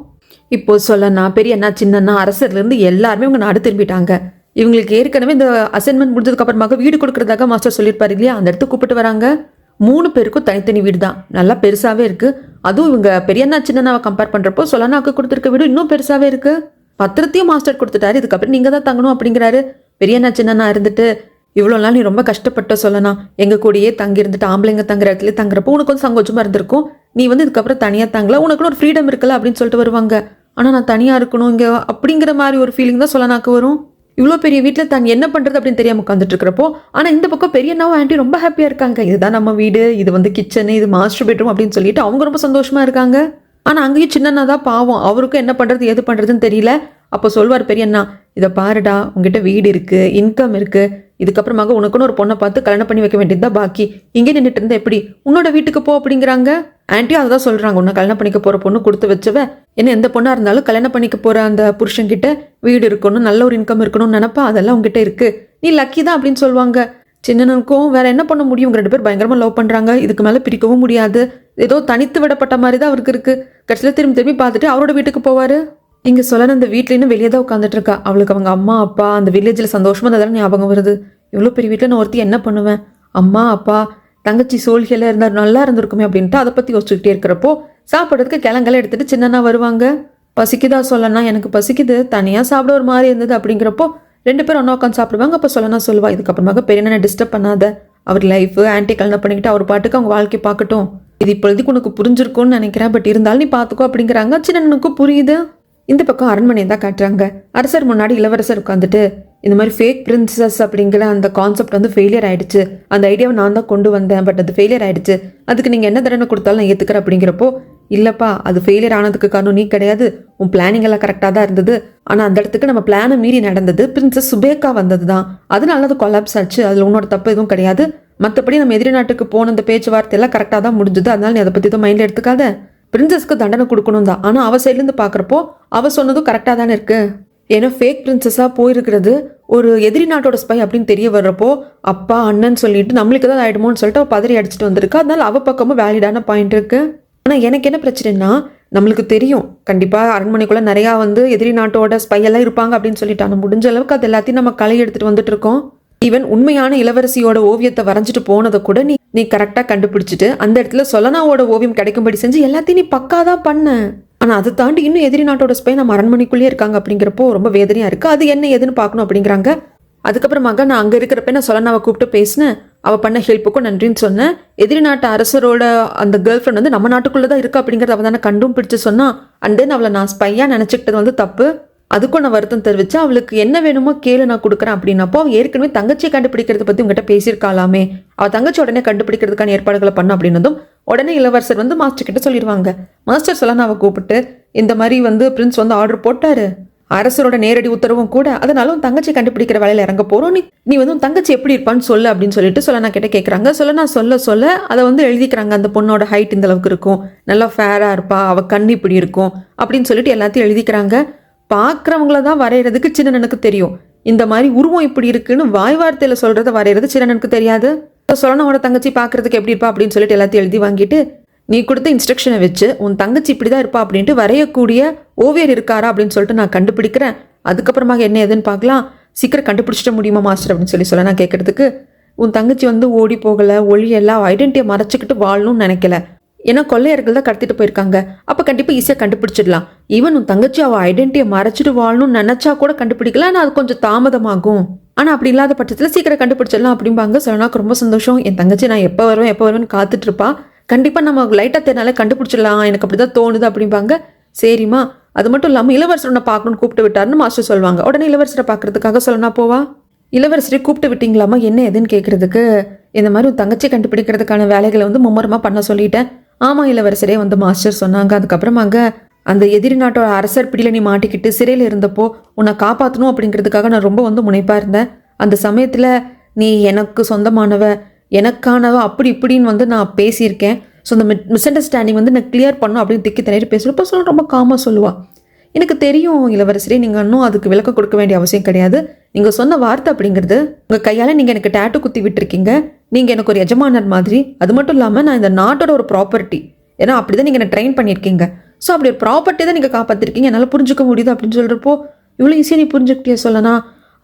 இப்போ சொல்லனா பெரியண்ணா சின்னண்ணா அரசர்லேருந்து எல்லாருமே இவங்க நாடு திரும்பிட்டாங்க. இவங்களுக்கு ஏற்கனவே இந்த அசைன்மெண்ட் முடிஞ்சதுக்கு அப்புறமாக வீடு கொடுக்குறதாக மாஸ்டர் சொல்லியிருப்பாரு இல்லையா, அந்த இடத்துக்கு கூப்பிட்டு வராங்க. 3 பேருக்கும் தனித்தனி வீடு தான், நல்லா பெருசாகவே இருக்குது. அதுவும் இவங்க பெரியண்ணா சின்னண்ணாவை கம்பேர் பண்ணுறப்போ சொல்லனாக்கு கொடுத்துருக்க வீடு இன்னும் பெருசாகவே இருக்குது. பத்திரத்தையும் மாஸ்டர் கொடுத்துட்டாரு, இதுக்கப்புறம் நீங்கள் தான் தங்கணும் அப்படிங்கிறாரு. பெரியண்ணா சின்னண்ணா இருந்துட்டு, இவ்வளோ நாள் நீ ரொம்ப கஷ்டப்பட்ட சொல்லலாம், எங்கள் கூடயே தங்கி இருந்துட்டு ஆம்பளைங்க தங்குற இடத்துல தங்குறப்போ உனக்கு வந்து சங்கோச்சமாக இருந்திருக்கும், நீ வந்து இதுக்கப்புறம் தனியாக தங்கல, உனக்குன்னு ஒரு ஃப்ரீடம் இருக்குல்ல அப்படின்னு சொல்லிட்டு வருவாங்க. ஆனால் நான் தனியாக இருக்கணும் இங்கே அப்படிங்கிற மாதிரி ஒரு ஃபீலிங் தான் சொல்லனாக்கு வரும். இவ்வளோ பெரிய வீட்டில் தான் என்ன பண்ணுறது அப்படின்னு தெரியாமல் உட்காந்துட்டு இருக்கிறப்போ, ஆனால் இந்த பக்கம் பெரியண்ணாவும் ஆண்டி ரொம்ப ஹாப்பியாக இருக்காங்க. இதுதான் நம்ம வீடு, இது வந்து கிச்சனு, இது மாஸ்டர் பெட்ரூம் அப்படின்னு சொல்லிட்டு அவங்க ரொம்ப சந்தோஷமாக இருக்காங்க. ஆனால் அங்கேயும் சின்னண்ணா தான் பாவம், அவருக்கும் என்ன பண்ணுறது எது பண்ணுறதுன்னு தெரியல. அப்போ சொல்வார் பெரியண்ணா, இதை பாருடா, உங்ககிட்ட வீடு இருக்குது, இன்கம் இருக்குது, இதுக்கப்புறமாக உனக்குன்னு ஒரு பொண்ணை பார்த்து கல்யாணம் பண்ணி வைக்க வேண்டியதுதான் பாக்கி, இங்கே நின்றுட்டு இருந்தா எப்படி, உன்னோட வீட்டுக்கு போ அப்படிங்கிறாங்க. ஆன்ட்டியும் அதை தான் சொல்கிறாங்க, உன்னை கல்யாணம் பண்ணிக்க போகிற பொண்ணு கொடுத்து வச்சவ, என்ன எந்த பொண்ணாக இருந்தாலும் கல்யாணம் பண்ணிக்க போகிற அந்த புருஷன்கிட்ட வீடு இருக்கணும், நல்ல ஒரு இன்கம் இருக்கணும்னு நினப்பா, அதெல்லாம் உங்ககிட்ட இருக்குது, நீ லக்கி தான் அப்படின்னு சொல்லுவாங்க. சின்னனுக்கும் வேற என்ன பண்ண முடியும், 2 பேர் பயங்கரமாக லவ் பண்ணுறாங்க, இதுக்கு மேலே பிரிக்கவும் முடியாது, ஏதோ தனித்து விடப்பட்ட மாதிரி தான் அவருக்கு இருக்குது. கடைசியில் திரும்பி திரும்பி பார்த்துட்டு அவரோட வீட்டுக்கு போவார். இங்கே சொல்லணும், அந்த வீட்லேன்னு வெளியே தான் உட்காந்துட்டு இருக்கா. அவளுக்கு அவங்க அம்மா அப்பா அந்த வில்லேஜில் சந்தோஷமாக இருந்ததெல்லாம் ஞாபகம் வருது. இவ்வளோ பெரிய வீட்டில் நான் ஒருத்தி என்ன பண்ணுவேன், அம்மா அப்பா தங்கச்சி சோழிகளை இருந்தால் நல்லா இருந்திருக்குமே அப்படின்ட்டு அதை பற்றி யோசிச்சுக்கிட்டே இருக்கிறப்போ சாப்பிட்றதுக்கு கிழங்கெல்லாம் எடுத்துகிட்டு சின்னண்ணா வருவாங்க. பசிக்குதா சொல்லனா, எனக்கு பசிக்குது, தனியாக சாப்பிட ஒரு மாதிரி இருந்தது அப்படிங்கிறப்போ 2 பேரும் ஒன்றா உட்காந்து சாப்பிடுவாங்க. அப்போ சொல்லனா சொல்லுவா, இதுக்கப்புறமாக பெரியண்ணனை டிஸ்டர்ப் பண்ணாத, அவர் லைஃப் ஆன்டி கல்யாணம் பண்ணிக்கிட்டு அவர் பாட்டுக்கு அவங்க வாழ்க்கை பார்க்கட்டும். இது இப்பொழுதுக்கு உனக்கு புரிஞ்சிருக்கும்னு நினைக்கிறேன். பட் இருந்தாலும் நீ பார்த்துக்கோ அப்படிங்கிறாங்க. சின்னனுக்கு புரியுது. இந்த பக்கம் அரண்மனையை தான் காட்டுறாங்க. அரசர் முன்னாடி இளவரசர் உட்காந்துட்டு இந்த மாதிரி ஃபேக் பிரின்சஸ் அப்படிங்கிற அந்த கான்செப்ட் வந்து ஃபெயிலியர் ஆயிடுச்சு. அந்த ஐடியாவை நான் தான் கொண்டு வந்தேன். பட் அது ஃபெயிலியர் ஆயிடுச்சு. அதுக்கு நீங்கள் என்ன தண்டனை கொடுத்தாலும் நான் ஏற்றுக்கிறேன் அப்படிங்கிறப்போ, இல்லைப்பா அது ஃபெயிலியர் ஆனதுக்கு காரணம் நீ கிடையாது. உன் பிளானிங் எல்லாம் கரெக்டாக தான் இருந்தது. ஆனால் அந்த இடத்துக்கு நம்ம பிளானை மீறி நடந்தது. பிரின்சஸ் சுபேக்கா வந்தது தான். அதனால அது கொலாப்ஸ் ஆச்சு. அதில் உன்னோட தப்பு எதுவும் கிடையாது. மற்றபடி நம்ம எதிரி நாட்டுக்கு போன அந்த பேச்சுவார்த்தை எல்லாம் கரெக்டாக தான் முடிஞ்சது. அதனால நீ அதை பற்றி தான் மைண்டில் எடுத்துக்காத. பிரின்சஸ்க்கு தண்டனை கொடுக்கணும் தான். ஆனால் அவ சைட்லேருந்து பார்க்குறப்போ அவ சொன்னதும் கரெக்டாக தானே இருக்கு. ஏன்னா ஃபேக் பிரின்சஸாக போயிருக்கிறது ஒரு எதிரி நாட்டோட ஸ்பை அப்படின்னு தெரிய வர்றப்போ அப்பா அண்ணன் சொல்லிட்டு நம்மளுக்கு தான் ஆயிடுமோன்னு சொல்லிட்டு அவள் பதறி அடிச்சுட்டு வந்திருக்கு. அதனால அவ பக்கமும் வேலிடான பாயிண்ட் இருக்கு. ஆனால் எனக்கு என்ன பிரச்சனைனா, நம்மளுக்கு தெரியும் கண்டிப்பாக அரண்மனைக்குள்ளே நிறையா வந்து எதிரி நாட்டோட ஸ்பை எல்லாம் இருப்பாங்க அப்படின்னு சொல்லிட்டு, ஆனால் முடிஞ்ச அளவுக்கு அது எல்லாத்தையும் நம்ம களை எடுத்துட்டு வந்துட்டு இருக்கோம். ஈவன் உண்மையான இளவரசியோட ஓவியத்தை வரைஞ்சிட்டு போனதை கூட நீ கரெக்டாக கண்டுபிடிச்சிட்டு அந்த இடத்துல சொலனாவோட ஓவியம் கிடைக்கும்படி செஞ்சு எல்லாத்தையும் நீ பக்காதான் பண்ண. ஆனால் அதை தாண்டி இன்னும் எதிரி நாட்டோட ஸ்பை நம்ம அரண்மனைக்குள்ளேயே இருக்காங்க அப்படிங்கிறப்போ ரொம்ப வேதனையாக இருக்குது. அது என்ன ஏதுன்னு பார்க்கணும் அப்படிங்கிறாங்க. அதுக்கப்புறமாக நான் அங்கே இருக்கிறப்ப நான் சொலனாவை கூப்பிட்டு பேசினேன். அவள் பண்ண ஹெல்ப்புக்கும் நன்றின்னு சொன்னேன். எதிரி நாட்டு அரசரோட அந்த கேர்ள் ஃப்ரெண்ட் வந்து நம்ம நாட்டுக்குள்ளே தான் இருக்கா அப்படிங்கிறத அவள் தானே கண்டும் பிடிச்சு சொன்னான். அண்ட் தென் அவளை நான் ஸ்பையாக நினச்சிக்கிட்டது வந்து தப்பு. அதுக்கும் நான் வருத்தம் தெரிவிச்சு அவளுக்கு என்ன வேணுமோ கேளு நான் கொடுக்குறேன் அப்படின்னப்போ, அவள் ஏற்கனவே தங்கச்சியை கண்டுபிடிக்கிறத பற்றி உங்ககிட்ட பேசியிருக்காளாமே, அவள் தங்கச்சி உடனே கண்டுபிடிக்கிறதுக்கான ஏற்பாடுகளை பண்ண அப்படின்னதும் உடனே இளவரசர் வந்து மாஸ்டர் கிட்ட சொல்லிடுவாங்க. மாஸ்டர் சொலனாவை கூப்பிட்டு இந்த மாதிரி வந்து பிரின்ஸ் வந்து ஆர்டர் போட்டாரு, அரசரோட நேரடி உத்தரவும் கூட, அதனால உன் தங்கச்சி கண்டுபிடிக்கிற வேலையில் இறங்க போகிறோம். நீ வந்து உன் தங்கச்சி எப்படி இருப்பான்னு சொல்லு அப்படின்னு சொல்லிட்டு சொலனா கிட்ட கேட்குறாங்க. சொலனா சொல்ல அதை வந்து எழுதிக்கிறாங்க. அந்த பொண்ணோட ஹைட் இந்த அளவுக்கு இருக்கும், நல்லா ஃபேராக இருப்பா, அவள் கண் இப்படி இருக்கும் அப்படின்னு சொல்லிட்டு எல்லாத்தையும் எழுதிக்கிறாங்க. பார்க்குறவங்கள தான் வரைகிறதுக்கு சின்னனுக்கு தெரியும். இந்த மாதிரி உருவம் இப்படி இருக்குன்னு வாய் வார்த்தையில் சொல்கிறத வரைகிறது சின்னனுக்கு தெரியாது. சொலனாவோட தங்கச்சி பார்க்குறதுக்கு எப்படி இருப்பா அப்படின்னு சொல்லிட்டு எல்லாத்தையும் எழுதி வாங்கிட்டு, நீ கொடுத்த இன்ஸ்ட்ரக்ஷனை வச்சு உன் தங்கச்சி இப்படி தான் இருப்பா அப்படின்ட்டு வரையக்கூடிய ஓவியர் இருக்காரா அப்படின்னு சொல்லிட்டு நான் கண்டுபிடிக்கிறேன். அதுக்கப்புறமாக என்ன ஏதுன்னு பார்க்கலாம். சீக்கிரம் கண்டுபிடிச்சிட முடியுமா மாஸ்டர் அப்படின்னு சொல்லி நான் கேட்கறதுக்கு, உன் தங்கச்சி வந்து ஓடி போகலை, ஒளியெல்லாம் ஐடென்டிட்டியை மறைச்சிக்கிட்டு வாழணும்னு நினைக்கல. ஏன்னா கொள்ளையர்கள் தான் கடத்திட்டு போயிருக்காங்க. அப்போ கண்டிப்பாக ஈஸியாக கண்டுபிடிச்சிடலாம். ஈவன் உன் தங்கச்சி அவள் ஐடென்டிட்டியை மறைச்சிட்டு வாழணும்னு நினச்சா கூட கண்டுபிடிக்கலாம். ஆனால் அது கொஞ்சம் தாமதமாகும். ஆனால் அப்படி இல்லாத பட்சத்தில் சீக்கிரம் கண்டுபிடிச்சிடலாம் அப்படிம்பாங்க. சொன்னாக்கு ரொம்ப சந்தோஷம். என் தங்கச்சி நான் எப்போ வருவேன்னு காத்துட்டு இருப்பா. கண்டிப்பாக நம்ம லைட்டாக தேனால கண்டுபிடிச்சிடலாம், எனக்கு அப்படி தான் தோணுது அப்படிம்பாங்க. சரிம்மா, அது மட்டும் இல்லாமல் இளவரசரை பார்க்கணும்னு கூப்பிட்டு விட்டாருன்னு மாஸ்டர் சொல்லுவாங்க. உடனே இளவரசரை பார்க்கறதுக்காக சொன்னா போவா. இளவரசரை கூப்பிட்டு விட்டீங்களாமா, என்ன எதுன்னு கேட்குறதுக்கு, இந்த மாதிரி உன் தங்கச்சி கண்டுபிடிக்கிறதுக்கான வேலைகளை வந்து மும்மரமாக பண்ண சொல்லிட்டேன். ஆமாம் இளவரசரே வந்து மாஸ்டர் சொன்னாங்க. அதுக்கப்புறமாங்க அந்த எதிரி நாட்டோட அரசர் பிடியில் நீ மாட்டிக்கிட்டு சிறையில் இருந்தப்போ உன்னை காப்பாற்றணும் அப்படிங்கிறதுக்காக நான் ரொம்ப வந்து முனைப்பாக இருந்தேன். அந்த சமயத்தில் நீ எனக்கு சொந்தமானவ, எனக்கானவ அப்படி இப்படின்னு வந்து நான் பேசியிருக்கேன். ஸோ அந்த மிஸ் அண்டர்ஸ்டாண்டிங் வந்து நான் கிளியர் பண்ணணும் அப்படின்னு திக்கி தனியாக பேசுகிறப்போ சொல்ல ரொம்ப காமாக சொல்லுவாள். எனக்கு தெரியும் இளவரசரே, நீங்கள் இன்னும் அதுக்கு விளக்கம் கொடுக்க வேண்டிய அவசியம் கிடையாது. நீங்கள் சொன்ன வார்த்தை அப்படிங்கிறது, உங்கள் கையால் நீங்கள் எனக்கு டேட்டு குத்தி விட்டுருக்கீங்க. நீங்கள் எனக்கு ஒரு எஜமானர் மாதிரி. அது மட்டும் இல்லாமல் நான் இந்த நாட்டோட ஒரு ப்ராப்பர்ட்டி. ஏன்னா அப்படி தான் நீங்கள் என்னை ட்ரெயின் பண்ணியிருக்கீங்க. ஸோ அப்படி ஒரு ப்ராப்பர்ட்டி தான் நீங்கள் காப்பாற்றிருக்கீங்க, என்னால் புரிஞ்சுக்க முடியுது அப்படின்னு சொல்கிறப்போ, இவ்வளோ ஈஸியாக நீ புரிஞ்சுக்கிட்டே சொல்லனா,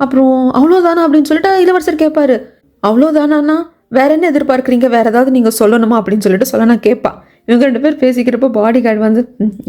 அப்புறம் அவ்வளோதானா அப்படின்னு சொல்லிட்டு இளவரசர் கேட்பாரு. அவ்வளோதானா, வேற என்ன எதிர்பார்க்குறீங்க, வேற ஏதாவது நீங்கள் சொல்லணுமா அப்படின்னு சொல்லிட்டு சொல்லனா கேட்பா. இவங்க 2 பேர் பேசிக்கிறப்போ பாடி கார்டு வந்து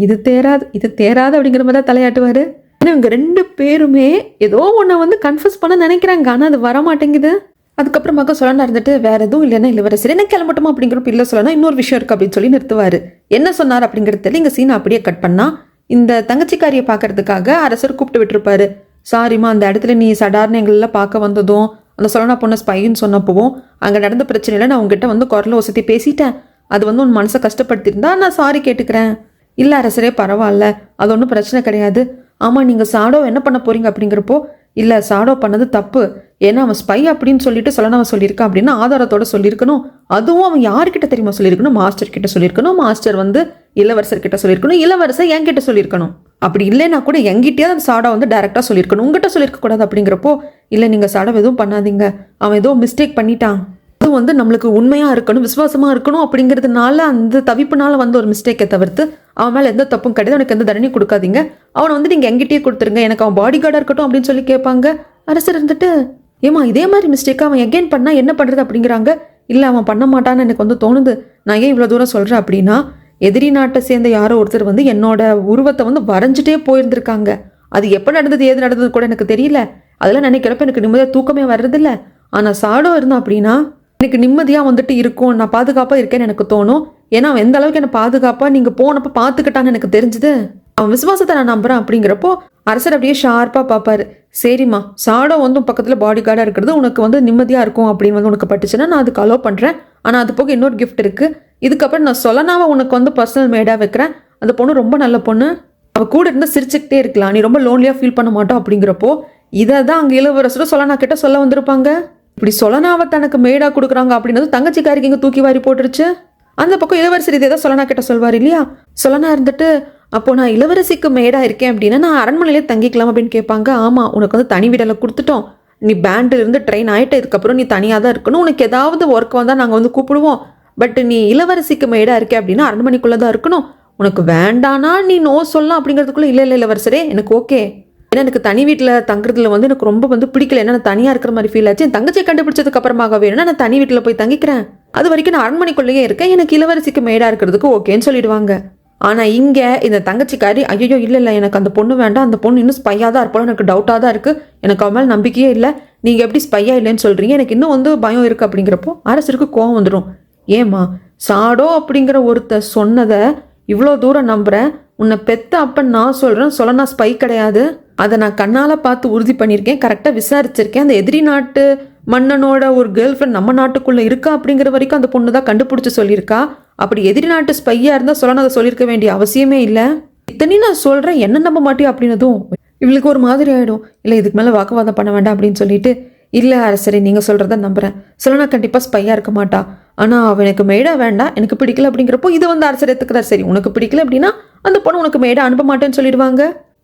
இது தேராது அப்படிங்கிற மாதிரி தான் தலையாட்டுவார். ஆனால் இவங்க 2 பேருமே ஏதோ ஒன்றை வந்து கன்ஃபர்ஸ் பண்ண நினைக்கிறாங்க, ஆனால் அது வரமாட்டேங்குது. அதுக்கப்புறமாக சொல்லனா இருந்துட்டு, வேற எதுவும் இல்லைன்னா இளவரசர் என்ன கிளம்பட்டுமா அப்படிங்கிறப்ப இல்லை சொல்லனா இன்னொரு விஷயம் இருக்குது அப்படின்னு சொல்லி நிறுத்துவார். என்ன சொன்னார் அப்படிங்கிறது இங்கே சீனை அப்படியே கட் பண்ணால், இந்த தங்கச்சிக்காரியை பார்க்கறதுக்காக அரசர் கூப்பிட்டு விட்டுருப்பாரு. சாரிம்மா, அந்த இடத்துல நீ சடார்னு எங்களெல்லாம் பார்க்க வந்ததும் அந்த சொல்லனா பொண்ணை ஸ்பைன்னு சொன்னப்போவும் அங்கே நடந்த பிரச்சனையில் நான் உங்ககிட்ட வந்து குரலை ஒசத்தி பேசிட்டேன். அது வந்து உன் மனசை கஷ்டப்படுத்திருந்தா நான் சாரி கேட்டுக்கிறேன். இல்லை அரசரே பரவாயில்ல, அது ஒன்றும் பிரச்சனை கிடையாது. ஆமாம், நீங்கள் சாடோ என்ன பண்ண போகிறீங்க அப்படிங்கிறப்போ, இல்லை சாடோ பண்ணது தப்பு, ஏன்னா அவன் ஸ்பை அப்படின்னு சொல்லிட்டு சொல்லனாவை சொல்லியிருக்கான் அப்படின்னு ஆதாரத்தோட சொல்லியிருக்கணும். அதுவும் அவன் யார்கிட்ட தெரியுமா சொல்லியிருக்கணும், மாஸ்டர் கிட்ட சொல்லியிருக்கணும். மாஸ்டர் வந்து இளவரசர்கிட்ட சொல்லியிருக்கணும். இளவரசர் என்கிட்ட சொல்லியிருக்கணும். அப்படி இல்லைன்னா கூட எங்கிட்டே அந்த சாடா வந்து டைரெக்டாக சொல்லியிருக்கணும், உங்ககிட்ட சொல்லியிருக்கக்கூடாது அப்படிங்கிறப்போ, இல்லை நீங்கள் சாடா எதுவும் பண்ணாதீங்க, அவன் ஏதோ மிஸ்டேக் பண்ணிட்டான், அது வந்து நம்மளுக்கு உண்மையாக இருக்கணும், விசுவாசமாக இருக்கணும் அப்படிங்கிறதுனால அந்த தவிப்புனால வந்து ஒரு மிஸ்டேக்கை தவிர்த்து அவன் மேலே எந்த தப்பும் கிடையாது, அவனுக்கு எந்த தண்டனையும் கொடுக்காதீங்க, அவனை வந்து நீங்கள் எங்கிட்டே கொடுத்துருங்க, எனக்கு அவன் பாடி கார்டாக இருக்கட்டும் அப்படின்னு சொல்லி கேட்பாங்க. அரசர் இருந்துட்டு, ஏமா இதே மாதிரி மிஸ்டேக்காக அவன் எகெயின் பண்ணால் என்ன பண்ணுறது அப்படிங்கிறாங்க. இல்லை அவன் பண்ண மாட்டான்னு எனக்கு வந்து தோணுது, நான் ஏன் இவ்வளோ தூரம் சொல்கிறேன் அப்படின்னா, எதிரி நாட்டை சேர்ந்த யாரோ ஒருத்தர் வந்து என்னோட உருவத்தை வந்து வரைஞ்சிட்டே போயிருந்திருக்காங்க. அது எப்போ நடந்தது ஏது நடந்தது கூட எனக்கு தெரியல, அதெல்லாம் நினைக்கிறப்ப எனக்கு நிம்மதியாக தூக்கமே வர்றதில்ல. ஆனால் சாடோ இருந்தான் அப்படின்னா எனக்கு நிம்மதியாக வந்துட்டு இருக்கும், நான் பாதுகாப்பாக இருக்கேன்னு எனக்கு தோணும். ஏன்னா அவன் எந்த அளவுக்கு என்னை பாதுகாப்பாக நீங்கள் போனப்போ பார்த்துக்கிட்டான்னு எனக்கு தெரிஞ்சுது. அவன் விசுவாசத்தை நான் நம்புறேன் அப்படிங்கிறப்போ அரசர் அப்படியே ஷார்ப்பாக பார்ப்பாரு. சரிம்மா, சாடோ வந்து பக்கத்தில் பாடி கார்டாக இருக்கிறது உனக்கு வந்து நிம்மதியாக இருக்கும் அப்படின்னு வந்து உனக்கு பட்டுச்சுன்னா நான் அதுக்கு அலோவ் பண்ணுறேன். ஆனால் அது போக இன்னொரு கிஃப்ட் இருக்குது. இதுக்கப்புறம் நான் சொலனாவை உனக்கு வந்து பர்சனல் மேடாக வைக்கிறேன். அந்த பொண்ணு ரொம்ப நல்ல பொண்ணு, அவள் கூட இருந்தால் சிரிச்சுக்கிட்டே இருக்கலாம், நீ ரொம்ப லோன்லியாக ஃபீல் பண்ண மாட்டோம் அப்படிங்கிறப்போ இதை தான் அங்கே இளவரசரும் சொலனா கிட்ட சொல்ல வந்திருப்பாங்க. இப்படி சொலனாவை தனக்கு மேடாக கொடுக்குறாங்க அப்படின்னது தங்கச்சிக்காரிக்கு இங்கே தூக்கி வாரி போட்டுருச்சு. அந்த பக்கம் இளவரசர் இதே தான் சொலனா கிட்ட சொல்வார் இல்லையா. சொலனா இருந்துட்டு அப்போ நான் இளவரசிக்கு மேடாக இருக்கேன் அப்படின்னா நான் அரண்மனையிலே தங்கிக்கலாம் அப்படின்னு கேட்பாங்க. ஆமாம், உனக்கு வந்து தனி வீடெல்லாம் கொடுத்துட்டோம், நீ பேண்டிலிருந்து ட்ரெயின் ஆகிட்ட, இதுக்கப்புறம் நீ தனியாக தான் இருக்கணும், உனக்கு ஏதாவது ஒர்க் வந்தால் நாங்கள் வந்து கூப்பிடுவோம். பட் நீ இளவரசிக்கு மேடாக இருக்கே அப்படின்னா அரண்மனைக்குள்ளே தான் இருக்கணும், உனக்கு வேண்டானா நீ நோ சொல்லலாம் அப்படிங்கிறதுக்குள்ளே இல்லை இளவரசரே எனக்கு ஓகே. ஏன்னா எனக்கு தனி வீட்டில் தங்குறதுல வந்து எனக்கு ரொம்ப வந்து பிடிக்கல, ஏன்னா நான் தனியாக இருக்கிற மாதிரி ஃபீல் ஆச்சு. என் தங்கச்சியை கண்டுபிடிச்சதுக்கு அப்புறமாக வேணும்னா நான் தனி வீட்டில் போய் தங்கிக்கிறேன், அது வரைக்கும் நான் அரண்மனைக்குள்ளேயே இருக்கேன், எனக்கு இளவரசிக்கு மேடாக இருக்கிறதுக்கு ஓகேன்னு சொல்லிடுவாங்க. ஆனால் இங்கே இந்த தங்கச்சிக்காரி ஐயோ இல்லை எனக்கு அந்த பொண்ணு வேண்டாம், அந்த பொண்ணு இன்னும் ஸ்பையாக தான் இருப்போம், எனக்கு டவுட்டாக தான் இருக்குது, எனக்கு அவன் மேலே நம்பிக்கையே இல்லை, நீங்கள் எப்படி ஸ்பையாக இல்லைன்னு சொல்கிறீங்க, எனக்கு இன்னும் வந்து பயம் இருக்குது அப்படிங்கிறப்போ அரசருக்கு கோவம் வந்துடும். ஏம்மா, சாடோ அப்படிங்கிற ஒருத்தர் சொன்னதை இவ்வளோ தூரம் நம்புகிறேன், உன்னை பெத்த அப்பன் நான் சொல்கிறேன், சொலனா ஸ்பை கிடையாது, அதை நான் கண்ணால் பார்த்து உறுதி பண்ணியிருக்கேன், கரெக்டாக விசாரிச்சிருக்கேன், அந்த எதிரி நாட்டு மன்னனோட ஒரு கேர்ள் ஃப்ரெண்ட் நம்ம நாட்டுக்குள்ளே இருக்கா அப்படிங்கிற வரைக்கும் அந்த பொண்ணு தான் கண்டுபிடிச்சி சொல்லியிருக்கா. அப்படி எதிரி நாட்டு ஸ்பையாக இருந்தால் சொலனா அதை சொல்லியிருக்க வேண்டிய அவசியமே இல்லை. இத்தனையும் நான் சொல்கிறேன், என்ன நம்ப மாட்டேன் அப்படின்னதும் இவளுக்கு ஒரு மாதிரி ஆகிடும். இல்லை இதுக்கு மேலே வாக்குவாதம் பண்ண வேண்டாம் அப்படின்னு சொல்லிட்டு, இல்லை அரசரே நீங்கள் சொல்கிறத நம்புகிறேன், சொலனா கண்டிப்பாக ஸ்பையாக இருக்க மாட்டா, ஆனால் அவள் எனக்கு மேடாக வேண்டாம், எனக்கு பிடிக்கல அப்படிங்கிறப்போ இது வந்து அரசர் எடுத்துக்கிறார். சரி, உனக்கு பிடிக்கல அப்படின்னா அந்த பொண்ணு உனக்கு மேடாக அனுப்ப மாட்டேன்னு சொல்லிடுவாங்க.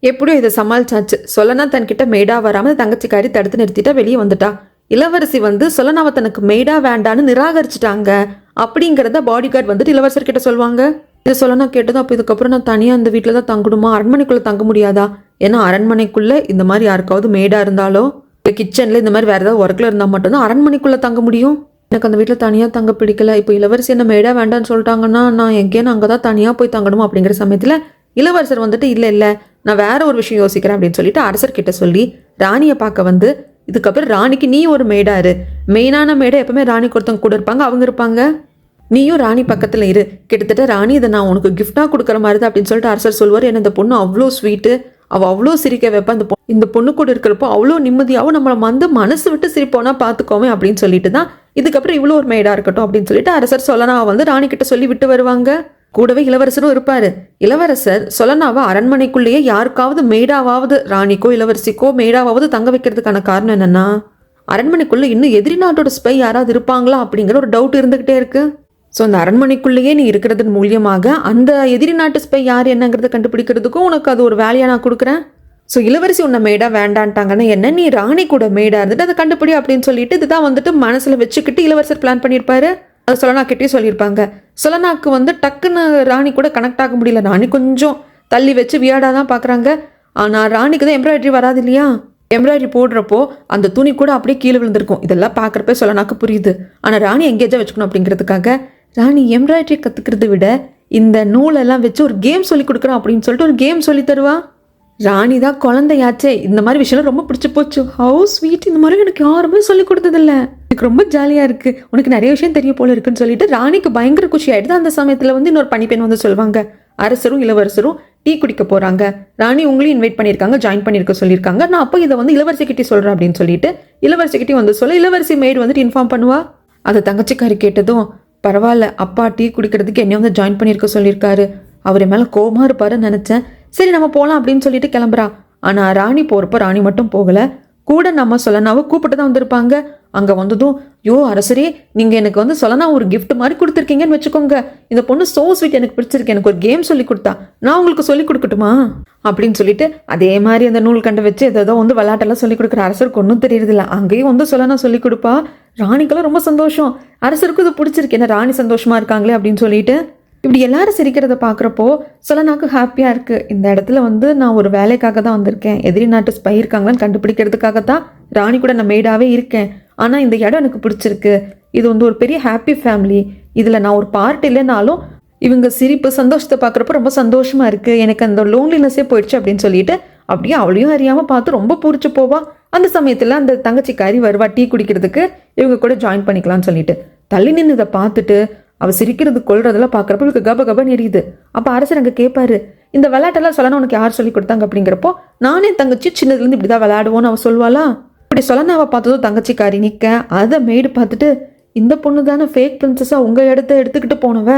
எப்படியோ இதை சமாளிச்சாச்சு. சொலனா தன்கிட்ட மேடாக வராமல் தங்கச்சிக்காரி தடுத்து நிறுத்திட்டா, வெளியே வந்துட்டா. இளவரசி வந்து சொலனாவை தனக்கு மேடாக வேண்டான்னு நிராகரிச்சிட்டாங்க அப்படிங்கிறத பாடி கார்டு வந்துட்டு இளவரசர்கிட்ட சொல்லுவாங்க. இதை சொலனா கேட்டதும், அப்போ இதுக்கப்புறம் நான் தனியாக அந்த வீட்டில் தான் தங்கணுமா, அரண்மனைக்குள்ளே தங்க முடியாதா? ஏன்னா அரண்மனைக்குள்ளே இந்த மாதிரி யாருக்காவது மேடாக இருந்தாலோ இல்லை கிச்சனில் இந்த மாதிரி வேறு ஏதாவது ஒர்க்கில் இருந்தால் மட்டும்தான் அரண்மனைக்குள்ளே தங்க முடியும். எனக்கு அந்த வீட்டில் தனியாக தங்க பிடிக்கல, இப்போ இளவரசி என்ன மேடாக வேண்டான்னு சொல்லிட்டாங்கன்னா நான் எங்கேயும் அங்கே தான் தனியாக போய் தங்கணும் அப்படிங்கிற சமயத்தில் இளவரசர் வந்துட்டு இல்லை நான் வேற ஒரு விஷயம் யோசிக்கிறேன் அப்படின்னு சொல்லிட்டு அரசர்கிட்ட சொல்லி ராணியை பார்க்க வந்து, இதுக்கப்புறம் ராணிக்கு நீ ஒரு மேடாரு, மெயினான மேடை எப்பவுமே ராணிக்கு ஒருத்தவங்க கூட இருப்பாங்க, அவங்க இருப்பாங்க, நீயும் ராணி பக்கத்தில் இரு, கிட்டத்தட்ட ராணி இதை நான் உனக்கு கிஃப்டாக கொடுக்குற மாதிரி தான் அப்படின்னு சொல்லிட்டு அரசர் சொல்வார். ஏன்னா இந்த பொண்ணு அவ்வளோ ஸ்வீட்டு, அவள் அவ்வளோ சிரிக்க வைப்பா, இந்த பொண்ணு கூட இருக்கிறப்போ அவ்வளோ நிம்மதியாகவும் நம்மளை வந்து மனசு விட்டு சிரிப்போனா பார்த்துக்கோமே அப்படின்னு சொல்லிட்டு தான் இதுக்கப்புறம் இவ்வளோ ஒரு மேடாக இருக்கட்டும் அப்படின்னு சொல்லிட்டு அரசர் சொலனாவை வந்து ராணி கிட்ட சொல்லி விட்டு வருவாங்க. கூடவே இளவரசரும் இருப்பாரு. இளவரசர் சொலனாவை அரண்மனைக்குள்ளேயே யாருக்காவது மேடாவது ராணிக்கோ இளவரசிக்கோ மேடாவது தங்க வைக்கிறதுக்கான காரணம் என்னன்னா, அரண்மனைக்குள்ள இன்னும் எதிரி நாட்டோட ஸ்பை யாராவது இருப்பாங்களா அப்படிங்கிற ஒரு டவுட் இருந்துகிட்டே இருக்கு. ஸோ அந்த அரண்மனைக்குள்ளேயே நீ இருக்கிறதன் மூலியமாக அந்த எதிரி நாட்டு ஸ்பை யார் என்னங்கிறத கண்டுபிடிக்கிறதுக்கும் உனக்கு அது ஒரு வேலையாக நான் கொடுக்குறேன். ஸோ இளவரசி உன்னை மேடா வேண்டான்ட்டாங்கன்னா என்ன, நீ ராணி கூட மேடா இருந்துட்டு அதை கண்டுபிடி அப்படின்னு சொல்லிட்டு இதுதான் வந்துட்டு மனசில் வச்சுக்கிட்டு இளவரசர் பிளான் பண்ணியிருப்பாரு. அது சொலனாக்கிட்டே சொல்லியிருப்பாங்க. சொலனாக்கு வந்து டக்குன்னு ராணி கூட கனெக்ட் ஆக முடியல, ராணி கொஞ்சம் தள்ளி வச்சு வியாடாக தான் பார்க்குறாங்க. ஆனால் ராணிக்கு தான் எம்ப்ராய்டரி வராது இல்லையா, எம்ப்ராய்டரி போடுறப்போ அந்த துணி கூட அப்படியே கீழே விழுந்திருக்கும். இதெல்லாம் பார்க்குறப்ப சொலனாக்கு புரியுது. ஆனால் ராணி எங்கேஜாக வச்சுக்கணும் அப்படிங்கிறதுக்காக ராணி எம்ப்ராய்டரி கற்றுக்கிறத விட இந்த நூலெல்லாம் வச்சு ஒரு கேம் சொல்லி கொடுக்குறோம் அப்படின்னு சொல்லிட்டு ஒரு கேம் சொல்லி தருவா. ராணி தான் குழந்தையாச்சே, இந்த மாதிரி விஷயம் ரொம்ப பிடிச்சி போச்சு, ஹவு ஸ்வீட், இந்த மாதிரி எனக்கு யாருமே சொல்லி கொடுத்ததில்ல, எனக்கு ரொம்ப ஜாலியாக இருக்குது, உனக்கு நிறைய விஷயம் தெரிய போல இருக்குன்னு சொல்லிட்டு ராணிக்கு பயங்கர குஷி ஆகிடுது. அந்த சமயத்தில் வந்து இன்னொரு பணிப்பெண் வந்து சொல்லுவாங்க, அரசரும் இளவரசரும் டீ குடிக்க போகிறாங்க, ராணி உங்களையும் இன்வைட் பண்ணியிருக்காங்க, ஜாயின் பண்ணியிருக்க சொல்லியிருக்காங்க, நான் அப்போ இதை வந்து இளவரசிக்கிட்டே சொல்கிறேன் அப்படின்னு சொல்லிட்டு இளவரசிக்கிட்டே வந்து சொல்ல இளவரசி மெய்டு வந்துட்டு இன்ஃபார்ம் பண்ணுவா. அதை தங்கச்சிக்காரி கேட்டதும், பரவாயில்ல, அப்பா டீ குடிக்கிறதுக்கு என்னையும் வந்து ஜாயின் பண்ணியிருக்க சொல்லியிருக்காரு, அவர் மேலே கோபமாக இருப்பாருன்னு நினச்சேன், சரி நம்ம போகலாம் அப்படின்னு சொல்லிட்டு கிளம்புறா. ஆனால் ராணி போகிறப்போ ராணி மட்டும் போகலை, கூட நம்ம சொலனாவை கூப்பிட்டு தான் வந்திருப்பாங்க. அங்கே வந்ததும், யோ அரசரே, நீங்கள் எனக்கு வந்து சொலனா ஒரு கிஃப்ட் மாதிரி கொடுத்துருக்கீங்கன்னு வச்சுக்கோங்க, இந்த பொண்ணு சோ ஸ்வீட், எனக்கு பிடிச்சிருக்கு, எனக்கு ஒரு கேம் சொல்லி கொடுத்தா, நான் உங்களுக்கு சொல்லி கொடுக்கட்டுமா அப்படின்னு சொல்லிட்டு அதே மாதிரி அந்த நூல் கண்டை வச்சு ஏதோ வந்து விளையாட்டெல்லாம் சொல்லி கொடுக்குற. அரசருக்கு ஒன்றும் தெரியறதில்ல, அங்கேயும் வந்து சொலனா சொல்லி கொடுப்பா. ராணிக்கெல்லாம் ரொம்ப சந்தோஷம், அரசருக்கும் இது பிடிச்சிருக்கு, ஏன்னா ராணி சந்தோஷமா இருக்காங்களே அப்படின்னு சொல்லிட்டு. இப்படி எல்லாரும் சிரிக்கிறத பார்க்குறப்போ சொலனாக்கு ஹாப்பியாக இருக்குது. இந்த இடத்துல வந்து நான் ஒரு வேலைக்காக தான் வந்திருக்கேன், எதிரி நாட்டு ஸ்பை இருக்காங்களான்னு கண்டுபிடிக்கிறதுக்காக தான் ராணி கூட நான் மேடாகவே இருக்கேன், ஆனால் இந்த இடம் எனக்கு பிடிச்சிருக்கு, இது வந்து ஒரு பெரிய ஹாப்பி ஃபேமிலி, இதில் நான் ஒரு பார்ட் இல்லைனாலும் இவங்க சிரிப்பு சந்தோஷத்தை பார்க்குறப்ப ரொம்ப சந்தோஷமாக இருக்குது, எனக்கு அந்த லோன்லினஸே போயிடுச்சு அப்படின்னு சொல்லிட்டு அப்படியே அவளையும் அறியாமல் பார்த்து ரொம்ப பிடிச்சி போவா. அந்த சமயத்தில் அந்த தங்கச்சிக்காரி வருவா டீ குடிக்கிறதுக்கு, இவங்க கூட ஜாயின் பண்ணிக்கலாம்னு சொல்லிட்டு. தள்ளி நின்று இதை பார்த்துட்டு அவ சிரிக்கிறது கொள்றதெல்லாம் பார்க்குறப்ப இவளுக்கு கப கபன்னு எரியுது. அப்போ அரசர் அங்கே கேட்பாரு, இந்த விளையாட்டெல்லாம் சொல்லணும் உனக்கு யார் சொல்லி கொடுத்தாங்க அப்படிங்கிறப்போ, நானே தங்கச்சி சின்னதுலேருந்து இப்படி தான் விளையாடுவோன்னு அவள் சொல்வாளா. இப்படி சொல்லனாவை பார்த்ததும் தங்கச்சிக்காரி நிற்க, அதை மெய்டு பார்த்துட்டு, இந்த பொண்ணு தானே ஃபேக் பிரின்சஸாக உங்கள் இடத்த எடுத்துக்கிட்டு போனவ,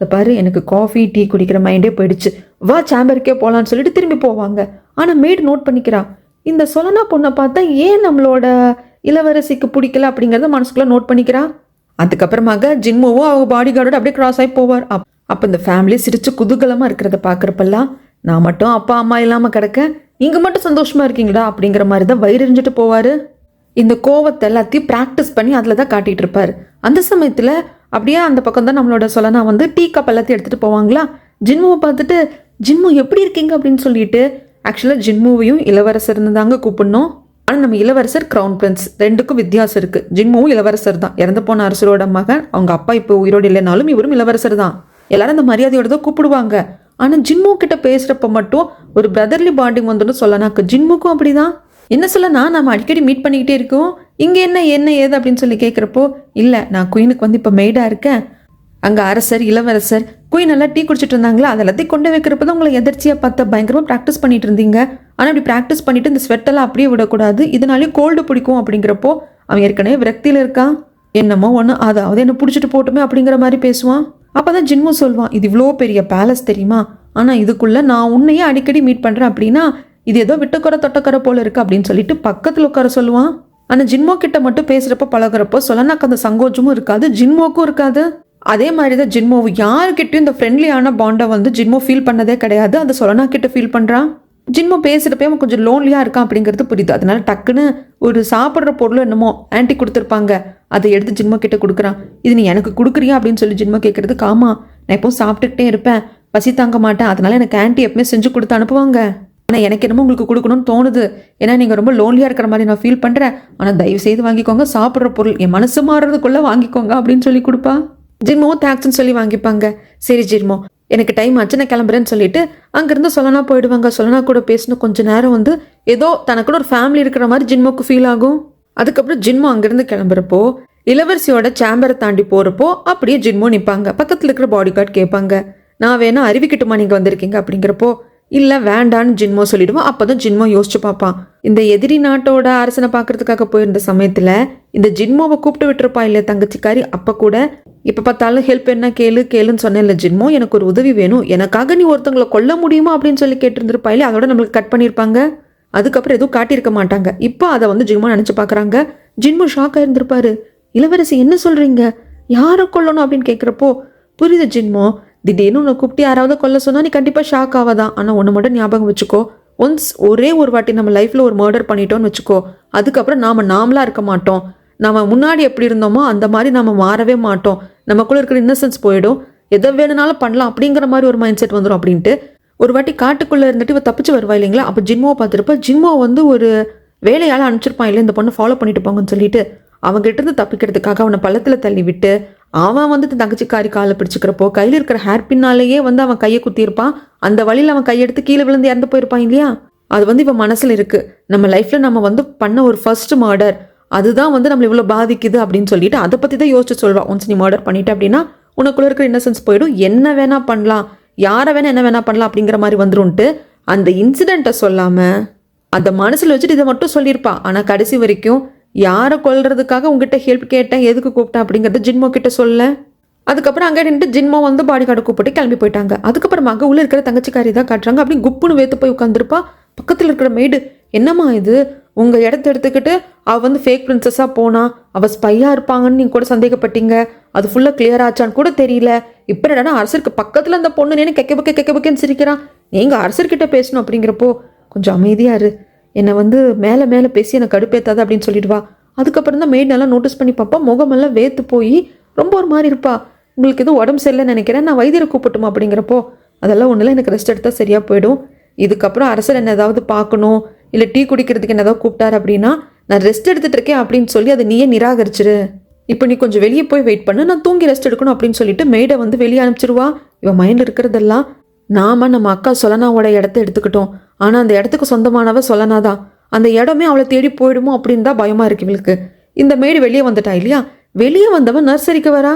இதை பாரு எனக்கு காஃபி டீ குடிக்கிற மைண்டே போயிடுச்சு, வா சேம்பருக்கே போகலான்னு சொல்லிட்டு திரும்பி போவாங்க. ஆனால் மெய்டு நோட் பண்ணிக்கிறா, இந்த சொலனா பொண்ணை பார்த்தா ஏன் நம்மளோட இளவரசிக்கு பிடிக்கல அப்படிங்கிறத மனசுக்குள்ளே நோட் பண்ணிக்கிறா. அதுக்கப்புறமாக ஜின்மோவும் அவங்க பாடி கார்டோட அப்படியே கிராஸ் ஆகி போவார். அப்போ இந்த ஃபேமிலி சிரிச்சு குதூகலமாக இருக்கிறத பார்க்குறப்பெல்லாம் நான் மட்டும் அப்பா அம்மா இல்லாமல் கிடக்க, நீங்கள் மட்டும் சந்தோஷமாக இருக்கீங்களா அப்படிங்கிற மாதிரி தான் வயிறு எரிஞ்சிட்டு போவார். இந்த கோவத்தை எல்லாத்தையும் ப்ராக்டிஸ் பண்ணி அதில் தான் காட்டிகிட்டு இருப்பார். அந்த சமயத்தில் அப்படியே அந்த பக்கம் தான் நம்மளோட சொல்லனா வந்து டீ கப் எல்லாத்தையும் எடுத்துகிட்டு போவாங்களா. ஜின்முவை பார்த்துட்டு, ஜின்மு எப்படி இருக்கீங்க அப்படின்னு சொல்லிட்டு, ஆக்சுவலாக ஜின்முவையும் இளவரசர்னு தாங்க கூப்பிடணும். ஆனால் நம்ம இளவரசர் க்ரௌன் பிரின்ஸ், ரெண்டுக்கும் வித்தியாசம் இருக்குது. ஜின்முவும் இளவரசர் தான், இறந்து போன அரசரோட மகன். அவங்க அப்பா இப்போ உயிரோடு இல்லைனாலும் இவரும் இளவரசர் தான். எல்லாரும் அந்த மரியாதையோட தான் கூப்பிடுவாங்க. ஆனால் ஜின்மு கிட்ட பேசுகிறப்ப மட்டும் ஒரு பிரதர்லி பாண்டிங் வந்துன்னு சொல்லனாக்கு. ஜின்முக்கும் அப்படிதான். என்ன சொல்லனா, நம்ம அடிக்கடி மீட் பண்ணிக்கிட்டே இருக்கோம், இங்கே என்ன என்ன ஏது அப்படின்னு சொல்லி கேட்குறப்போ, இல்லை நான் குயினுக்கு வந்து இப்போ மெய்டாக இருக்கேன், அங்கே அரசர் இளவரசர் குயின் நல்லா டீ குடிச்சிட்டு இருந்தாங்களா, அதை எல்லாத்தையும் கொண்டு வைக்கிறப்ப தான் உங்களை எதிர்ச்சியாக பார்த்து பயங்கரமாக ப்ராக்டிஸ் பண்ணிட்டு இருந்தீங்க. ஆனால் இப்படி ப்ராக்டிஸ் பண்ணிட்டு இந்த ஸ்வெட்டெல்லாம் அப்படியே விடக்கூடாது, இதனாலேயும் கோல்டு பிடிக்கும் அப்படிங்கிறப்போ அவன் ஏற்கனவே விரக்தியில் இருக்கான். என்னமோ ஒன்று அதாவது என்ன பிடிச்சிட்டு போட்டுமே அப்படிங்கிற மாதிரி பேசுவான். அப்போ தான் ஜின்மு சொல்வான், இது இவ்வளோ பெரிய பேலஸ் தெரியுமா, ஆனால் இதுக்குள்ளே நான் உன்னையே அடிக்கடி மீட் பண்ணுறேன் அப்படின்னா இது ஏதோ விட்டுக்கரை தொட்டக்கரை போல இருக்குது அப்படின்னு சொல்லிட்டு பக்கத்தில் உட்கார சொல்லுவான். ஆனால் ஜின்மோ கிட்ட மட்டும் பேசுகிறப்ப பழகிறப்போ சொல்லனாக்கு அந்த சங்கோச்சமும் இருக்காது, ஜின்மோக்கும் இருக்காது. அதே மாதிரி தான் ஜின்மோவும் யாருக்கிட்டையும் இந்த ஃப்ரெண்ட்லியான பாண்டை வந்து ஜின்மோ ஃபீல் பண்ணதே கிடையாது. அதை சொல்லனா கிட்ட ஃபீல் பண்ணுறான். ஜின்மோ பேசுகிறப்ப அவன் கொஞ்சம் லோன்லியாக இருக்கான் அப்படிங்கிறது புரியுது. அதனால டக்குன்னு ஒரு சாப்பிட்ற பொருளும் என்னமோ ஆன்ட்டி கொடுத்துருப்பாங்க, அதை எடுத்து ஜின்மோ கிட்ட கொடுக்குறான். இது நீ எனக்கு கொடுக்குறியா அப்படின்னு சொல்லி ஜின்மோ கேட்குறதுக்கு, ஆமா நான் எப்பவும் சாப்பிட்டுக்கிட்டே இருப்பேன், பசி தாங்க மாட்டேன், அதனால எனக்கு ஆன்ட்டி எப்பவுமே செஞ்சு கொடுத்து அனுப்புவாங்க. ஆனால் எனக்கு என்னமோ உங்களுக்கு கொடுக்கணும்னு தோணுது, ஏன்னா நீங்கள் ரொம்ப லோன்லியாக இருக்கிற மாதிரி நான் ஃபீல் பண்ணுறேன், ஆனால் தயவு செய்து வாங்கிக்கோங்க, சாப்பிட்ற பொருள் என் மனசு மாறுறதுக்குள்ளே வாங்கிக்கோங்க அப்படின்னு சொல்லி கொடுப்பா. ஜின்மோ தேங்க்ஸ்ன்னு சொல்லி வாங்கிப்பாங்க. சரி ஜின்மோ எனக்கு டைம் ஆச்சு நான் கிளம்புறேன்னு சொல்லிட்டு அங்கேருந்து சொல்லனா போயிடுவாங்க. சொல்லனா கூட பேசணும் கொஞ்ச நேரம் வந்து ஏதோ தனக்குன்னு ஒரு ஃபேமிலி இருக்கிற மாதிரி ஜின்மோக்கு ஃபீல் ஆகும். அதுக்கப்புறம் ஜின்மோ அங்கேருந்து கிளம்புறப்போ இளவரசியோட சேம்பரை தாண்டி போகிறப்போ அப்படியே ஜின்மோ நிற்பாங்க. பக்கத்தில் இருக்கிற பாடி கார்டு கேட்பாங்க, நான் வேணா அறிவிக்கட்டுமா நீங்கள் வந்திருக்கீங்க அப்படிங்கிறப்போ, இல்லை வேண்டான்னு ஜின்மோ சொல்லிடுவோம். அப்போ தான் ஜின்மோ யோசிச்சு பார்ப்பான், இந்த எதிரி நாட்டோட அரசனை பார்க்கறதுக்காக போயிருந்த சமயத்தில் இந்த ஜின்மோவை கூப்பிட்டு விட்டுருப்பா இல்லையா தங்கச்சிக்காரி. அப்போ கூட இப்போ பார்த்தாலும் ஹெல்ப் என்ன கேளுன்னு சொன்னேன் இல்லை ஜின்மோ, எனக்கு ஒரு உதவி வேணும், எனக்காக நீ ஒருத்தவங்களை கொல்ல முடியுமா அப்படின்னு சொல்லி கேட்டிருந்திருப்பா இல்லையா. அதோட நம்மளுக்கு கட் பண்ணியிருப்பாங்க. அதுக்கப்புறம் எதுவும் காட்டியிருக்க மாட்டாங்க. இப்போ அதை வந்து ஜின்மோ நினச்சி பார்க்குறாங்க. ஜின்மோ ஷாக் ஆயிருந்திருப்பாரு. இளவரசி என்ன சொல்கிறீங்க, யாரை கொல்லணும் அப்படின்னு கேட்குறப்போ, புரியுது ஜின்மோ, திடீர்னு உன்னை கூப்பிட்டு யாராவது கொல்ல சொன்னால் நீ கண்டிப்பாக ஷாக் ஆகாதான். ஆனால் ஒன்று மட்டும் ஞாபகம் வச்சுக்கோ, ஒன்ஸ் ஒரே ஒரு வாட்டி நம்ம லைஃப்பில் ஒரு மர்டர் பண்ணிட்டோன்னு வச்சுக்கோ, அதுக்கப்புறம் நாமளாக இருக்க மாட்டோம். நம்ம முன்னாடி எப்படி இருந்தோமோ அந்த மாதிரி நம்ம மாறவே மாட்டோம். நமக்குள்ளே இருக்கிற இன்னசென்ஸ் போயிடும், எதை வேணுனாலும் பண்ணலாம் அப்படிங்கிற மாதிரி ஒரு மைண்ட் செட் வந்துடும் அப்படின்ட்டு. ஒரு வாட்டி காட்டுக்குள்ளே இருந்துட்டு இவ தப்பிச்சு வருவா இல்லைங்களா. அப்போ ஜின்மோவை பார்த்துருப்பா. ஜின்மோ வந்து ஒரு வேலையால் அனுப்பிச்சிருப்பான் இல்லை இந்த பொண்ணை ஃபாலோ பண்ணிட்டு போங்கன்னு சொல்லிட்டு, அவங்ககிட்ட இருந்து தப்பிக்கிறதுக்காக அவனை பள்ளத்தில் தள்ளி விட்டு அவன் வந்து தங்கச்சிக்காரி காலை பிடிச்சிக்கிறப்போ கையில் இருக்கிற ஹேர் பின்னாலேயே வந்து அவன் கையை குத்தியிருப்பான். அந்த வழியில் அவன் கையெடுத்து கீழே விழுந்து இறந்து போயிருப்பான் இல்லையா. அது வந்து இவன் மனசில் இருக்குது, நம்ம லைஃப்பில் நம்ம வந்து பண்ண ஒரு ஃபர்ஸ்ட் மர்டர் அதுதான் வந்து நம்மளை இவ்வளோ பாதிக்குது அப்படின்னு சொல்லிட்டு அதை பற்றி தான் யோசிச்சு சொல்வான். ஒன்ஸ் நீ மர்டர் பண்ணிட்ட அப்படின்னா உனக்குள்ளே இருக்கிற இன்னசென்ஸ் போயிடும், என்ன வேணா பண்ணலாம், யாரை வேணா என்ன வேணா பண்ணலாம் அப்படிங்கிற மாதிரி வந்துருன்ட்டு அந்த இன்சிடெண்ட்டை சொல்லாமல் அந்த மனசில் வச்சுட்டு இதை மட்டும் சொல்லியிருப்பான். ஆனால் கடைசி வரைக்கும் யாரை கொல்றதுக்காக உங்ககிட்ட ஹெல்ப் கேட்டேன், எதுக்கு கூப்பிட்டேன் அப்படிங்கிறது ஜின்மோ கிட்ட சொல்ல. அதுக்கப்புறம் அங்கே நின்று ஜின்மோ வந்து பாடி கார்டு கூப்பிட்டு கிளம்பி போயிட்டாங்க. அதுக்கப்புறமாக உள்ள இருக்கிற தங்கச்சிக்காரி தான் காட்டுறாங்க. அப்படி குப்புன்னு வேத்து போய் உட்காந்துருப்பா. பக்கத்தில் இருக்கிற மெய்டு, என்னம்மா இது, உங்கள் இடத்த எடுத்துக்கிட்டு அவள் வந்து ஃபேக் பிரின்சஸாக போனா, அவள் ஸ்பையாக இருப்பாங்கன்னு நீங்கள் கூட சந்தேகப்பட்டீங்க, அது ஃபுல்லாக கிளியர் ஆச்சான்னு கூட தெரியல, இப்போ என்னடா அரசருக்கு பக்கத்தில் அந்த பொண்ணு நேனு கெக்க பக்கேன்னு சிரிக்கிறான், நீங்கள் அரசர்கிட்ட பேசணும் அப்படிங்கிறப்போ கொஞ்சம் அமைதியாக இரு, என்னை வந்து மேலே மேலே பேசி எனக்கு கடுப்பேத்தாது அப்படின்னு சொல்லிடுவா. அதுக்கப்புறம் தான் மெய்டு நல்லா நோட்டீஸ் பண்ணி பார்ப்பா, முகமெல்லாம் வேத்து போய் ரொம்ப ஒரு மாதிரி இருப்பா. உங்களுக்கு எதுவும் உடம்பு சரியில்லைன்னு நினைக்கிறேன், நான் வைத்தியரை கூப்பிட்டுமா அப்படிங்கிறப்போ, அதெல்லாம் ஒன்றும் இல்லை, எனக்கு ரெஸ்ட் எடுத்தால் சரியாக போயிடும், இதுக்கப்புறம் அரசர் என்ன ஏதாவது பார்க்கணும் இல்லை டீ குடிக்கிறதுக்கு என்ன ஏதாவது கூப்பிட்டாரு அப்படின்னா நான் ரெஸ்ட் எடுத்துகிட்டு இருக்கேன் அப்படின்னு சொல்லி அதை நீயே நிராகரிச்சிரு, இப்போ நீ கொஞ்சம் வெளியே போய் வெயிட் பண்ணு, நான் தூங்கி ரெஸ்ட் எடுக்கணும் அப்படின்னு சொல்லிட்டு மெய்டை வந்து வெளியே அனுப்பிச்சிருவா. இவன் மைண்டில் இருக்கிறதெல்லாம், நாம நம்ம அக்கா சொலனாவோட இடத்த எடுத்துக்கிட்டோம், ஆனால் அந்த இடத்துக்கு சொந்தமானவ சொலனா தான், அந்த இடமே அவளை தேடி போயிடுமோ அப்படின்னு தான் பயமா இருக்கு இவளுக்கு. இந்த மேடு வெளியே வந்துட்டா இல்லையா, வெளியே வந்தவன் நர்சரிக்கு வரா.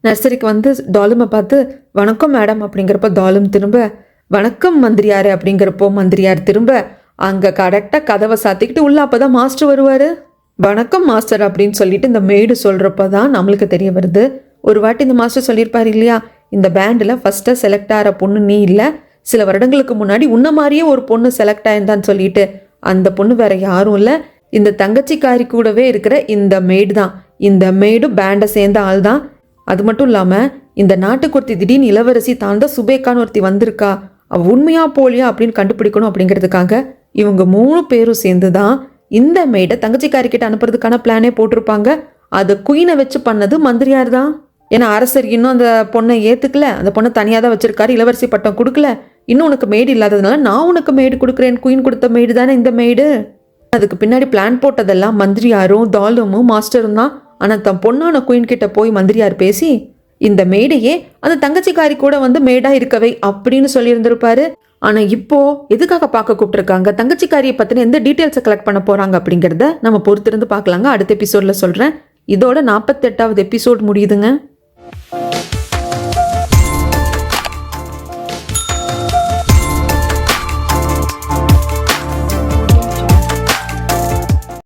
நர்சரிக்கு வந்து டாலுமை பார்த்து வணக்கம் மேடம் அப்படிங்கிறப்ப டாலும் திரும்ப வணக்கம் மந்திரியாரு அப்படிங்கிறப்போ மந்திரியார் திரும்ப அங்கே கரெக்டாக கதவை சாத்திக்கிட்டு உள்ள அப்போதான் மாஸ்டர் வருவார். வணக்கம் மாஸ்டர் அப்படின்னு சொல்லிட்டு இந்த மெய்டு சொல்கிறப்ப தான் நம்மளுக்கு தெரிய வருது. ஒரு வாட்டி இந்த மாஸ்டர் சொல்லியிருப்பார் இல்லையா, இந்த பேண்டில் ஃபஸ்ட்டாக செலக்ட் ஆகிற பொண்ணு நீ இல்லை, சில வருடங்களுக்கு முன்னாடி உன்ன மாதிரியே ஒரு பொண்ணு செலக்ட் ஆயிருந்தான்னு சொல்லிட்டு அந்த பொண்ணு வேற யாரும் இல்லை, இந்த தங்கச்சிக்காரி கூடவே இருக்கிற இந்த மெய்டு தான். இந்த மெய்டு பேண்டை சேர்ந்த ஆள் தான். அது மட்டும் இல்லாமல் இந்த நாட்டுக்கு ஒருத்தி திடீர்னு இளவரசி தான் தான் சுபேக்கான்னு ஒருத்தி வந்திருக்கா, அவள் உண்மையா போலியா அப்படின்னு கண்டுபிடிக்கணும் அப்படிங்கிறதுக்காக இவங்க 3 பேரும் சேர்ந்து தான் இந்த மெய்டை தங்கச்சிக்காரிக்கிட்ட அனுப்புறதுக்கான பிளானே போட்டிருப்பாங்க. அதை குயினை வச்சு பண்ணது மந்திரியார் தான். ஏன்னா அரசர் இன்னும் அந்த பொண்ணை ஏற்றுக்கல, அந்த பொண்ணை தனியாக தான் வச்சிருக்காரு, இளவரசி பட்டம் கொடுக்கல, இன்னும் உனக்கு மெய்டு இல்லாததுனால நான் உனக்கு மெய்டு கொடுக்குறேன், குயின் கொடுத்த மெய்டு தானே இந்த மெய்டு. அதுக்கு பின்னாடி பிளான் போட்டதெல்லாம் மந்திரியாரும் டாலுமும் மாஸ்டரும் தான். ஆனால் தன் பொண்ணான குயின் கிட்ட போய் மந்திரியார் பேசி இந்த மெய்டையே அந்த தங்கச்சிக்காரி கூட வந்து மெய்டா இருக்கவை அப்படின்னு சொல்லியிருந்திருப்பாரு. ஆனால் இப்போ எதுக்காக பார்க்க கூப்பிட்டுருக்காங்க, தங்கச்சிக்காரியை பற்றின எந்த டீட்டெயில்ஸை கலெக்ட் பண்ண போகிறாங்க அப்படிங்கிறத நம்ம பொறுத்திருந்து பார்க்கலாங்க. அடுத்த எபிசோடில் சொல்கிறேன். இதோட 48வது எபிசோட் முடியுதுங்க.